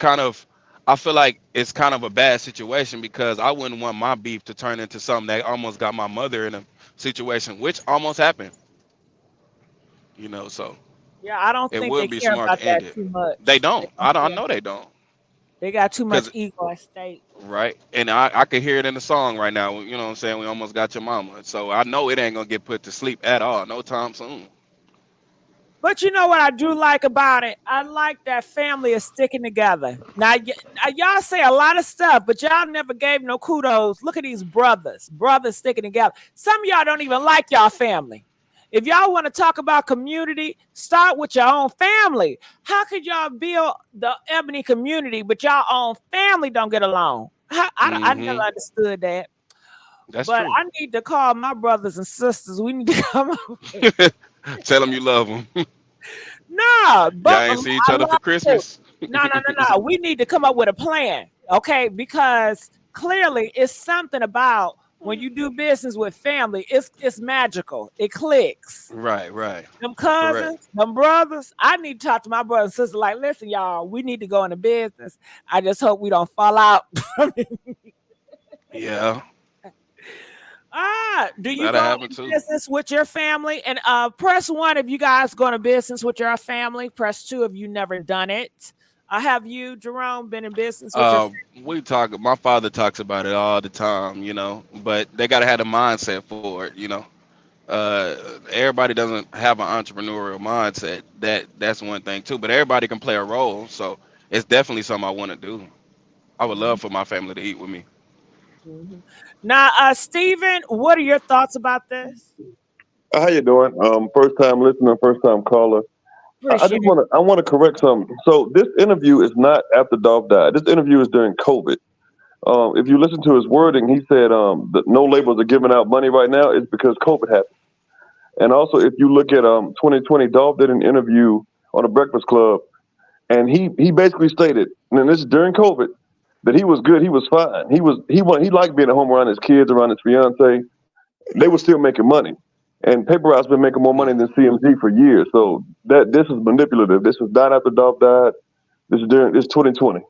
I feel like it's kind of a bad situation because I wouldn't want my beef to turn into something that almost got my mother in a situation, which almost happened, so Yeah, I don't it think they would be care smart about to end that it. too They much. They don't. don't I care. know they don't. They got too much Because ego at stake. right. And I could hear it in the song right now. You know what I'm saying? We almost got your mama. So I know it ain't gonna get put to sleep at all. No time soon. But you know what I do like about it? I like that family is sticking together. Now, y'all say a lot of stuff, but y'all never gave no kudos. Look at these brothers sticking together. Some of y'all don't even like y'all family. If y'all want to talk about community, start with your own family. How could y'all build the Ebony community, but y'all own family don't get along? I never Mm-hmm. understood that. That's But true. I need to call my brothers and sisters. We need to come up with Tell them you love them. no, Y'all but ain't see each I other for love it. Christmas. No. We need to come up with a plan, okay? Because clearly it's something about when you do business with family, it's magical. It clicks. Right, right. Them Correct. cousins, them brothers. I need to talk to my brothers and sisters. Like, listen, y'all, we need to go into business. I just hope we don't fall out. Yeah, Do you that'll go happen into too. business with your family? And press 1 if you guys go into business with your family. Press 2 if you never done it. Have you, Jerome, been in business with your Uh, we talk. My father talks about it all the time, but they gotta have a mindset for it. Everybody doesn't have an entrepreneurial mindset. That's one thing too. But everybody can play a role, so it's definitely something I want to do. I would love for my family to eat with me. Mhm. Now, Steven, what are your thoughts about this? How you doing? First time listener, first time caller. I Appreciate just it. want to correct something. So this interview is not after Dolph died. This interview is during COVID. If you listen to his wording, he said that no labels are giving out money right now. It's because COVID happened. And also, if you look at 2020, Dolph did an interview on the Breakfast Club, and he basically stated, and this is during COVID, that he was good, he was fine, he liked being at home around his kids, around his fiance, they were still making money. And Paper Rout's been making more money than CMG for years. So this is manipulative. This was not after Dolph died. This is 2020.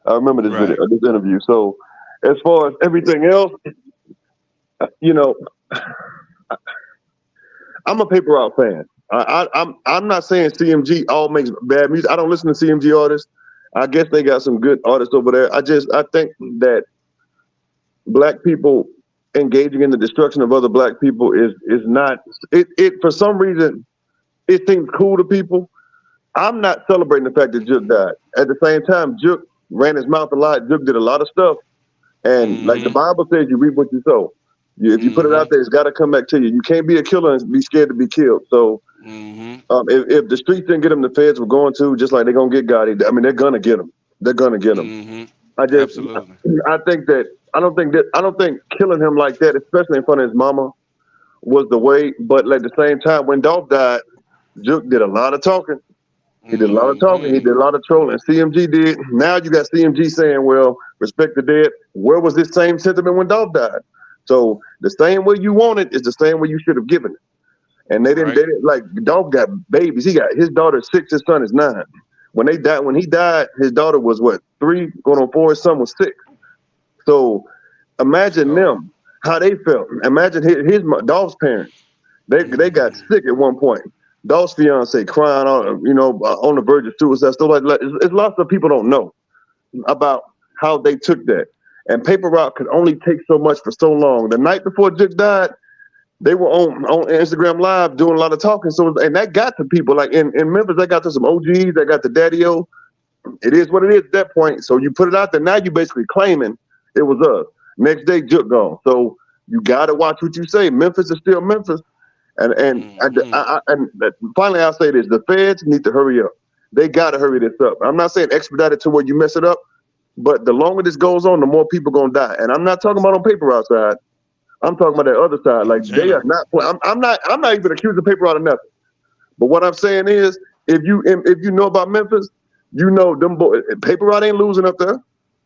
I remember this Right. video, this interview. So as far as everything else, you know, I'm a Paper Route fan. I'm not saying CMG all makes bad music. I don't listen to CMG artists. I guess they got some good artists over there. I think that black people engaging in the destruction of other black people is not it for some reason it seems cool to people. I'm not celebrating the fact that Jook died. At the same time, Jook ran his mouth a lot. Jook did a lot of stuff. And like the Bible says, you reap what you sow. If you put it out there, it's got to come back to you. You can't be a killer and be scared to be killed. So if the streets didn't get him, the feds were going to, just like they're going to get Gotti. I mean, they're going to get him. They're going to get him. I think that I don't think killing him like that, especially in front of his mama, was the way. But at the same time, when Dolph died, Jook did a lot of talking. He did a lot of talking. He did a lot of trolling. CMG did. Now you got CMG saying, well, respect the dead. Where was this same sentiment when Dolph died? So the same way you want it is the same way you should have given it. And they didn't like Dolph got babies. He got his daughter's 6, his son is 9. When he died, his daughter was what, 3, going on 4, his son was 6. So imagine them, how they felt. Imagine his Dolph's parents. They got sick at one point. Dolph's fiance crying on, on the verge of suicide. So like it's lots of people don't know about how they took that. And Paper Route could only take so much for so long. The night before Jook died, they were on Instagram Live doing a lot of talking. So and that got to people like in Memphis. They got to some OGs. They got to Daddy-O. It is what it is at that point. So you put it out there. Now you basically claiming it was us. Next day, Jook gone. So you got to watch what you say. Memphis is still Memphis. And finally, I'll say this: the feds need to hurry up. They got to hurry this up. I'm not saying expedite it to where you mess it up, but the longer this goes on, the more people gonna die. And I'm not talking about on Paper Route side. I'm talking about the other side. Like they are not. I'm not even accusing Paper Route of nothing. But what I'm saying is, if you know about Memphis, you know them boys. Paper Route ain't losing up there.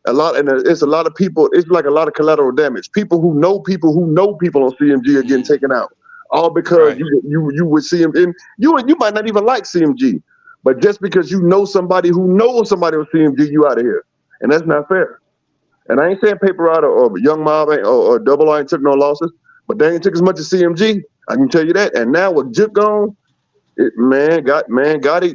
It's a lot of people. It's like a lot of collateral damage. People who know people on CMG are getting taken out. All because you would see him in you might not even like CMG, but just because you know somebody who knows somebody with CMG, you out of here, and that's not fair. And I ain't saying Paper Route or Young Mob or Double I ain't took no losses, but they ain't took as much as CMG. I can tell you that. And now with Jook gone, Gotti.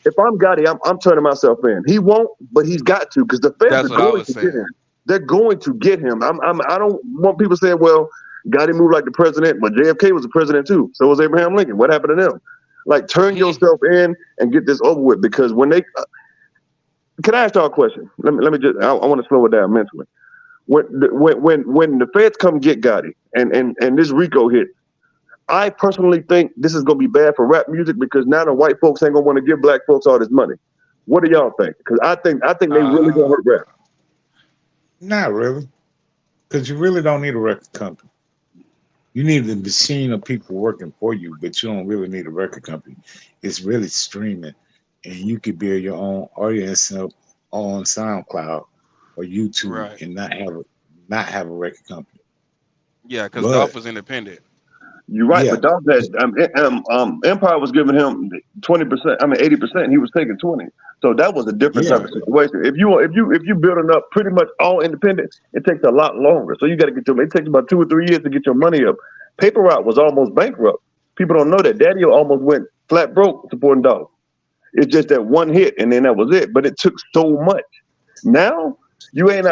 If I'm Gotti, I'm turning myself in. He won't, but he's got to because the feds are going to get him. They're going to get him. I don't want people saying, well, Gotti moved like the president, but JFK was the president too. So was Abraham Lincoln. What happened to them? Like, turn yourself in and get this over with. Because when they, can I ask y'all a question? Let me just. I want to slow it down mentally. When the feds come get Gotti and this RICO hit, I personally think this is gonna be bad for rap music because now the white folks ain't gonna want to give black folks all this money. What do y'all think? Because I think they really gonna hurt rap. Not really, because you really don't need a record company. You need a machine of people working for you, but you don't really need a record company. It's really streaming, and you could build your own audience up on SoundCloud or YouTube and not have a record company. Yeah, because Dolph was independent. You're right, but Dolph had Empire was giving him 20%. I mean 80%. He was taking 20. So that was a different type of situation. If you building up pretty much all independent, it takes a lot longer. So you got to get to it. Takes about 2 or 3 years to get your money up. Paper Route was almost bankrupt. People don't know that. Daddy-O almost went flat broke supporting Dolph. It's just that one hit and then that was it. But it took so much. Now you ain't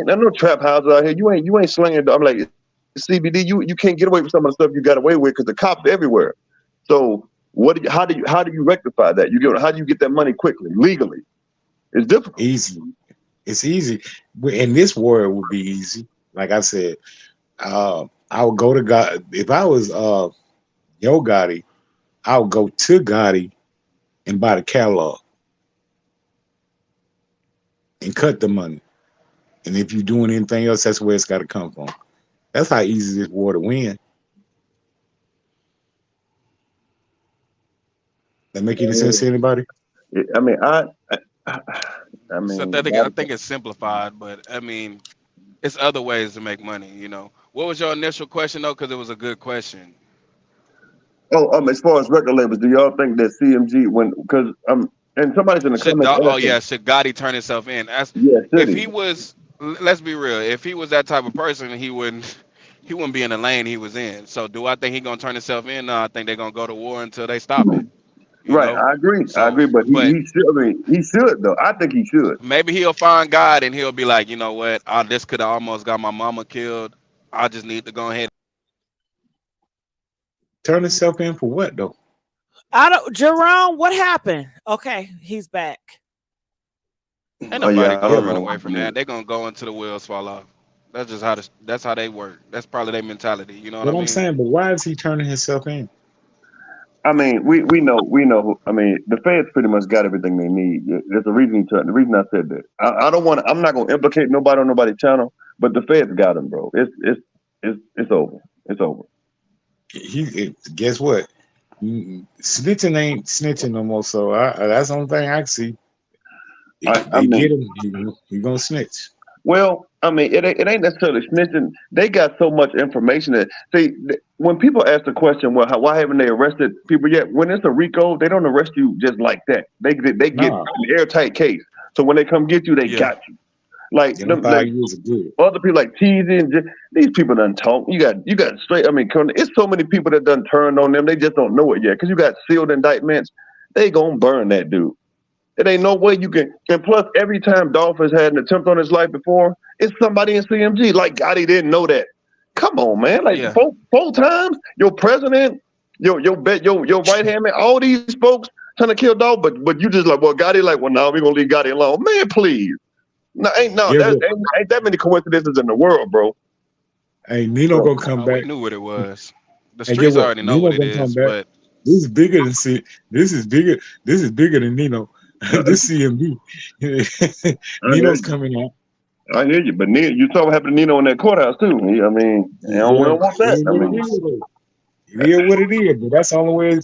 no trap houses out here. You ain't slinging. I'm like CBD. You can't get away with some of the stuff you got away with because the cops are everywhere. So how do you rectify that? How do you get that money quickly, legally? It's difficult. Easy. It's easy. In this war, it would be easy. Like I said, I would go to God. If I was Yo Gotti, I would go to Gotti and buy the catalog and cut the money. And if you're doing anything else, that's where it's got to come from. That's how easy this war to win. That make any sense to anybody? I mean, I So I think it's simplified, but I mean, it's other ways to make money. What was your initial question though? Because it was a good question. Oh, as far as record labels, do y'all think that CMG because and somebody's in the comments asking, Should Gotti turn himself in? yeah, should If he? he was, let's be real. If he was that type of person, he wouldn't be in the lane he was in. So do I think he gonna turn himself in? No, I think they're gonna go to war until they stop it. You Right, know. I agree, So, but but he should. I mean, he should though. I think he should. maybe he'll find God and he'll be like, you know what? This could have almost got my mama killed. I just need to go ahead. Turn himself in for what though? Jerome, what happened? Okay, he's back. Ain't nobody I gonna don't run know. away from that. They're gonna go until the wheels fall off. That's just how they work. That's probably their mentality. You know what I What I'm mean? saying, but why is he turning himself in? I mean, we know. I mean, the feds pretty much got everything they need. There's a reason he turned. The reason I said that, I don't want. I'm not gonna implicate nobody on nobody's channel, but the feds got him, bro. It's over. It's over. Guess what? Snitching ain't snitching no more. So that's the only thing I can see. They get him. He gonna snitch. Well, I mean, it ain't necessarily snitching. They got so much information that when people ask the question, well, why haven't they arrested people yet? When it's a RICO, they don't arrest you just like that. They get an airtight case. So when they come get you, they got you. Like, other people like Teasy and these people done talk. You got straight. I mean, it's so many people that done turned on them. They just don't know it yet because you got sealed indictments. They gonna burn that dude. It ain't no way you can. And plus, every time Dolph has had an attempt on his life before, it's somebody in CMG. Like Gotti didn't know that. Come on, man. Like four times, your president, your right hand man, all these folks trying to kill Dolph, but you just like, well, Gotti, like, well, no, we gonna leave Gotti alone, man. Please, ain't that many coincidences in the world, bro. Hey, Nino gonna come back. We knew what it was. The streets already know what it is, but this is bigger than This is bigger. This is bigger than Nino. This CMB. Nino's coming out. I hear you, but you saw what happened to Nino in that courthouse too. I mean, we don't want that. It is what it is, but that's the only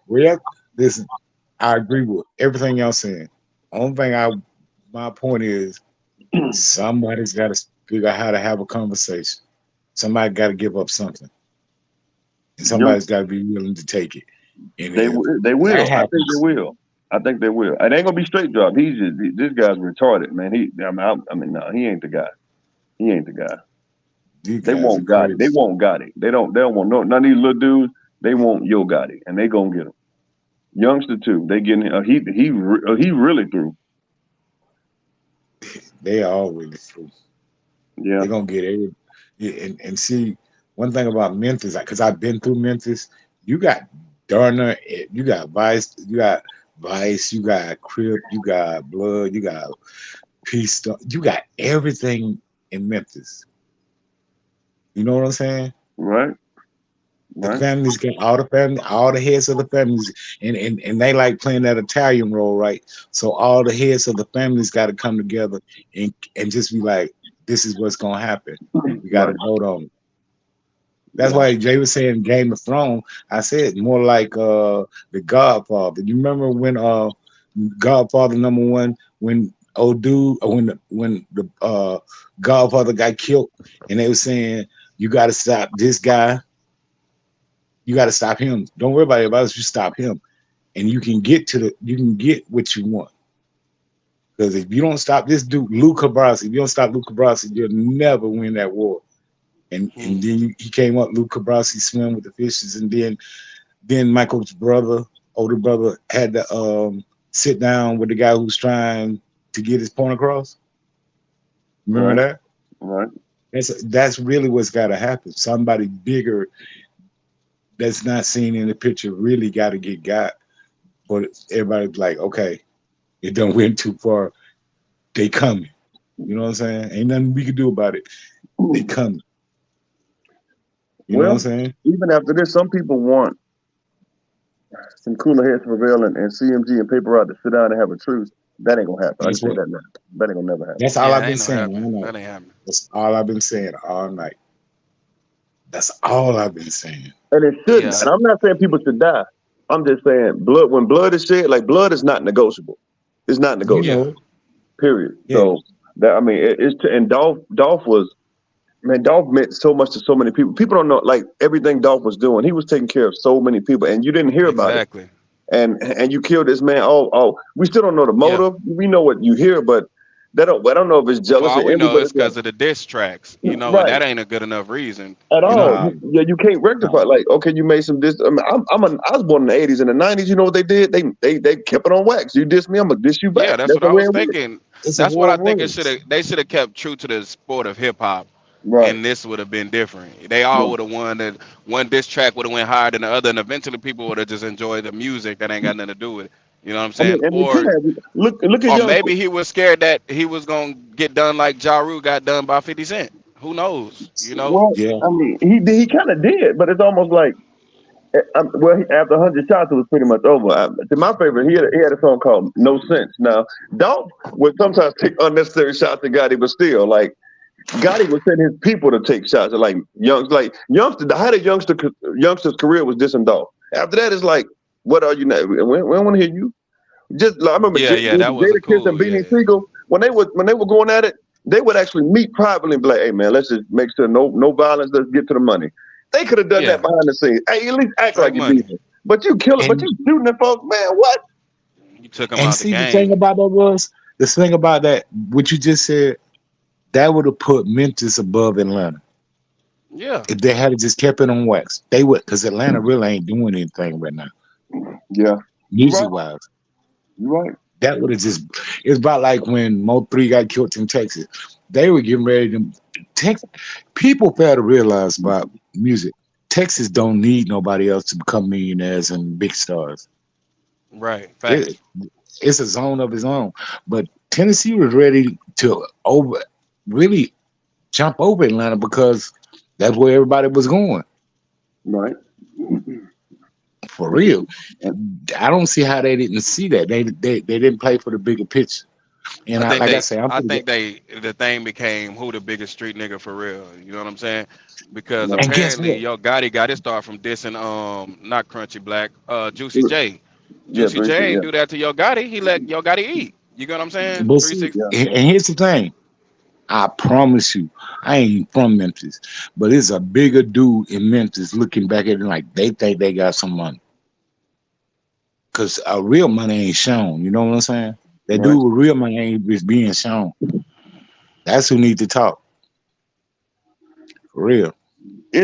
way. Listen, I agree with everything y'all saying. Only thing my point is, somebody's got to figure out how to have a conversation. Somebody got to give up something, and somebody's got to be willing to take it. And they will. I think they will. It ain't gonna be straight drop. This guy's retarded, man. No, he ain't the guy. He ain't the guy. They want Gotti. They want Gotti. They don't want none of these little dudes. They want Yo Gotti, and they gonna get him. Youngster too. They getting he really through. They are all really through. Yeah, they're gonna get every. And see, one thing about Memphis, because I've been through Memphis. You got Darner, you got Vice, you got Crip, you got Blood, you got Peace, you got everything in Memphis. You know what I'm saying? Right. The families got all the heads of the families, and they like playing that Italian role, right? So all the heads of the families got to come together and just be like, this is what's gonna happen. We got to vote on it. That's why Jay was saying Game of Thrones. I said more like The Godfather. You remember when Godfather #1, when when the Godfather got killed, and they were saying, you got to stop this guy. You got to stop him. Don't worry about everybody else. You stop him, and you can get what you want. Because if you don't stop this dude, Luca Brasi, if you don't stop Luca Brasi, you'll never win that war. And then he came up, Luca Brasi swam with the fishes, and then Michael's older brother, had to sit down with the guy who's trying to get his point across. Remember that? Right. That's really what's got to happen. Somebody bigger that's not seen in the picture really got to get got. But everybody's like, okay, it done went too far. They coming. You know what I'm saying? Ain't nothing we can do about it. They coming. You know what I'm saying? Even after this, some people want some cooler heads to prevail and CMG and Paper Route to sit down and have a truce. That ain't gonna happen. I say that now. That ain't gonna never happen. That's all I've been saying. That ain't happening. That's all I've been saying all night. That's all I've been saying. And it shouldn't. And I'm not saying people should die. I'm just saying when blood is shed, like blood is not negotiable. It's not negotiable. Period. So that, I mean, and Dolph Man, Dolph meant so much to so many people. People don't know, like, everything Dolph was doing. He was taking care of so many people, and you didn't hear about it. Exactly. And you killed this man. We still don't know the Yeah. motive. We know what you hear, but I don't know if it's For jealousy. all we know, Everybody's it's because of the diss tracks, you know, right and that ain't a good enough reason. at You all. know, Yeah, you can't rectify. No. Like, okay, you made some diss. I mean, I was born in the '80s and the '90s. You know what they did? They kept it on wax. You diss me, I'm gonna diss you back. yeah, that's That's what the I way was it works. thinking. It's a That's what war I of think words. they should have kept true to the sport of hip hop. Right. And this would have been different. They all would have won. That one diss track would have went higher than the other, and eventually people would have just enjoyed the music that ain't got nothing to do with it. You know what I'm I mean, saying? and they could have. Look at Or young. maybe he was scared that he was gonna get done like Ja Rule got done by 50 Cent. Who knows? You know? Well, Yeah. I mean, he kind of did, but it's almost like, after 100 shots, it was pretty much over. My favorite, he had a song called "No Sense." Now, Dolph would sometimes take unnecessary shots at Gotti, but still, like, Gotti would send his people to take shots at youngster. The height of youngster's career was dissing Dolph. After that, it's like, what are you now? We don't want to hear you. Just I remember Yeah, that wasn't Jadakiss and cool. Beanie Yeah. Siegel when they were going at it, they would actually meet privately and be like, "Hey man, let's just make sure no violence. Let's get to the money." They could have done Yeah. that behind the scenes. Hey, at least act Straight like you're money. decent. But you kill it. But And you shooting at folks, man. What? You took him And out the see, the thing game. about that was the thing about that, what you just said, that would have put Memphis above Atlanta Yeah. if they had just kept it on wax. They would, because Atlanta really ain't doing anything right now, Yeah, music wise. you're right. That would have just. It's about like when Mo3 got killed in Texas. They were getting ready to. People fail to realize about music. Texas don't need nobody else to become millionaires and big stars. Right. Facts. It's a zone of its own. But Tennessee was ready to really jump over Atlanta because that's where everybody was going. Right. For real. I don't see how they didn't see that. They didn't play for the bigger picture. And I think like they I say, the thing became who the biggest street nigga for real. You know what I'm saying? Because and guess apparently what? Yo Gotti got his start from dissing not Crunchy Black, Juicy J. Yeah, Juicy J ain't yeah. do that to Yo Gotti. He let Yo Gotti eat. You get what I'm saying? But see, 360. and here's the thing. I promise you, I ain't from Memphis, but it's a bigger dude in Memphis looking back at it like they think they got some money. Cause real money ain't shown. You know what I'm saying? That dude with real money ain't just being shown. That's who need to talk. For real.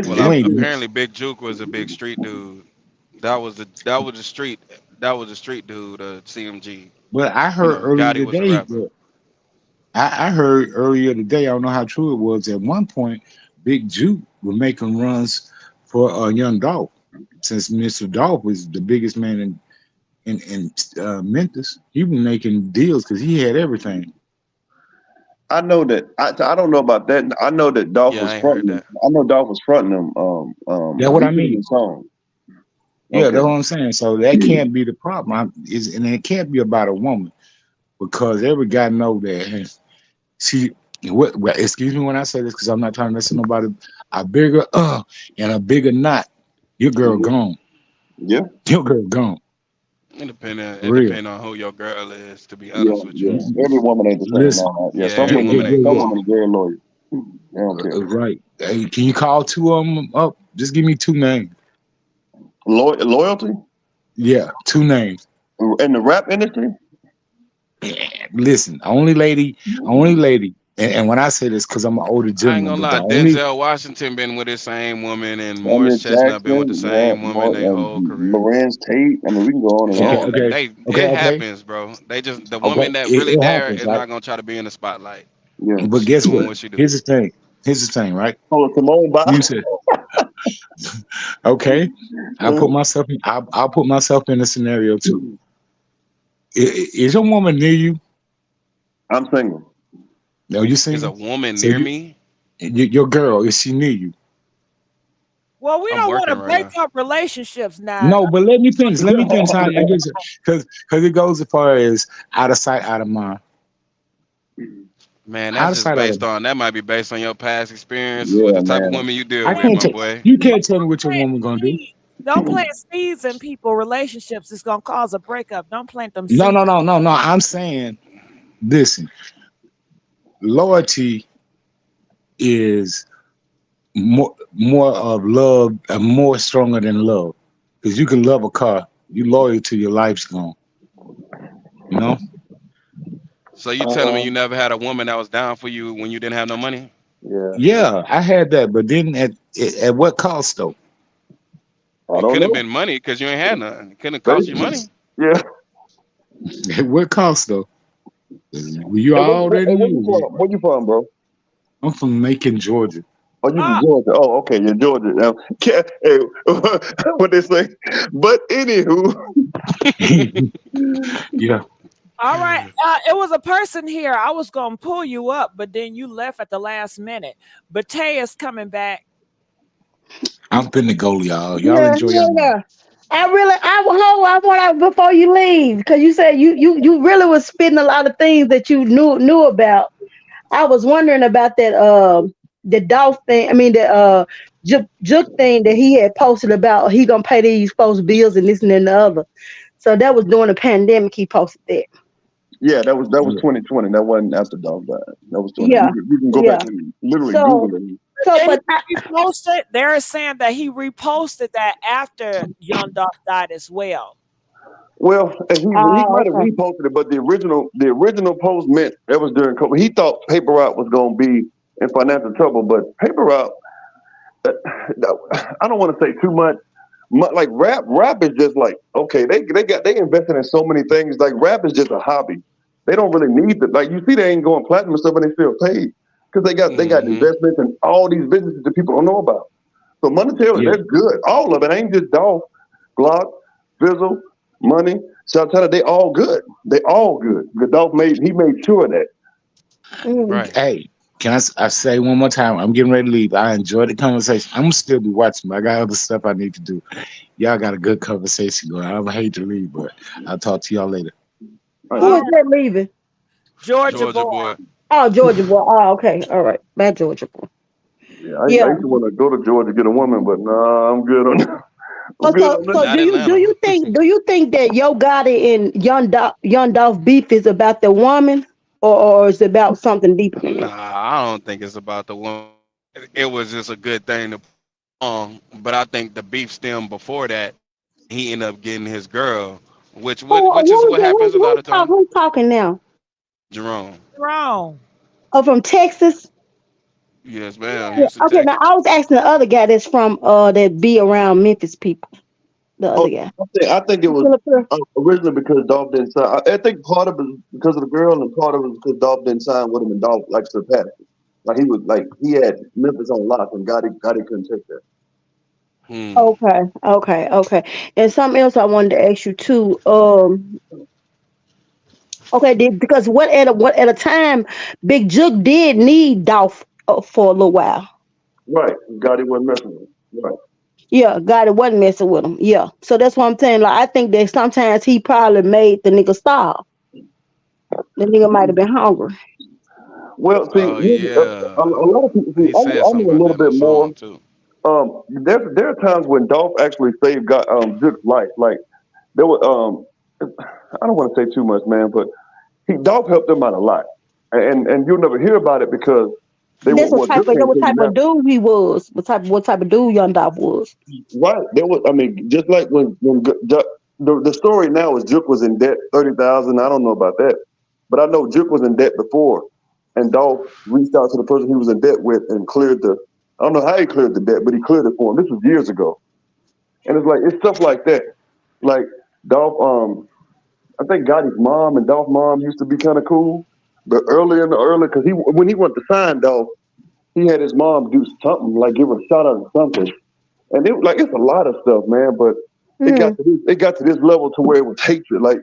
Well, apparently Big Jook was a big street dude. That was the street dude, CMG. But I You heard know, earlier Gotti was a today rapper. that I heard earlier today, I don't know how true it was. At one point, Big Juke was making runs for young Dolph, since Mr. Dolph was the biggest man in Memphis. He was making deals because he had everything. I know that. I don't know about that. I know that Dolph Yeah, was I ain't heard fronting them. that. I know Dolph was fronting them. That's what I he did mean. a song. Yeah, Okay. that's what I'm saying. So that can't be the problem. And it can't be about a woman because every guy know that. Hey, well, excuse me when I say this because I'm not trying to listen to nobody. A bigger and a bigger knot. Your girl gone. Yeah. Your girl gone. It Real. depends on who your girl is, to be honest with you. Yeah. Every woman ain't the same. Listen. No, yeah, Yeah, some every woman ain't women cool. are very loyal. They don't care. Right. Hey, can you call two of them up? Just give me two names. Loyalty? Yeah, two names. In the rap industry? Listen, only lady. And when I say this, because I'm an older I ain't gentleman, gonna but lie, the only Denzel Washington been with his same woman, and Samuel Morris Chestnut been with the Jackson, yeah, same woman their whole career. Lorenz Tate. I mean, we can go on and on. It happens, bro. They just the woman that really it there happens, is right? not gonna try to be in the spotlight. Yeah. But She guess doing what? she do. Here's the thing, right? Oh, Simone Biles. You said, okay. I'll put myself in a scenario too. Is your woman near you? I'm single. No, you single? Is a woman So near me? Your girl, is she near you? Well, we I'm don't want to working right break now. up relationships now. No, but let me finish. How I guess because it goes as far as out of sight, out of mind. Man, Out that's of just sight, out of based mind. on that might be based on your past experiences with Yeah, the type of man. women you deal I with, can't my tell boy. you can't tell me what your woman gonna do. Don't plant seeds in people relationships. It's gonna cause a breakup. Don't plant them No. seeds. I'm saying, listen, loyalty is more of love, more stronger than love. Because you can love a car, you loyal till your life's gone. You know? So you telling me you never had a woman that was down for you when you didn't have no money? Yeah. Yeah, I had that, but then at what cost though? I It don't couldn't have know. been money because you ain't had nothing. It couldn't have cost you Basically. money. Yeah. At what cost though? You Hey, already where you know. from? Where you from, bro? I'm from Macon, Georgia. Oh, you from Ah, Georgia? Oh, okay, you're Georgia. Now, hey, what they say? But anywho, Yeah. all right. It was a person here. I was gonna pull you up, but then you left at the last minute. But Tay is coming back. I'm finna go, y'all. Y'all Yeah, enjoy your yeah, night. yeah. I want to before you leave because you said you really was spitting a lot of things that you knew about. I was wondering about that the Dolph thing. I mean the Jook thing that he had posted about he gonna pay these folks bills and this and then the other. So that was during the pandemic. He posted that. yeah, that was Yeah. 2020. That wasn't after Dolph died. That was 20. Yeah, You can go back yeah. and literally So Google it. so Did but he reposted? They're saying that he reposted that after Young Dolph died as well. Well, and he might have okay. reposted it, but the original post meant that was during COVID. He thought Paper Route was going to be in financial trouble, but Paper Route, I don't want to say too much. Like rap is just like okay, they invested in so many things. Like rap is just a hobby. They don't really need to like you see they ain't going platinum and stuff, and they still paid because they got Mm-hmm. investments in all these businesses that people don't know about. So monetarily, Yeah. they're good. All of it ain't just Dolph, Glock, Fizzle, Money, Santana. They all good. They all good. Godolph made sure of that. Mm. Right. Hey, can I say one more time? I'm getting ready to leave. I enjoyed the conversation. I'm gonna still be watching, but I got other stuff I need to do. Y'all got a good conversation going. I would hate to leave, but I'll talk to y'all later. All right, Who bro. is All right, that leaving? Georgia Georgia boy. boy. Oh, Georgia boy. Oh, okay. All right. Bad Georgia boy. Yeah, I Yeah. used to want to go to Georgia to get a woman, but nah, I'm good on I'm Oh, good on so this. Not Atlanta. do you think that Yo Gotti and Young Dolph beef is about the woman or is it about something deeper than Nah, that? I don't think it's about the one. It was just a good thing to put on, but I think the beef stemmed before that. He ended up getting his girl, which is what happens a lot of times. Who's talking now? Jerome. Wrong. Oh, from Texas. Yes, ma'am. Yeah. Houston, Okay. Now Texas. I was asking the other guy that's from that be around Memphis people. The Oh, other guy. I think it You was feel up here? originally because Dolph didn't sign. I think part of it was because of the girl, and part of it was because Dolph didn't sign with him, and Dolph like surpassed it. Like he had Memphis on lock, and Gotti couldn't take that. Hmm. Okay. And something else I wanted to ask you too. Okay, because what at a time, Big Jook did need Dolph for a little while. Right, Gotti wasn't messing with him. Right. Yeah, God, it wasn't messing with him. Yeah, so that's what I'm saying. Like, I think that sometimes he probably made the nigga stop. The nigga might have been hungry. Well, see, Oh a yeah. lot of people see. He said I something know a about little that on bit the more. song too. There are times when Dolph actually saved Jook's life. Like there were I don't want to say too much, man, but Dolph helped them out a lot, and you'll never hear about it because they were well, Jook That can't what tell you type now. of dude he was. What type of dude Young Dolph was. Right. There was. I mean, just like when the story now is Jook was in debt 30,000. I don't know about that, but I know Jook was in debt before, and Dolph reached out to the person he was in debt with and cleared the. I don't know how he cleared the debt, but he cleared it for him. This was years ago, and it's stuff like that. Like Dolph, I think Gotti's mom and Dolph's mom used to be kind of cool, but early because when he went to sign Dolph, he had his mom do something like give her a shout out or something. And it's a lot of stuff, man. But Mm-hmm. it got to this level to where it was hatred. Like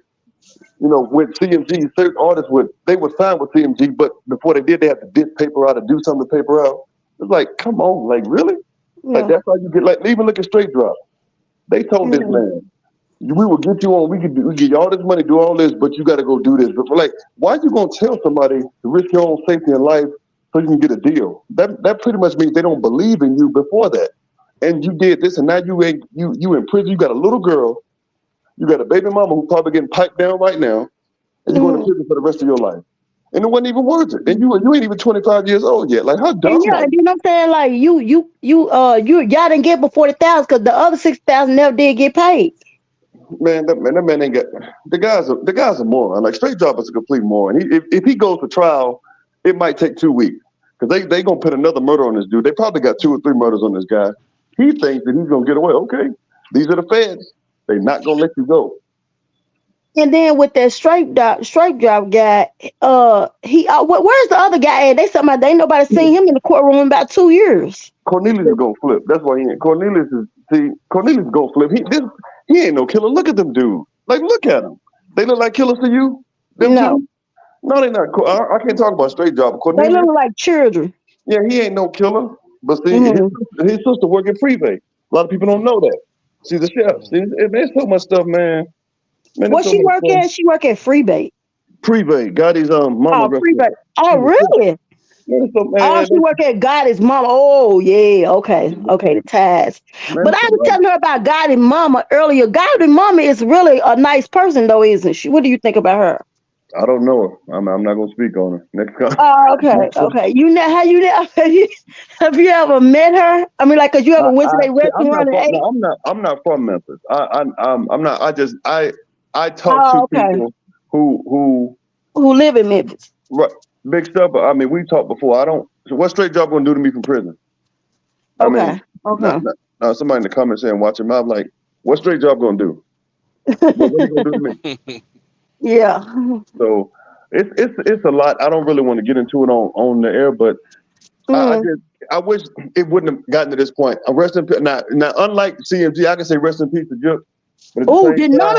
with CMG, certain artists would sign with CMG, but before they did, they had to diss paper out or do something to paper out. It's like, come on, like really? Like Yeah. that's how you get like even look at Straight Drop. They told this Mm-hmm. man, we will get you on. We give you all this money, do all this, but you got to go do this. But like, why are you gonna tell somebody to risk your own safety and life so you can get a deal? That pretty much means they don't believe in you before that. And you did this, and now you in prison. You got a little girl, you got a baby mama who's probably getting piped down right now, and you're going to Mm-hmm. prison for the rest of your life. And it wasn't even worth it. And you ain't even 25 years old yet. Like, how dumb And yeah, are you? you know what I'm saying? Like y'all didn't get but 40,000 because the other 6,000 never did get paid. Man, that man ain't got the guy's a moron. Like Straight Drop is a complete moron. If he goes to trial, it might take 2 weeks because they gonna put another murder on this dude. They probably got 2 or 3 murders on this guy. He thinks that he's gonna get away. Okay, these are the feds. They're not gonna let you go. And then with that straight drop guy, where's the other guy at? They somebody they ain't nobody seen him in the courtroom in about 2 years. Cornelius is gonna flip. That's why he ain't. Cornelius is gonna flip. He ain't no killer. Look at them dudes. Like, look at them. They look like killers to you. Them No, two? No, they not. I can't talk about Straight Drop. they Cornelius, look like children. yeah, he ain't no killer. But see, Mm-hmm. his sister work at Freebay. A lot of people don't know that. She's a chef. See, there's so much stuff, man. Man, What there's so she much work stuff. at? She work at Freebay. Freebay, Gotti's mama Oh, restaurant. Freebay. Oh, really? Man, so, Oh, man, she work at Gotti's mama. Oh, yeah. Okay, the ties. man, But I was telling her about Gotti's mama earlier. Gotti's mama is really a nice person, though, isn't she? What do you think about her? I don't know her. I'm not gonna speak on her. Next call. Oh, okay. You know how you have you ever met her? I mean, like, cause you ever went to their restaurant and ate? I'm not from Memphis. I'm not. I talk Oh, to okay. people who live in Memphis. right, big stuff. I mean, we talked before. I don't. So what Straight Drop gonna do to me from prison? I mean, now somebody in the comments saying watch him. I'm like, what Straight Drop gonna do? What he gonna do to me? Yeah. So it's a lot. I don't really want to get into it on the air, but I wish it wouldn't have gotten to this point. Rest in peace. Now, unlike CMG, I can say rest in peace to Jook. Oh, did none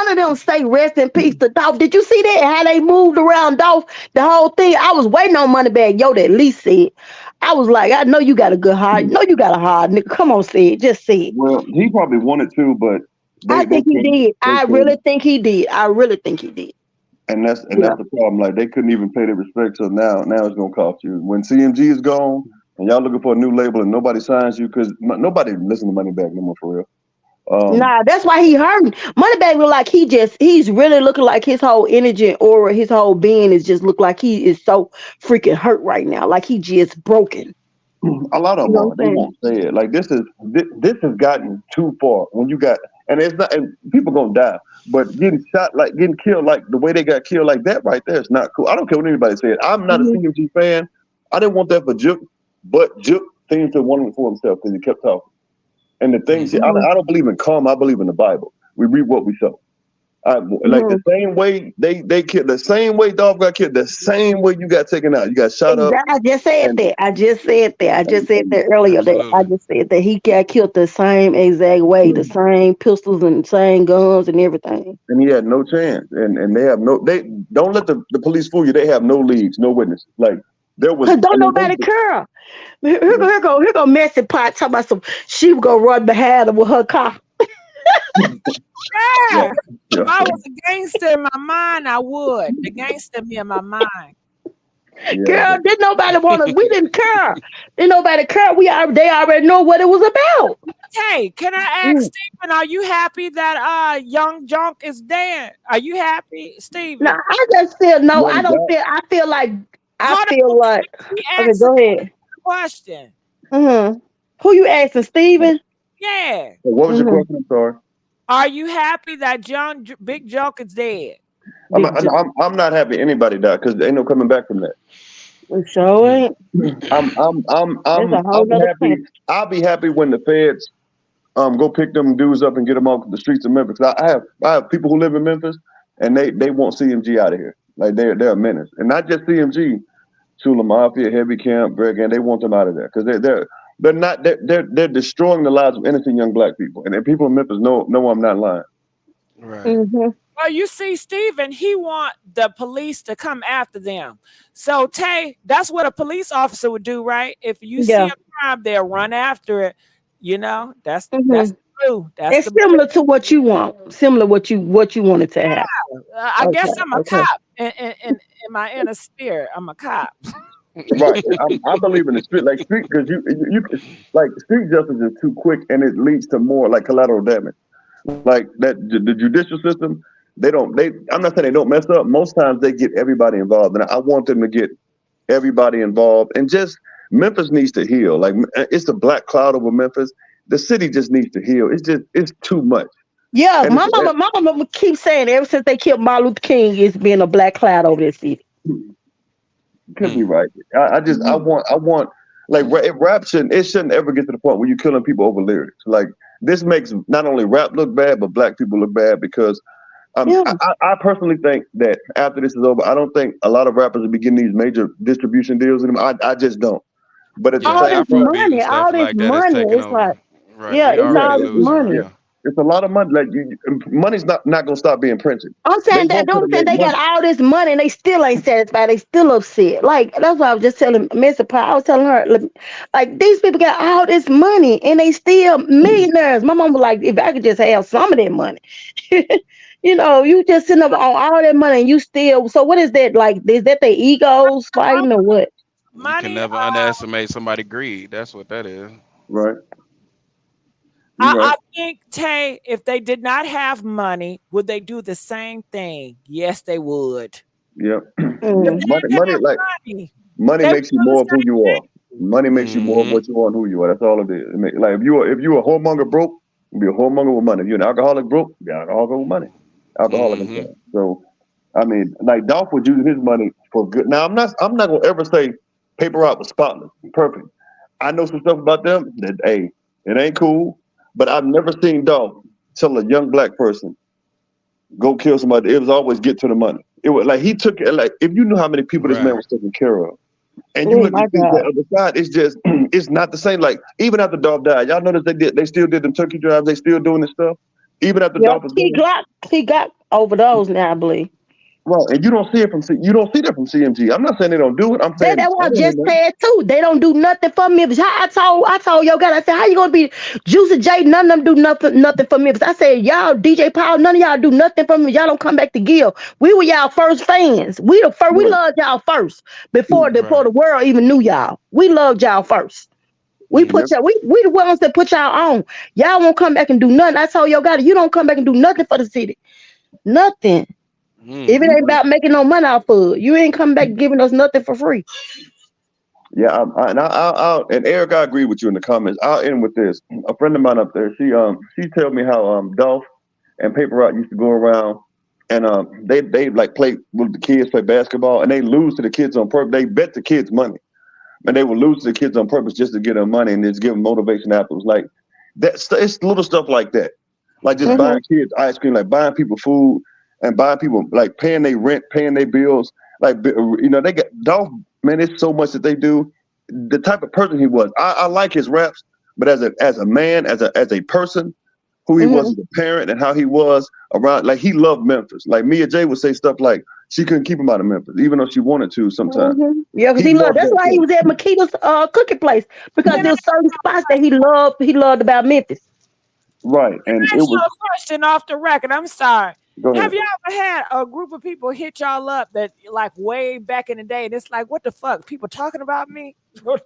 of them say rest in peace to Dolph? Did you see that? How they moved around Dolph? The whole thing. I was waiting on Moneybag Yo to at least say it. I was like, I know you got a good heart. No, you got a heart, nigga. Come on, say it. Just say it. Well, he probably wanted to, but I think he did. I really think he did. And that's the problem. Like, they couldn't even pay their respect. So now it's gonna cost you. When CMG is gone and y'all looking for a new label and nobody signs you because nobody listen to Moneybag no more for real. Nah, that's why he hurting. Moneybag look like he's really looking like his whole energy and aura, his whole being is just look like he is so freaking hurt right now. Like he just broken. A lot of them they won't say it. Like this has gotten too far when you got and it's not and people gonna die. But getting shot, like getting killed, like the way they got killed, like that right there is not cool. I don't care what anybody said. I'm not a CMG fan. I didn't want that for Jook, but Jook seemed to want it for himself because he kept talking. And the things I don't believe in karma. I believe in the Bible. We read what we sow. Like the same way they killed, the same way Dolph got killed, the same way you got taken out. You got shot up. I just said that. I just said that earlier. I just said that he got killed the same exact way, the same pistols and the same guns and everything. And he had no chance. And they don't let the police fool you. They have no leads, no witnesses. Like there was nobody care. Here go Messy Pot talking about some she would go run behind him with her car. Yeah. If I was a gangster in my mind, I would. The gangster me in my mind. Girl, didn't nobody want us. We didn't care. Didn't nobody care. They already know what it was about. Hey, can I ask Stephen, are you happy that young Junk is dead? Are you happy, Stephen? No, I just feel I feel like okay, go ahead. Question. Who you asking, Stephen? Yeah. What was your question? I'm sorry. Are you happy that Big Junk is dead? I'm not happy anybody died because there ain't no coming back from that. So ain't. I'm happy. I'll be happy when the feds go pick them dudes up and get them off the streets of Memphis. I have people who live in Memphis and they want CMG out of here. Like they're a menace, and not just CMG, Sula Mafia, Heavy Camp, Greg, and they want them out of there because they're destroying the lives of innocent young black people, and people in Memphis know I'm not lying. Right. Well, you see, Stephen, he want the police to come after them. So, Tay, that's what a police officer would do, right? If you see a crime, they'll run after it. You know, that's true. It's similar to what you want. Similar what you wanted to have. I guess I'm a cop in my inner spirit. I'm a cop. Right. I believe in the street, like street, because you like street justice is too quick and it leads to more like collateral damage. Like that, the judicial system, I'm not saying they don't mess up. Most times they get everybody involved, and I want them to get everybody involved. And just Memphis needs to heal. Like, it's the black cloud over Memphis. The city just needs to heal. It's too much. Yeah, And my mama keeps saying ever since they killed Martin Luther King, it's been a black cloud over this city. Could be right. I want like rap shouldn't ever get to the point where you're killing people over lyrics. Like, this makes not only rap look bad, but black people look bad because I personally think that after this is over, I don't think a lot of rappers will be getting these major distribution deals in them. I just don't. But it's all this money, it's like, yeah, it's all this money. It's a lot of money. Like, money's not gonna stop being printed. I'm saying they got all this money and they still ain't satisfied. They still upset. Like, that's what I was just telling Mr. Pie. I was telling her, like, these people got all this money and they still millionaires. My mom was like, if I could just have some of that money. You know, you just sitting up on all that money and you still. So what is that like? Is that their egos fighting or what? You can never underestimate somebody's greed. That's what that is. Right. I think, Tay, if they did not have money, would they do the same thing? Yes, they would. Yep. Money makes you more of who you are. Money makes you more of what you are and who you are. That's all it is. Like, if you're a whoremonger broke, you'll be a whoremonger with money. If you're an alcoholic broke, you'll be an alcoholic with money. Alcoholic. So, I mean, like, Dolph was using his money for good. Now, I'm not gonna ever say Paper Route was spotless, perfect. I know some stuff about them that, hey, it ain't cool. But I've never seen Dolph tell a young black person, go kill somebody. It was always get to the money. It was like he took it. Like, if you knew how many people this man was taking care of, and you look at the other side, it's just it's not the same. Like, even after Dolph died, y'all notice they still did them turkey drives. They still doing this stuff. Even after Dolph was gone. He got over those now, I believe. Right, and you don't see that from CMG. I'm not saying they don't do it. I'm saying that's what I just said too. They don't do nothing for Memphis. I told Yo Gotti, I said, how you gonna be Juicy J? None of them do nothing for Memphis. I said, y'all, DJ Paul, none of y'all do nothing for me. Y'all don't come back to Gil. We were y'all first fans. We loved y'all first before the world even knew y'all. We loved y'all first. We put y'all. We the ones that put y'all on. Y'all won't come back and do nothing. I told Yo Gotti, you don't come back and do nothing for the city. Nothing. If it ain't about making no money off of it, you ain't coming back giving us nothing for free. Yeah, and Eric, I agree with you in the comments. I'll end with this. A friend of mine up there, she told me how Dolph and Paper Route used to go around and they like play with the kids, play basketball, and they lose to the kids on purpose. They bet the kids money, and they would lose to the kids on purpose just to get them money and just give them motivation afterwards. Like, it's little stuff like that, like just buying kids ice cream, like buying people food. And buying people, like, paying their rent, paying their bills. Like, you know, they get Dolph, man, it's so much that they do. The type of person he was. I like his raps, but as a man, as a person, who he was as a parent and how he was around, like, he loved Memphis. Like, Mia J would say stuff like she couldn't keep him out of Memphis, even though she wanted to sometimes. Yeah, because he loved that's why he was at Makita's cookie place, because there's certain spots that he loved about Memphis. Right. And it was a question off the record. I'm sorry. Have you ever had a group of people hit y'all up that, like, way back in the day, and it's like, what the fuck? People talking about me? But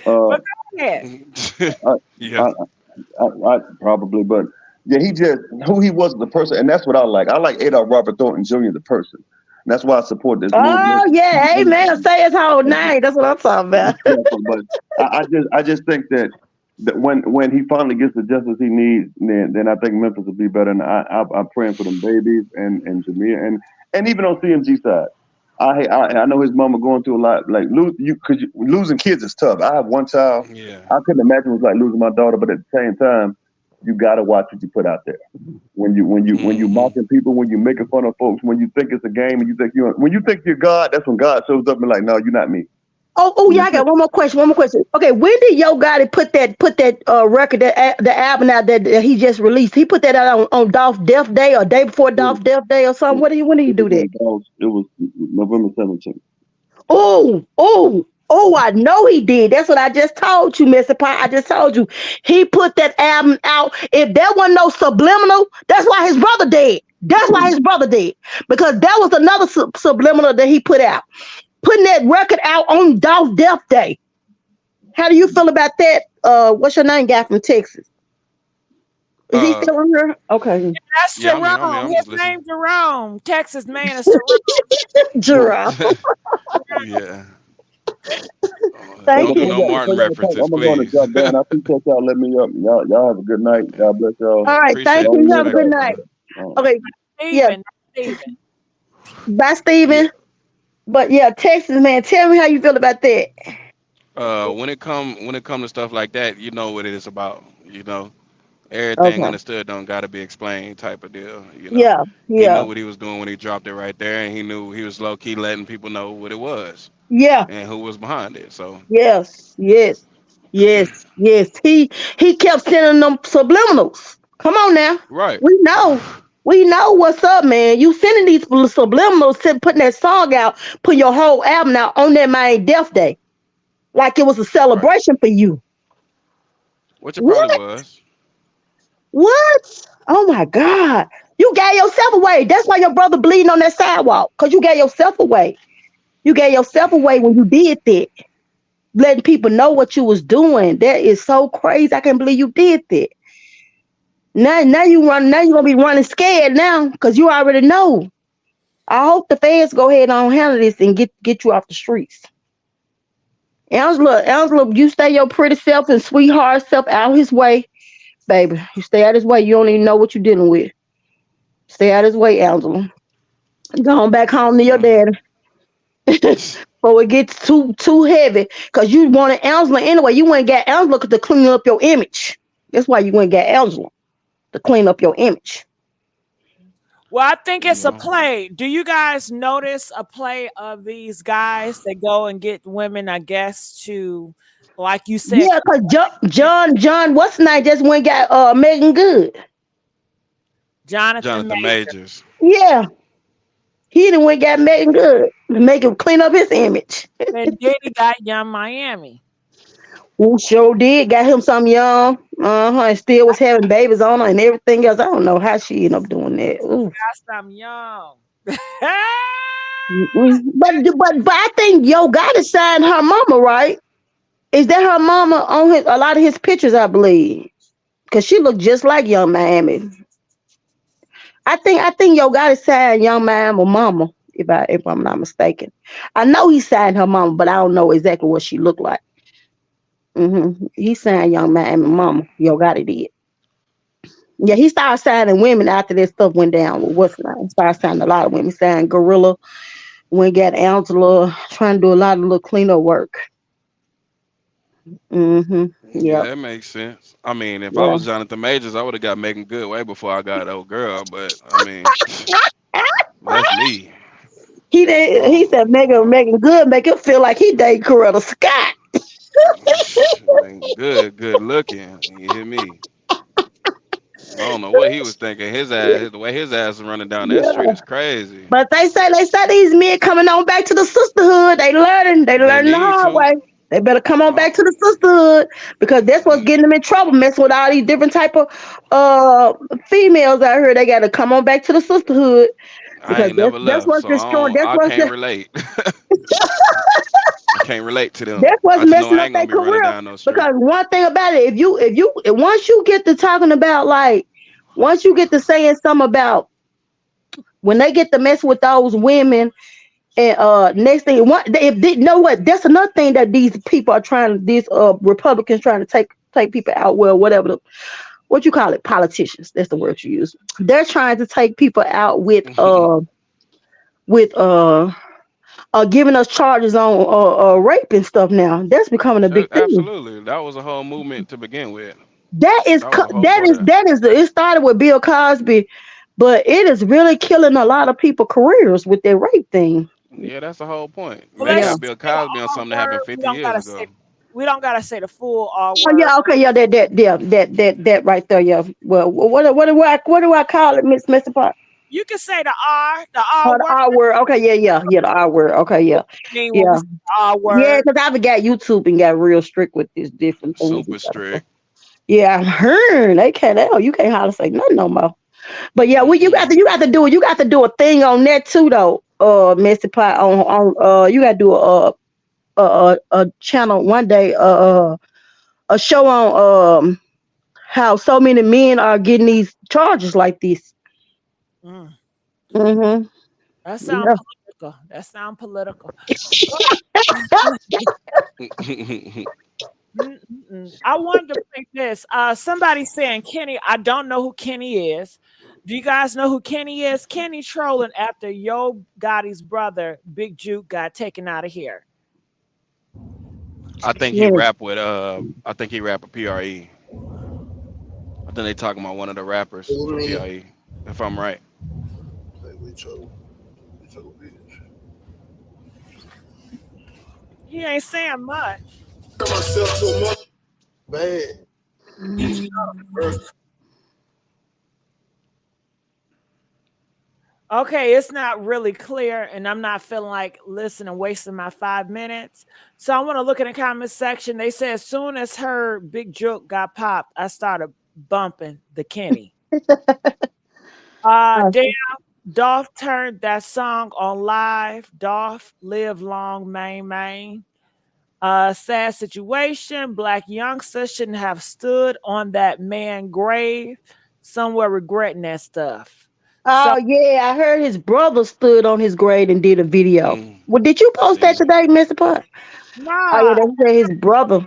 go ahead. I probably, but yeah, he just who he was as a person, and that's what I like. I like Adolph Robert Thornton Jr. the person. And that's why I support this movement. Oh yeah, hey man, say his whole name. That's what I'm talking about. But I just think that when he finally gets the justice he needs, then I think Memphis will be better. And I'm praying for them babies and Jameer and even on CMG side. I know his mama going through a lot. Like losing kids is tough. I have one child. Yeah. I couldn't imagine it was like losing my daughter, but at the same time, you gotta watch what you put out there. When you mocking people, when you making fun of folks, when you think it's a game, and when you think you're God, that's when God shows up and like, no, you're not me. Oh yeah, I got one more question. Okay, when did Yo Gotti put that record, the album out that he just released? He put that out on Dolph Death Day or day before Dolph Death Day or something. When did he do that? It was November 17th. Oh, I know he did. That's what I just told you, Mr. Pie. I just told you. He put that album out. If there wasn't no subliminal, that's why his brother dead. That's why his brother dead. Because that was another subliminal that he put out. Putting that record out on Dolph Death Day. How do you feel about that? What's your name, guy from Texas? Is he Uh, still on here? Okay. That's yeah, I'm here. Jerome. I'm His just listening. name Jerome. Texas man is Jerome. Gerald. Yeah. Thank Don't If do I you. no got, if I Martin got to talk, references, I'm gonna go on and please. jump down. I appreciate y'all letting me up. Y'all have a good night. God bless y'all. All right. Thank Appreciate you. the Y'all You have a good perspective, y'all. night. brother. Okay. Yeah. Steven. Bye, Yeah. Steven. But yeah, Texas man, tell me how you feel about that. When it come to stuff like that, you know what it is about. Everything Okay. understood don't gotta be explained type of deal. Yeah. He knew Yeah. what he was doing when he dropped it right there, and he knew he was low key letting people know what it was Yeah. and who was behind it. So Yes. Yes. Yes. Yes. He kept sending them subliminals. Come on now. right, We know. We know what's up, man. You sending these subliminals, putting that song out, putting your whole album out on that man death day. Like it was a right, celebration for you. which it probably What? was. What? Oh my God. You gave yourself away. That's why your brother bleeding on that sidewalk. Because you gave yourself away. You gave yourself away when you did that. Letting people know what you was doing. That is so crazy. I can't believe you did that. Now you run. Now you're gonna be running scared now because you already know. I hope the feds go ahead and handle this and get you off the streets. Angela, you stay your pretty self and sweetheart self out his way, baby. You stay out his way. You don't even know what you're dealing with. Stay out his way, Angela. Go on back home to your Mm. daddy. Before it gets too heavy. Cause you wanted Angela anyway. You went and got Angela to clean up your image. That's why you went and got Angela to clean up your image. Well, I think You it's a know, play. Do you guys notice a play of these guys that go and get women, I guess, to, like you said, Yeah, cause John, what's his name just went and got Megan Good. Jonathan Jonathan Major Majors. Yeah, he done went and got Megan Good to make him clean up his image. and Diddy got Young Miami. Who sure did got him some young, and still was having babies on her and everything else. I don't know how she ended up doing that. Ooh. Got some young. Mm-mm. But I think Yo Gotti signed her mama, right? Is that her mama on a lot of his pictures? I believe, cause she looked just like Young Miami. I think Yo Gotti signed Young Miami mama, if I'm not mistaken. I know he signed her mama, but I don't know exactly what she looked like. He signed Young Miami mama. Yo Gotti did. Yeah, he started signing women after that stuff went down. With what's name? He started signing a lot of women. He signed Gorilla. Went got Angela, trying to do a lot of little cleanup work. Yeah, Yep. that makes sense. I mean, if I Yeah. was Jonathan Majors, I would have got Megan Good way before I got old girl. But I mean, that's me. He did. He Oh, said Megan Good make him feel like he dated Coretta Scott. Megan Good, good looking. You hear me? I don't know what he was thinking. His ass, the way his ass is running down that street Yeah. is crazy. But they say these men coming on back to the sisterhood. They They learning the need hard to. way. They better come on back Oh, to the sisterhood because that's what's mm, getting them in trouble. Messing with all these different type of females out here. They got to come on back to the sisterhood I because ain't never that's left, what's so I destroying. don't. That's I what's can't relate. I can't relate to them. that's what's I just know messing I up ain't gonna their be running career. down no street. Because one thing about it, if you once you get to talking about like once you get to saying something about when they get to mess with those women and next thing what if they know what that's another thing that these people are trying these Republicans trying to take people out well whatever what you call it politicians that's the word you use they're trying to take people out with giving us charges on rape and stuff now that's becoming a big thing. Absolutely, that was a whole movement to begin with. That is That was a whole that part is of. it started with Bill Cosby, but it is really killing a lot of people careers with their rape thing. Yeah, that's the whole point. Well, They Yeah. let's got say Bill the Cosby on R something that happened word. 50 years ago. We don't gotta say the full R Oh word. yeah, okay, yeah, that right there, yeah. Well, what do I call it, Miss Mr. Pot? You can say the Oh, R the word. R word. Okay, yeah, the R word. Okay, What yeah, do you mean when we yeah, say the R yeah. word? Because I forgot YouTube and got real strict with these different things. Super strict. Yeah, I heard they can't. You can't hardly say nothing no more. But yeah, you got Mm-mm. to do it. You got to do a thing on that too, though. Mr. Pot you got to do a channel one day. A show on how so many men are getting these charges like this. Mm. Mm-hmm. That sound Yeah. political. That sound political. I wanted to think this. Somebody saying Kenny. I don't know who Kenny is. Do you guys know who Kenny is? Kenny trolling after Yo Gotti's brother, Big Jook, got taken out of here. I think he Yeah. rap with PRE. I think they talking about one of the rappers for PRE, if I'm right. He ain't saying much. Bad. Okay, it's not really clear, and I'm not feeling like listening, wasting my 5 minutes. So I want to look in the comment section. They said as soon as her Big Joke got popped, I started bumping the Kenny. Damn, Dolph turned that song on live. Dolph, live long, main. Sad situation. Black youngster shouldn't have stood on that man grave. Somewhere regretting that stuff. Oh yeah, I heard his brother stood on his grave and did a video. Well, did you post that today, Mr. Pot? Nah, Oh yeah, they say his brother.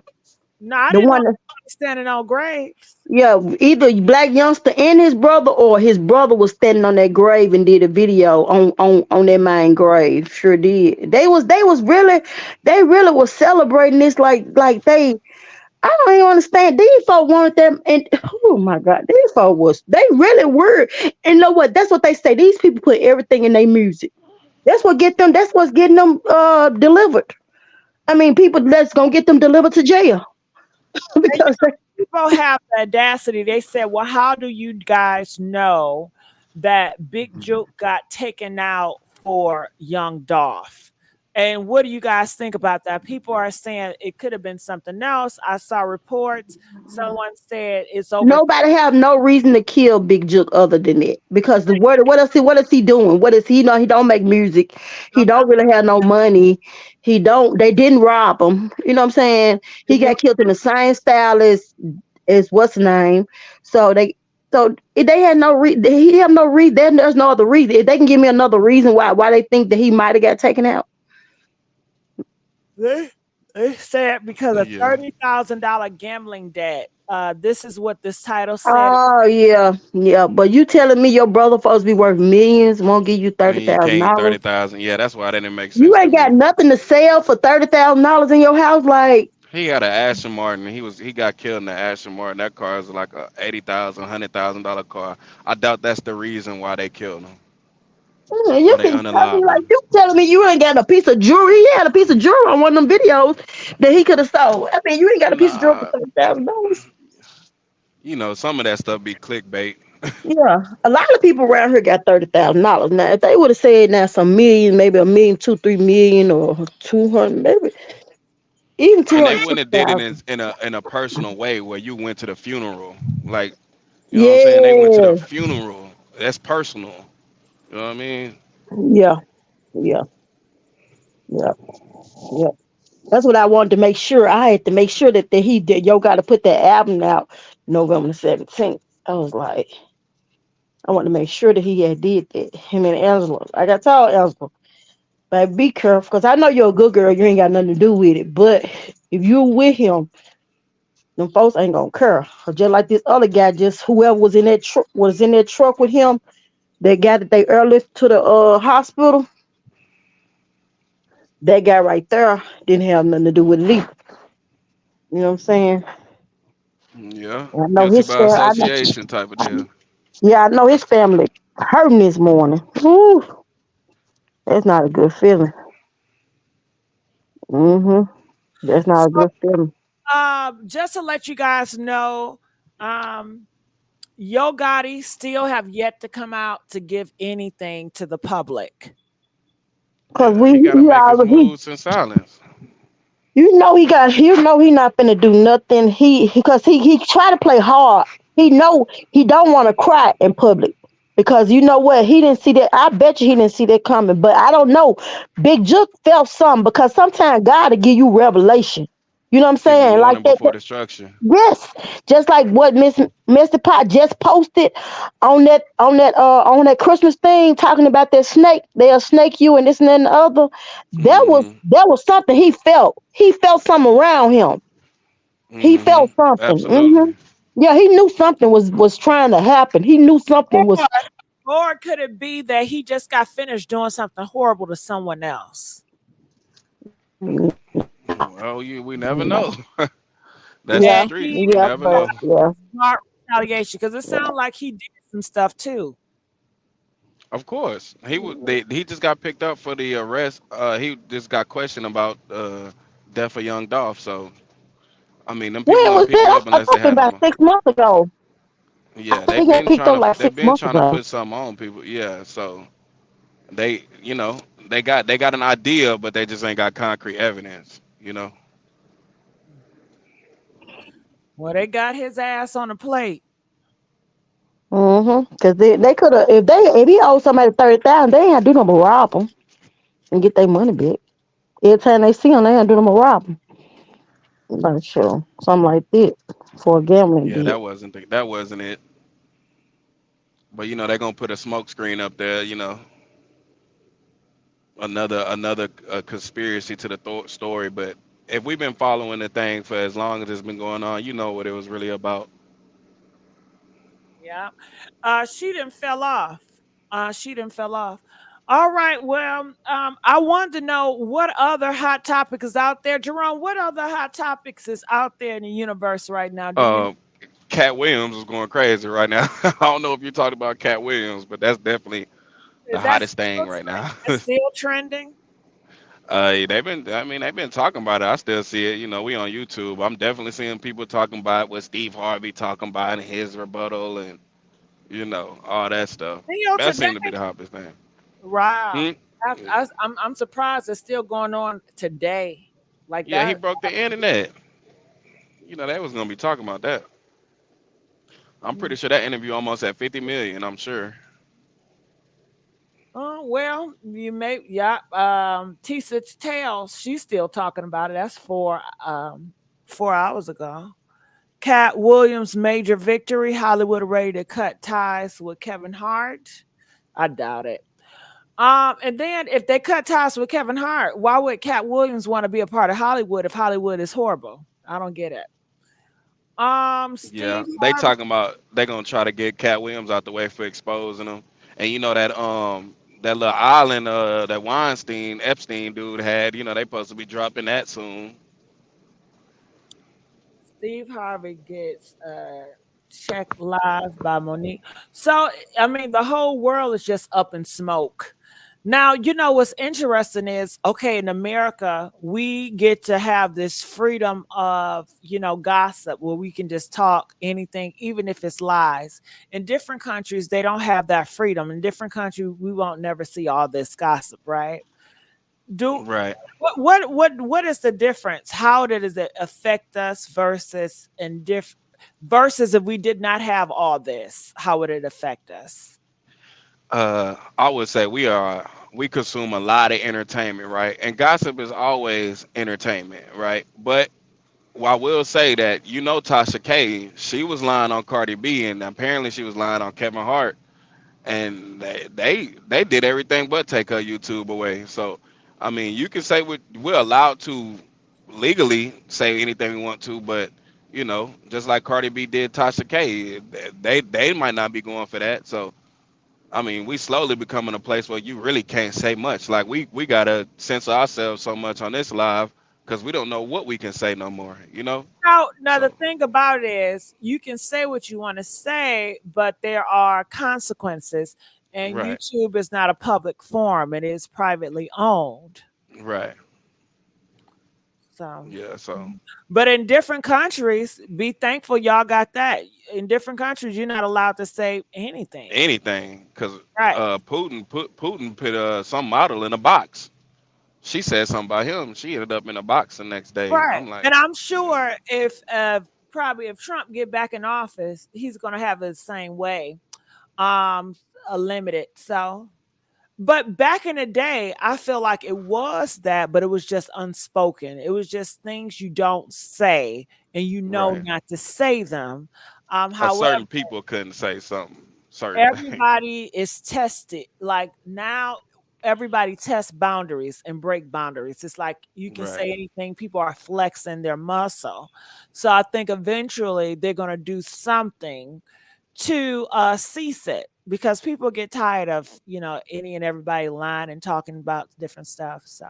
I The didn't one know that, standing on graves. yeah, either black youngster and his brother or his brother was standing on that grave and did a video on that man grave. Sure did. They really was celebrating this like they I don't even understand. These folk wanted them, and oh my God, these folk they really were. And you know what? That's what they say. These people put everything in their music. That's what's getting them delivered. I mean, people that's gonna get them delivered to jail because People have the audacity. They said, well, how do you guys know that Big Joke got taken out for young Dolph? And what do you guys think about that? People are saying it could have been something else. I saw reports. Someone said it's over. nobody have no reason to kill Big Jook other than that. Because what is he doing? What is he know? He don't make music. He don't really have no money. They didn't rob him. You know what I'm saying? He got killed in the same style as what's the name. So if they had no reason. He have no reason. There's no other reason. If they can give me another reason why they think that he might have got taken out. They said because of $30,000 gambling debt. This is what this title said. Oh yeah. But you telling me your brother supposed to be worth millions won't give you $30,000? 30,000. Yeah, that's why that didn't make sense. You ain't got nothing to sell for $30,000 in your house, like. He had an Aston Martin. He got killed in the Aston Martin. That car is like a $80,000, $100,000 car. I doubt that's the reason why they killed him. You telling me you ain't got a piece of jewelry? He had a piece of jewelry on one of them videos that he could have sold. I mean, you ain't got a piece of jewelry for $30,000. You know, some of that stuff be clickbait. Yeah, a lot of people around here got $30,000. Now, if they would have said now some million, maybe $1 million, 2, 3 million, or 200, maybe even 200. And they wouldn't have did it in a personal way where you went to the funeral, like you know what I'm saying. They went to the funeral. That's personal. You know what I mean? Yeah. That's what I wanted to make sure. I had to make sure that he did. Yo got to put that album out November 17th. I was like, I want to make sure that he had did that. Him and Angela. Like I told Angela, like be careful because I know you're a good girl. You ain't got nothing to do with it. But if you're with him, them folks ain't gonna care. Just like this other guy, just whoever was in that truck with him, that guy that they airlifted to the hospital. That guy right there didn't have nothing to do with it either. You know what I'm saying? Yeah. I know Guilty his by family. association type of deal. Yeah, I know his family hurting this morning. Woo. That's not a good feeling. That's not a good feeling. Just to let you guys know, Yo Gotti still have yet to come out to give anything to the public. Cause he gotta make his moves in silence. He not gonna do nothing. Because he try to play hard. He know he don't want to cry in public. Because you know what? He didn't see that. I bet you he didn't see that coming. But I don't know. Big Jook felt something because sometimes God will give you revelation. You know what I'm People saying? Like mourning that. before destruction. Yes, just like what Mr. Pot just posted on that Christmas thing, talking about that snake. They'll snake you and this and that and the other. Mm-hmm. That was something he felt. He felt something around him. He felt Mm-hmm. something. Absolutely. Yeah, he knew something was trying to happen. He knew something was. Or could it be that he just got finished doing something horrible to someone else? Well, we never know. That's the Yeah, And streets. he We yeah, never but know. yeah, smart retaliation, because it sounds like he did some stuff too. Of course, he just got picked up for the arrest. He just got questioned about death of young Dolph. So I mean, them people when don't was pick that? you I up thought unless they that was have about them. 6 months ago. I Yeah, thought he got picked up like they've six been months trying to ago. put something on people. Yeah, so they got an idea, but they just ain't got concrete evidence. Well, they got his ass on the plate. Because they could have if he owed somebody 30,000, they ain't had to do nothing but rob him and get their money back. Every time they see him, they ain't do nothing but rob him. Like sure, something like that for a gambling Yeah, debt. that wasn't it. But they're gonna put a smoke screen up there. Another conspiracy to the story. But if we've been following the thing for as long as it's been going on, you know what it was really about. Yeah. She didn't fell off. She didn't fell off. All right. Well, I wanted to know what other hot topic is out there. Jerome, what other hot topics is out there in the universe right now? Do you Uh, Cat Williams is going crazy right now. I don't know if you're talking about Cat Williams, but that's definitely the is that hottest still thing right now. that's still trending? They've been talking about it. I still see it. We on YouTube. I'm definitely seeing people talking about what Steve Harvey talking about and his rebuttal and all that stuff. That Today. seemed to be the hottest thing. Wow. Hmm? I'm surprised it's still going on today. Like Yeah, he that. broke the internet. They was gonna be talking about that. I'm pretty sure that interview almost at 50 million. I'm sure. Oh well, you may yeah. T6 Tales, she's still talking about it. That's 4 hours ago. Cat Williams' major victory. Hollywood ready to cut ties with Kevin Hart. I doubt it. And then if they cut ties with Kevin Hart, why would Cat Williams want to be a part of Hollywood if Hollywood is horrible? I don't get it. Yeah, Steve they Harvey. talking about they gonna try to get Cat Williams out the way for exposing him. And that little island that Weinstein Epstein dude had. They supposed to be dropping that soon. Steve Harvey gets checked live by Monique. So I mean, the whole world is just up in smoke. Now, what's interesting is okay, in America, we get to have this freedom of, gossip where we can just talk anything, even if it's lies. In different countries, they don't have that freedom. In different countries, we won't never see all this gossip, right? Do Right. what is the difference? How does it affect us versus if we did not have all this, how would it affect us? I would say we consume a lot of entertainment, right? And gossip is always entertainment, right? But I will say that Tasha K, she was lying on Cardi B, and apparently she was lying on Kevin Hart, and they did everything but take her YouTube away. So, I mean, you can say we're allowed to legally say anything we want to, but just like Cardi B did Tasha K, they might not be going for that. So, I mean, we slowly becoming a place where you really can't say much. Like we gotta censor ourselves so much on this live because we don't know what we can say no more. Now the So thing about it is you can say what you want to say, but there are consequences. And right, YouTube is not a public forum, it is privately owned. right, So, yeah. So but in different countries, be thankful y'all got that. In different countries, you're not allowed to say anything. anything, because Right. Putin put some model in a box. She said something about him. She ended up in a box the next day. Right. I'm like, And I'm yeah, sure if probably if Trump get back in office, he's gonna have the same way. A limited. So But back in the day, I feel like it was that, but it was just unspoken. It was just things you don't say, and you know Right. not to say them. However, Certain people couldn't say something, certain things. everybody is tested. Like now, everybody tests boundaries and break boundaries. It's like you can Right. say anything. People are flexing their muscle. So I think eventually they're going to do something to cease it because people get tired of any and everybody lying and talking about different stuff. So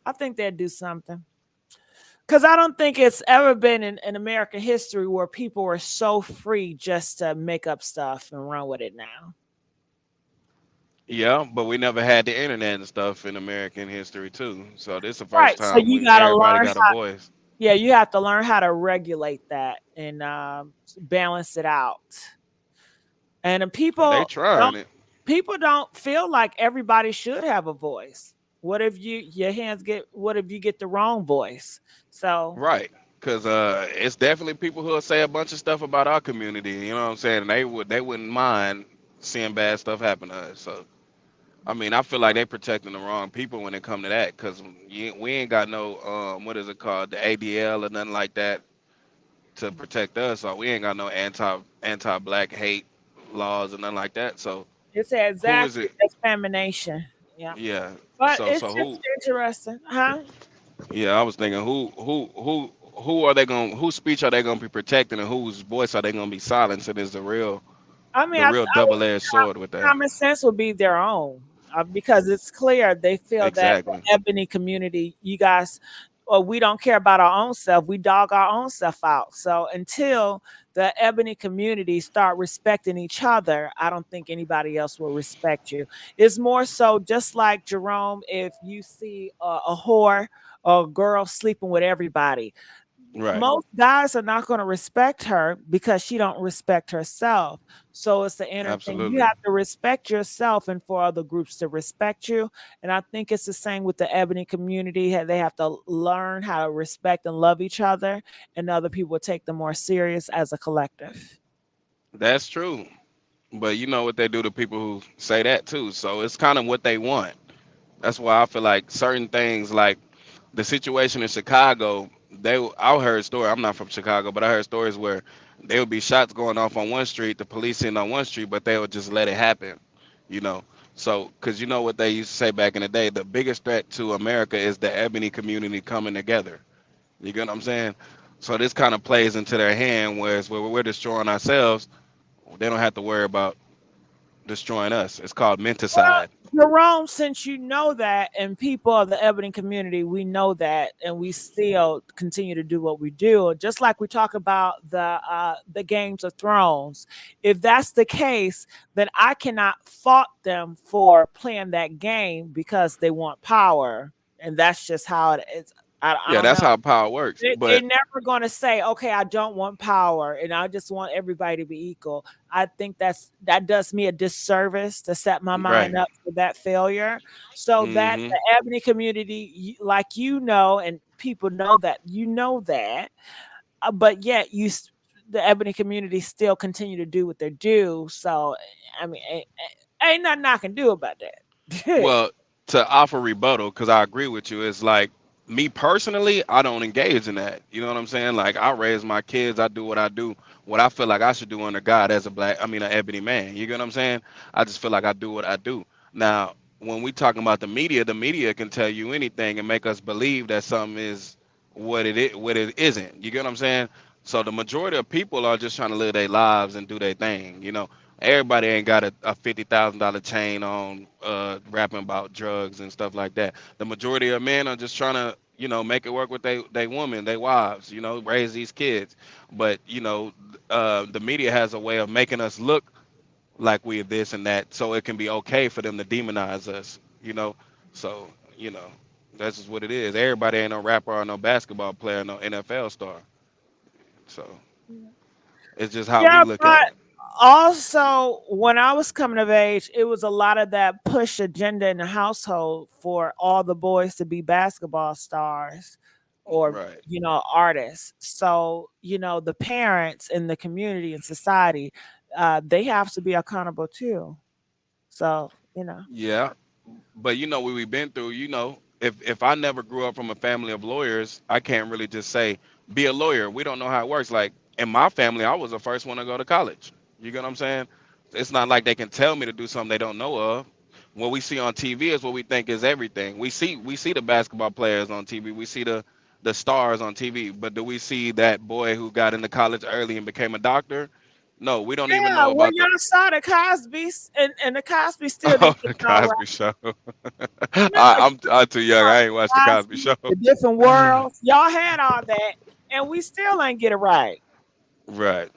I think they'd do something. Because I don't think it's ever been in American history where people were so free just to make up stuff and run with it now. Yeah, but we never had the internet and stuff in American history too. So this is the first Right. So time you we got to everybody learn got a how, voice. yeah, you have to learn how to regulate that and balance it out. And They trying don't it. people don't feel like everybody should have a voice. What if what if you get the wrong voice? So Right. Cause it's definitely people who'll say a bunch of stuff about our community, you know what I'm saying? And they wouldn't mind seeing bad stuff happen to us. So I mean, I feel like they protecting the wrong people when it come to that, cause we ain't got no what is it called, the ADL or nothing like that to protect us. Or we ain't got no anti black hate laws or nothing like that. So it's who is exactly it? discrimination. Yeah. Yeah. But So it's so just who? interesting, huh? Yeah, I was thinking who are they going? Whose speech are they going to be protecting, and whose voice are they going to be silencing? Is I mean, the real double edged sword with that. common sense would be their own because it's clear they feel that the Exactly. ebony community, you guys, or we don't care about our own self. We dog our own self out. So until the ebony community start respecting each other, I don't think anybody else will respect you. It's more so just like Jerome, if you see a whore or a girl sleeping with everybody, Right. most guys are not going to respect her because she don't respect herself. So it's the inner thing. You Absolutely. have to respect yourself and for other groups to respect you. And I think it's the same with the ebony community. They have to learn how to respect and love each other, and other people take them more serious as a collective. That's true. But you know what they do to people who say that too. So it's kind of what they want. That's why I feel like certain things, like the situation in Chicago, I heard a story. I'm not from Chicago, but I heard stories where there would be shots going off on one street, the police in on one street, but they would just let it happen. You know, so because you know what they used to say back in the day, the biggest threat to America is the ebony community coming together. You get what I'm saying? So this kind of plays into their hand, whereas where we're destroying ourselves, they don't have to worry about destroying us. It's called Well, menticide. Jerome, since you know that, and people of the ebony community, we know that, and we still continue to do what we do. Just like we talk about the Games of Thrones, if that's the case, then I cannot fault them for playing that game because they want power, and that's just how it is. I Yeah, don't that's know. how power works. They're But never going to say, okay, I don't want power and I just want everybody to be equal. I think that does me a disservice to set my mind right. up for that failure. So that Hmm. the ebony community, like and people know that, that, but yet the ebony community still continue to do what they do. So, I mean, ain't nothing I can do about that. Well, to offer rebuttal, because I agree with you, it's like me personally, I don't engage in that. You know what I'm saying? Like I raise my kids, I do, what I feel like I should do under God as a an ebony man. You get what I'm saying? I just feel like I do what I do. Now, when we talking about the media can tell you anything and make us believe that something is what it isn't. You get what I'm saying? So the majority of people are just trying to live their lives and do their thing. You know, everybody ain't got a $50,000 chain on rapping about drugs and stuff like that. The majority of men are just trying to, make it work with they women, they wives, raise these kids. But the media has a way of making us look like we're this and that, so it can be okay for them to demonize us. So you know that's just what it is. Everybody ain't no rapper or no basketball player, no NFL star. So it's just how we Yeah, look at but it. also when I was coming of age, it was a lot of that push agenda in the household for all the boys to be basketball stars or Right. artists. So, the parents in the community and society, they have to be accountable too. So, Yeah. but you know what we've been through. You know, if I never grew up from a family of lawyers, I can't really just say be a lawyer. We don't know how it works. Like in my family, I was the first one to go to college. You get what I'm saying? It's not like they can tell me to do something they don't know of. What we see on TV is what we think is everything. We see the basketball players on TV. We see the stars on TV. But do we see that boy who got into college early and became a doctor? No, we don't even Yeah, know well, about the y'all saw the Cosby's, and the Cosby still didn't get the it all right. Cosby Show. No, I'm too young. I ain't watched the Cosby Cosby, Show. the different worlds. Y'all had all that, and we still ain't get it right. Right.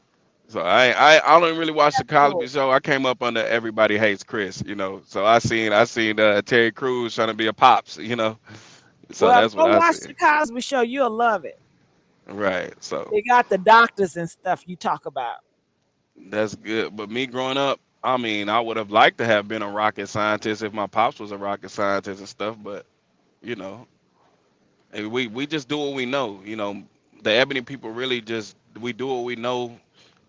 So I don't really watch the Cosby Absolutely. Show. I came up under Everybody Hates Chris, you know. So I seen Terry Crews trying to be a pops, you know. So Well, that's what go I watch see. the Cosby Show. You'll love it. Right. So They got the doctors and stuff you talk about. that's good. But me growing up, I mean, I would have liked to have been a rocket scientist if my pops was a rocket scientist and stuff. But you know, and we just do what we know. You know, the Ebony people really just we do what we know,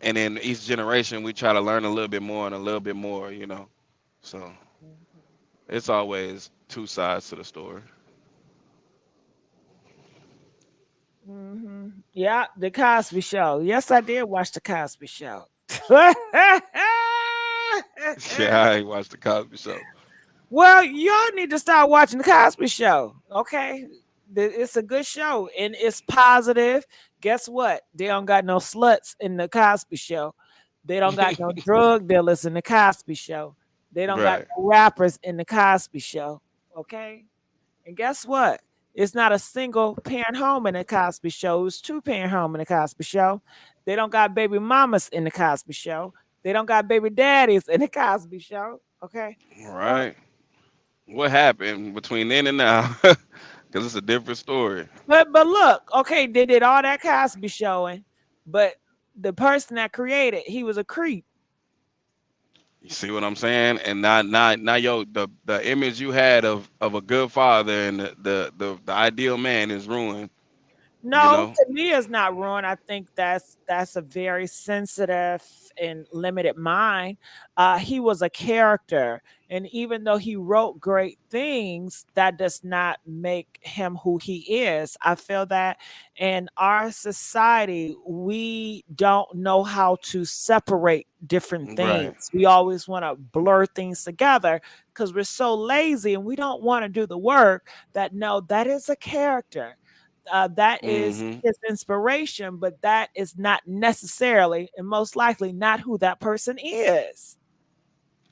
and then each generation we try to learn a little bit more and a little bit more. You know, so it's always two sides to the story. Yeah, the Cosby Show. Yes, I did watch the Cosby Show. Well, Yeah, I ain't watched the Cosby Show. y'all need to start watching the Cosby Show. Okay, it's a good show and it's positive. Guess what? They don't got no sluts in the Cosby Show. They don't got no drug dealers in the Cosby Show. They don't got Right. no rappers in the Cosby Show. Okay. And guess what? It's not a single parent home in the Cosby Show. It's two parent home in the Cosby Show. They don't got baby mamas in the Cosby Show. They don't got baby daddies in the Cosby Show. Okay. So, Right. What happened between then and now? Because it's a different story. but look, okay, they did all that Cosby showing, but the person that created, he was a creep. You see what I'm saying? And now yo the image you had of a good father and the ideal man is ruined. You No, know. to me it's not ruined. I think that's a very sensitive and limited mind. He was a character, and even though he wrote great things, that does not make him who he is. I feel that in our society, we don't know how to separate different Right. things. We always want to blur things together because we're so lazy and we don't want to do the work that no, that is a character, that is Mm-hmm. his inspiration, but that is not necessarily and most likely not who that person is.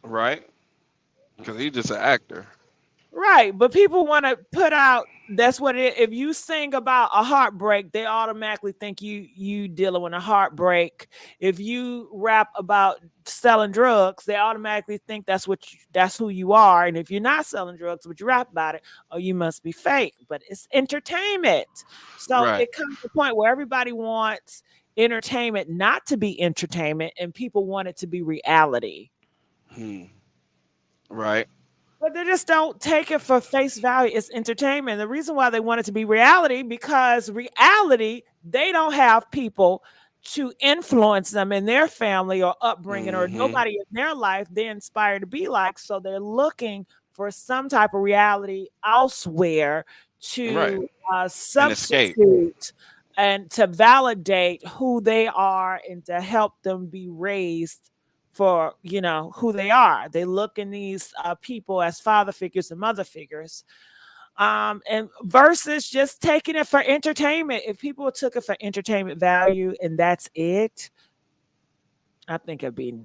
Right. Because he's just an actor. Right, but people want to put out that's what it if you sing about a heartbreak, they automatically think you dealing with a heartbreak. If you rap about selling drugs, they automatically think that's who you are. And if you're not selling drugs, but you rap about it, oh, you must be fake. But it's entertainment. So Right. it comes to a point where everybody wants entertainment not to be entertainment and people want it to be reality. Hmm. Right. But they just don't take it for face value. It's entertainment. The reason why they want it to be reality, because reality, they don't have people to influence them in their family or upbringing, or Mm-hmm. nobody in their life they're inspired to be like. So they're looking for some type of reality elsewhere Right. to An escape. substitute and to validate who they are and to help them be raised for who they are. They look in these people as father figures and mother figures, and versus just taking it for entertainment. If people took it for entertainment value and that's it, I think it'd be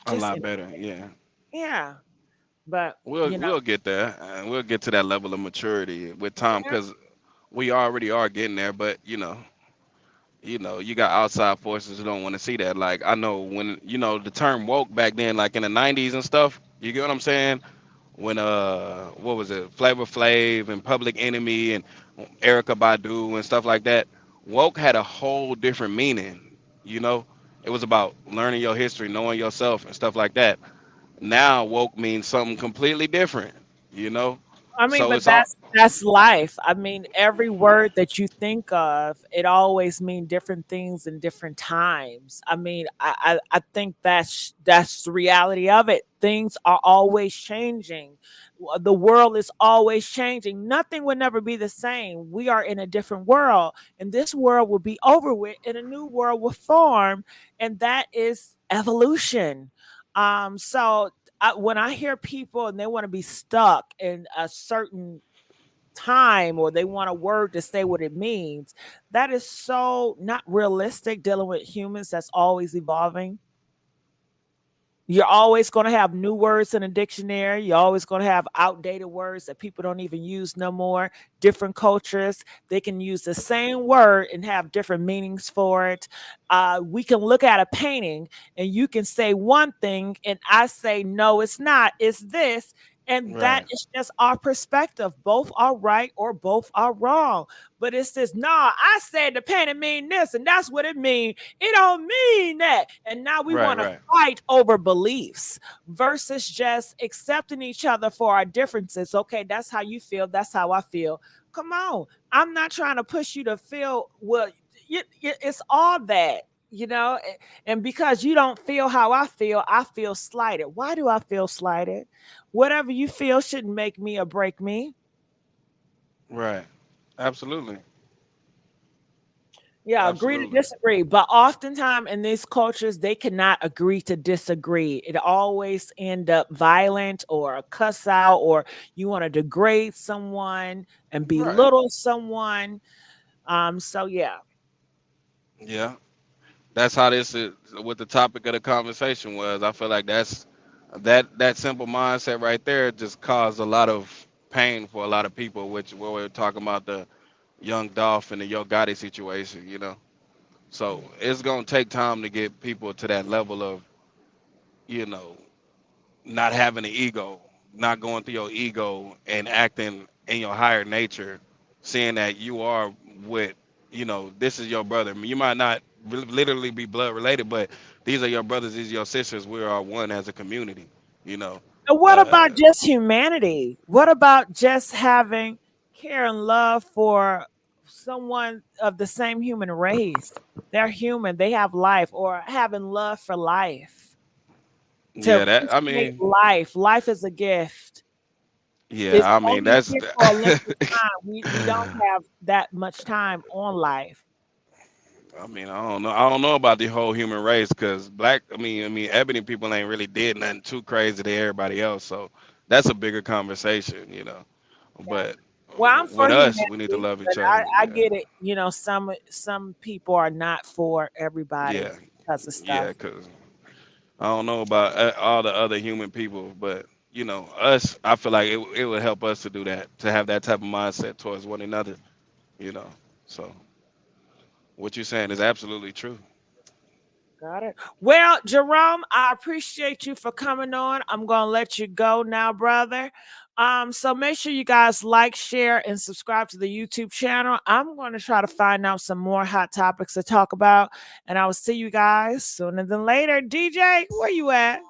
A just lot better. Yeah. yeah. But We'll get there, and we'll get to that level of maturity with time, yeah, because we already are getting there. But you got outside forces who don't want to see that. Like I know when the term woke back then, like in the '90s and stuff. You get what I'm saying? When what was it, Flavor Flav and Public Enemy and Erica Badu and stuff like that. Woke had a whole different meaning. You know, it was about learning your history, knowing yourself, and stuff like that. Now woke means something completely different. You know, I mean, So but it's all that's life. I mean, every word that you think of, it always mean different things in different times. I mean, I think that's the reality of it. Things are always changing. The world is always changing. Nothing will never be the same. We are in a different world, and this world will be over with, and a new world will form, and that is evolution. So when I hear people and they want to be stuck in a certain time or they want a word to say what it means, that is so not realistic dealing with humans that's always evolving. You're always going to have new words in a dictionary. You're always going to have outdated words that people don't even use no more. Different cultures, they can use the same word and have different meanings for it. We can look at a painting and you can say one thing, and I say, no, it's not, it's this. And that right. is just our perspective. Both are right or both are wrong. But it says, no, I said the painting mean this, and that's what it means. It don't mean that. And now we Right, want to right. fight over beliefs versus just accepting each other for our differences. Okay, that's how you feel. That's how I feel. Come on. I'm not trying to push you to feel well. It's all that, you know. And because you don't feel how I feel slighted. Why do I feel slighted? Whatever you feel shouldn't make me or break me. Right. Absolutely. Yeah, agree to Absolutely. disagree. But oftentimes in these cultures, they cannot agree to disagree. It always end up violent or a cuss out, or you want to degrade someone and Right. belittle someone. So yeah. Yeah. That's how this is what the topic of the conversation was. I feel like that simple mindset right there just caused a lot of pain for a lot of people, which where we're talking about the young Dolph and the Yo Gotti situation, you know. So it's gonna take time to get people to that level of, you know, not having an ego, not going through your ego and acting in your higher nature, seeing that you are with, you know, this is your brother. I mean, you might not literally be blood related, but these are your brothers, these are your sisters. We are one as a community, you know. And what Uh, about just humanity? What about just having care and love for someone of the same human race? They're human, they have life, or having love for life. To yeah, that I appreciate mean, life. Life is a gift. It's yeah, I mean only that's here for a limited time. We don't have that much time on life. I mean, I don't know about the whole human race because black. I mean, ebony people ain't really did nothing too crazy to everybody else. So that's a bigger conversation, you know. Yeah. But Well, I'm for with us, we need to humanity, love but each other. I Yeah, get it. You know, some people are not for everybody yeah, because of yeah. stuff. Because I don't know about all the other human people, but you know, us. I feel like it would help us to do that, to have that type of mindset towards one another. You know. So what you're saying is absolutely true. Got it. Well, Jerome, I appreciate you for coming on. I'm gonna let you go now, brother. So make sure you guys like, share, and subscribe to the YouTube channel. I'm going to try to find out some more hot topics to talk about, and I will see you guys sooner than later. DJ, where you at?